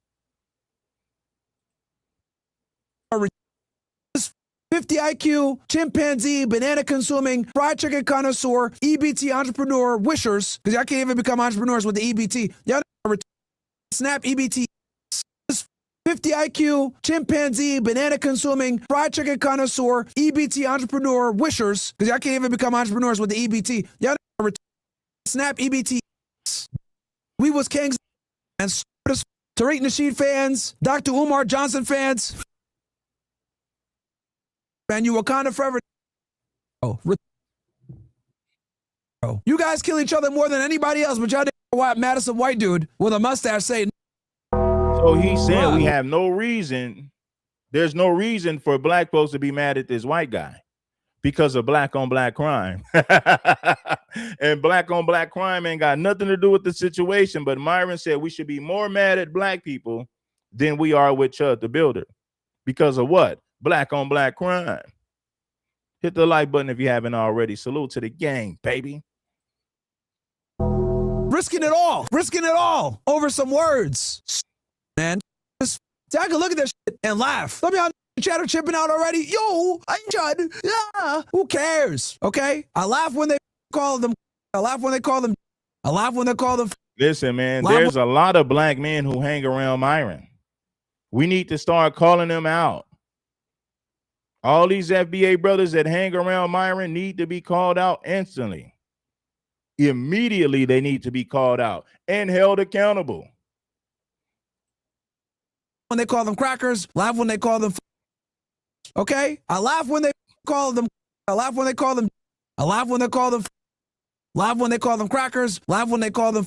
50 IQ, chimpanzee, banana consuming, fried chicken connoisseur, EBT entrepreneur, wishers, because y'all can't even become entrepreneurs with the EBT. Y'all snap EBT. 50 IQ, chimpanzee, banana consuming, fried chicken connoisseur, EBT entrepreneur, wishers, because y'all can't even become entrepreneurs with the EBT. Y'all snap EBT. We was kings and Tariq Nasheed fans, Dr. Umar Johnson fans. Man, you Wakanda forever. Oh, you guys kill each other more than anybody else, but y'all didn't mad at some white dude with a mustache saying. So he said we have no reason. There's no reason for black folks to be mad at this white guy because of black on black crime. And black on black crime ain't got nothing to do with the situation. But Myron said we should be more mad at black people than we are with Chud the Builder. Because of what? Black on black crime. Hit the like button if you haven't already. Salute to the gang, baby. Risking it all over some words. Man, just take a look at this shit and laugh. Some of y'all chatter chipping out already. Yo, I Chud. Yeah, who cares? Okay, I laugh when they call them. I laugh when they call them. I laugh when they call them. Listen, man, there's a lot of black men who hang around Myron. We need to start calling them out. All these FBA brothers that hang around Myron need to be called out instantly. Immediately, they need to be called out and held accountable. When they call them crackers, laugh when they call them. Okay, I laugh when they call them. I laugh when they call them. I laugh when they call them. Laugh when they call them crackers. Laugh when they call them.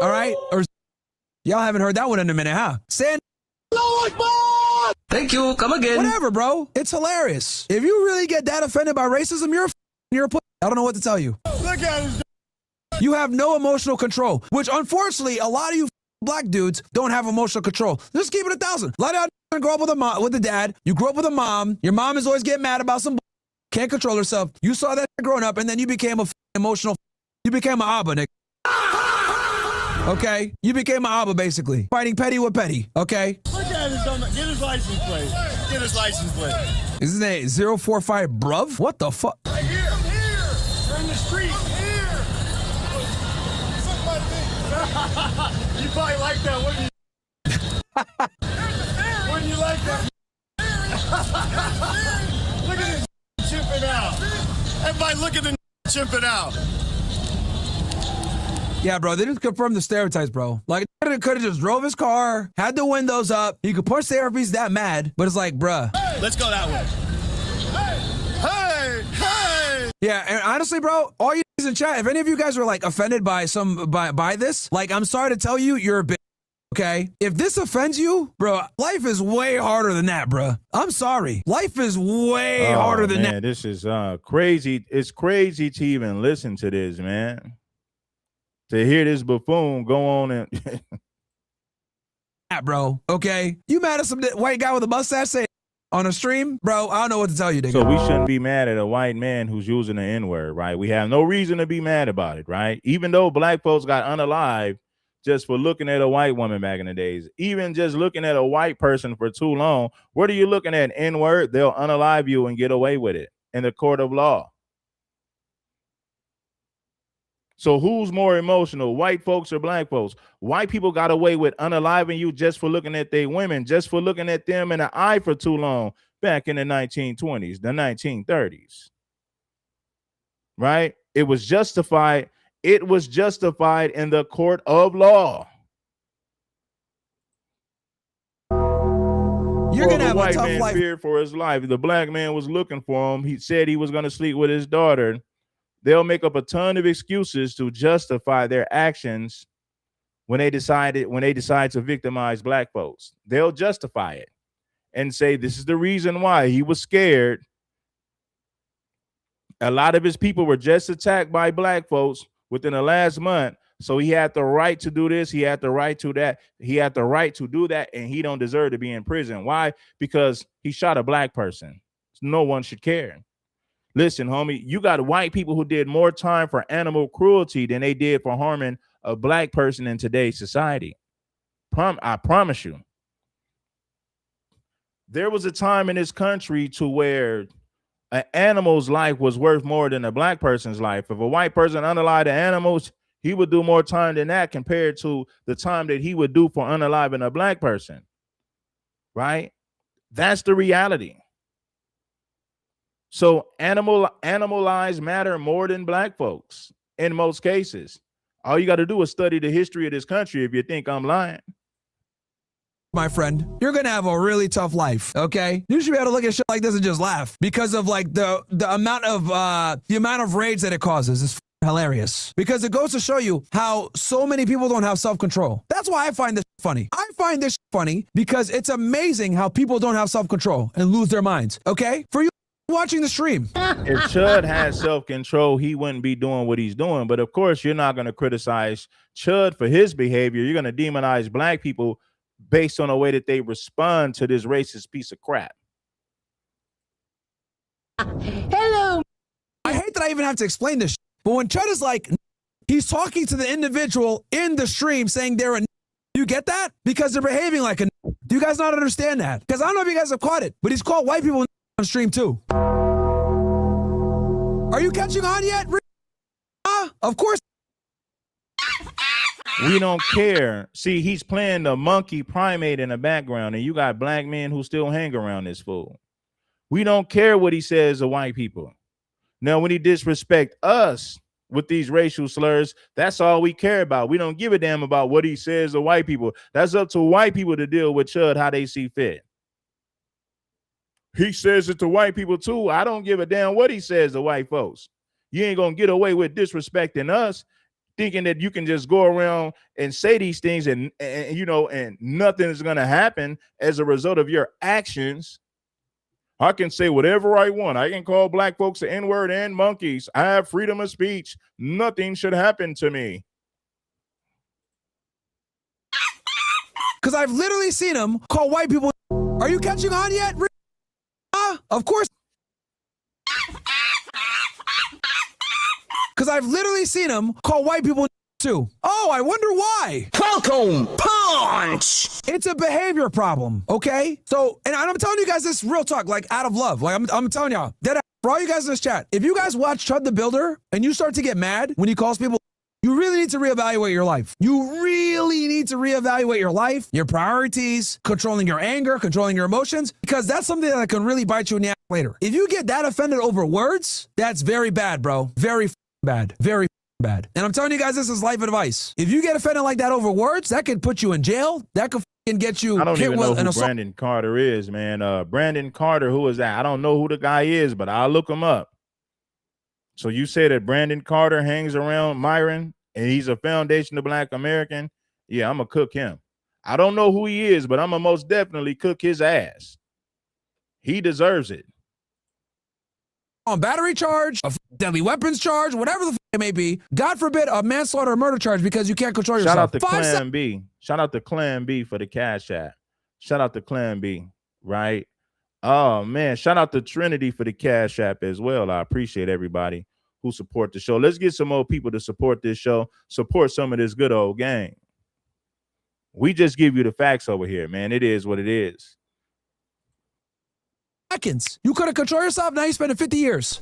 All right, or y'all haven't heard that one in a minute, huh? Sand. Thank you. Come again. Whatever, bro. It's hilarious. If you really get that offended by racism, you're a I don't know what to tell you. Look at him. You have no emotional control, which unfortunately a lot of you black dudes don't have emotional control. Just keep it 1,000. A lot of y'all grow up with a mom, with a dad. You grew up with a mom. Your mom is always getting mad about some can't control herself. You saw that growing up, and then you became a emotional. You became an Abba, nigga. Okay, you became an Abba basically, fighting petty with petty. Okay. Look at his dumb. Get his license plate. Get his license plate. Is his name 045 bruv? What the fuck? Right here. We're in the street. Here. Suck my dick. You probably like that, wouldn't you? Wouldn't you like that? Look at this chimping out. Everybody look at the chimping out. Yeah, bro, they just confirmed the stereotypes, bro. Like, he could have just drove his car, had the windows up. He could push there if he's that mad, but it's like, bruh. Hey, let's go that way. Hey, hey, hey. Yeah, and honestly, bro, all you in chat, if any of you guys were like offended by by this, like, I'm sorry to tell you, you're a bitch. Okay, if this offends you, bro, life is way harder than that, bro. I'm sorry, life is way harder than that. This is crazy. It's crazy to even listen to this, man. To hear this buffoon go on and bro. Okay, you mad at some white guy with a mustache saying on a stream, bro? I don't know what to tell you, nigga. So we shouldn't be mad at a white man who's using the N-word, right? We have no reason to be mad about it, right? Even though black folks got unalived just for looking at a white woman back in the days, even just looking at a white person for too long, what are you looking at? N-word? They'll unalive you and get away with it in the court of law. So who's more emotional, white folks or black folks? White people got away with unaliving you just for looking at their women, just for looking at them in the eye for too long back in the 1920s, the 1930s, right? It was justified. It was justified in the court of law. You're going to have a tough man life. Feared for his life. The black man was looking for him. He said he was going to sleep with his daughter. They'll make up a ton of excuses to justify their actions when they decide to victimize black folks. They'll justify it and say this is the reason why he was scared. A lot of his people were just attacked by black folks within the last month. So he had the right to do this. He had the right to that. He had the right to do that. And he don't deserve to be in prison. Why? Because he shot a black person. No one should care. Listen, homie, you got white people who did more time for animal cruelty than they did for harming a black person in today's society. I promise you. There was a time in this country to where an animal's life was worth more than a black person's life. If a white person unalived the animals, he would do more time than that compared to the time that he would do for unaliving a black person. Right? That's the reality. So animal lives matter more than black folks in most cases. All you got to do is study the history of this country if you think I'm lying. My friend, you're gonna have a really tough life, okay? You should be able to look at shit like this and just laugh because of like the amount of rage that it causes is hilarious. Because it goes to show you how so many people don't have self-control. That's why I find this funny. I find this funny because it's amazing how people don't have self-control and lose their minds, okay? For you watching the stream. If Chud had self-control, he wouldn't be doing what he's doing. But of course, you're not going to criticize Chud for his behavior. You're going to demonize black people based on the way that they respond to this racist piece of crap. Hello. I hate that I even have to explain this, but when Chud is like, he's talking to the individual in the stream saying they're a, you get that? Because they're behaving like a, do you guys not understand that? Because I don't know if you guys have caught it, but he's called white people on stream too. Are you catching on yet? Of course. We don't care. See, he's playing the monkey primate in the background, and you got black men who still hang around this fool. We don't care what he says to white people. Now, when he disrespect us with these racial slurs, that's all we care about. We don't give a damn about what he says to white people. That's up to white people to deal with Chud how they see fit. He says it to white people too. I don't give a damn what he says to white folks. You ain't gonna get away with disrespecting us, thinking that you can just go around and say these things and you know, and nothing is gonna happen as a result of your actions. I can say whatever I want. I can call black folks the N-word and monkeys. I have freedom of speech. Nothing should happen to me. Because I've literally seen him call white people. Are you catching on yet? Of course. Because I've literally seen him call white people too. Oh, I wonder why. Welcome, punch. It's a behavior problem, okay? So, and I'm telling you guys this real talk, like out of love. Like I'm telling y'all, that for all you guys in this chat, if you guys watch Chud the Builder and you start to get mad when he calls people, you really need to reevaluate your life. You really need to reevaluate your life, your priorities, controlling your anger, controlling your emotions, because that's something that can really bite you in the ass later. If you get that offended over words, that's very bad, bro. Very bad. Very bad. And I'm telling you guys, this is life advice. If you get offended like that over words, that could put you in jail. That could get you I don't hit even with know an who assault. Brandon Carter is, man. Brandon Carter, who is that? I don't know who the guy is, but I'll look him up. So you say that Brandon Carter hangs around Myron and he's a foundation of Black American? Yeah, I'm going to cook him. I don't know who he is, but I'm going to most definitely cook his ass. He deserves it. On battery charge, a deadly weapons charge, whatever the it may be. God forbid a manslaughter or murder charge because you can't control yourself. Shout out to Clan B. Shout out to Clan B for the cash app. Shout out to Clan B, right? Oh, man. Shout out to Trinity for the cash app as well. I appreciate everybody who support the show. Let's get some more people to support this show. Support some of this good old game. We just give you the facts over here, man. It is what it is. Seconds. You couldn't control yourself. Now you spend 50 years.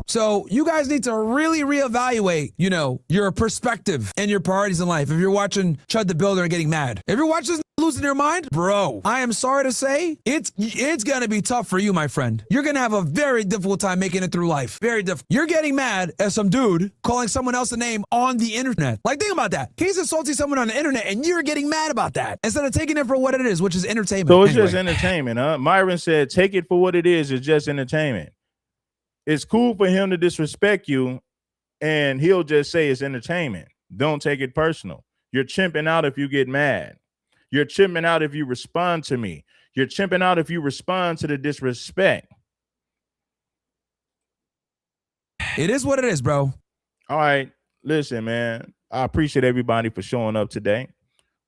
So you guys need to really reevaluate, you know, your perspective and your priorities in life. If you're watching Chud the Builder and getting mad, if you're watching this losing your mind, bro, I am sorry to say it's gonna be tough for you, my friend. You're gonna have a very difficult time making it through life. Very difficult. You're getting mad at some dude calling someone else a name on the internet. Like, think about that. He's insulting someone on the internet and you're getting mad about that instead of taking it for what it is, which is entertainment. So it's just entertainment, huh? Myron said, take it for what it is. It's just entertainment. It's cool for him to disrespect you and he'll just say it's entertainment. Don't take it personal. You're chimping out if you get mad. You're chimping out if you respond to me. You're chimping out if you respond to the disrespect. It is what it is, bro. All right. Listen, man, I appreciate everybody for showing up today.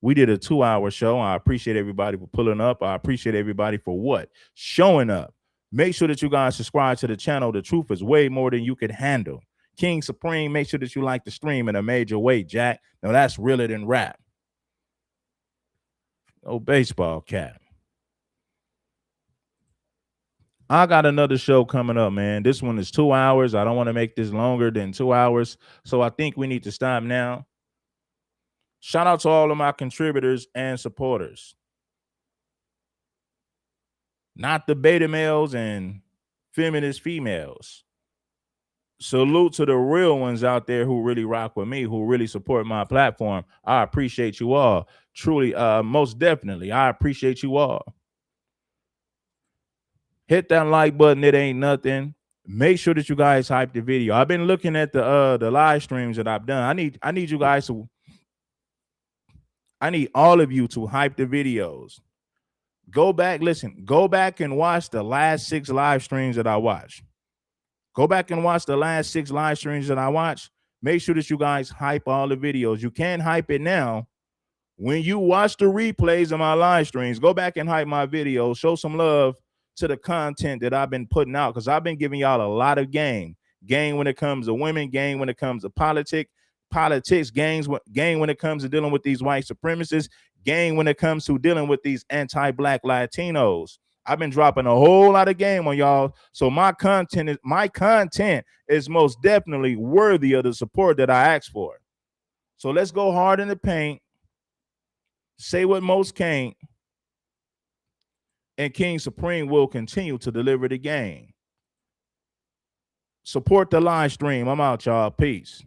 We did a 2-hour show. I appreciate everybody for pulling up. I appreciate everybody for what? Showing up. Make sure that you guys subscribe to the channel. The truth is way more than you can handle. King Supreme, make sure that you like the stream in a major way, Jack. Now that's realer than rap. Oh, baseball cap. I got another show coming up, man. This one is 2 hours. I don't want to make this longer than 2 hours. So I think we need to stop now. Shout out to all of my contributors and supporters. Not the beta males and feminist females. Salute to the real ones out there who really rock with me, who really support my platform. I appreciate you all. Truly, most definitely, I appreciate you all. Hit that like button. It ain't nothing. Make sure that you guys hype the video. I've been looking at the live streams that I've done. I need you guys to. I need all of you to hype the videos. Go back, listen, go back and watch the last 6 live streams that I watched. Go back and watch the last 6 live streams that I watched. Make sure that you guys hype all the videos. You can hype it now. When you watch the replays of my live streams, go back and hype my videos. Show some love to the content that I've been putting out because I've been giving y'all a lot of game. Game when it comes to women, game when it comes to politics, game when it comes to dealing with these white supremacists, game when it comes to dealing with these anti-Black Latinos. I've been dropping a whole lot of game on y'all. So my content is most definitely worthy of the support that I asked for. So let's go hard in the paint. Say what most can't. And King Supreme will continue to deliver the game. Support the live stream. I'm out, y'all. Peace.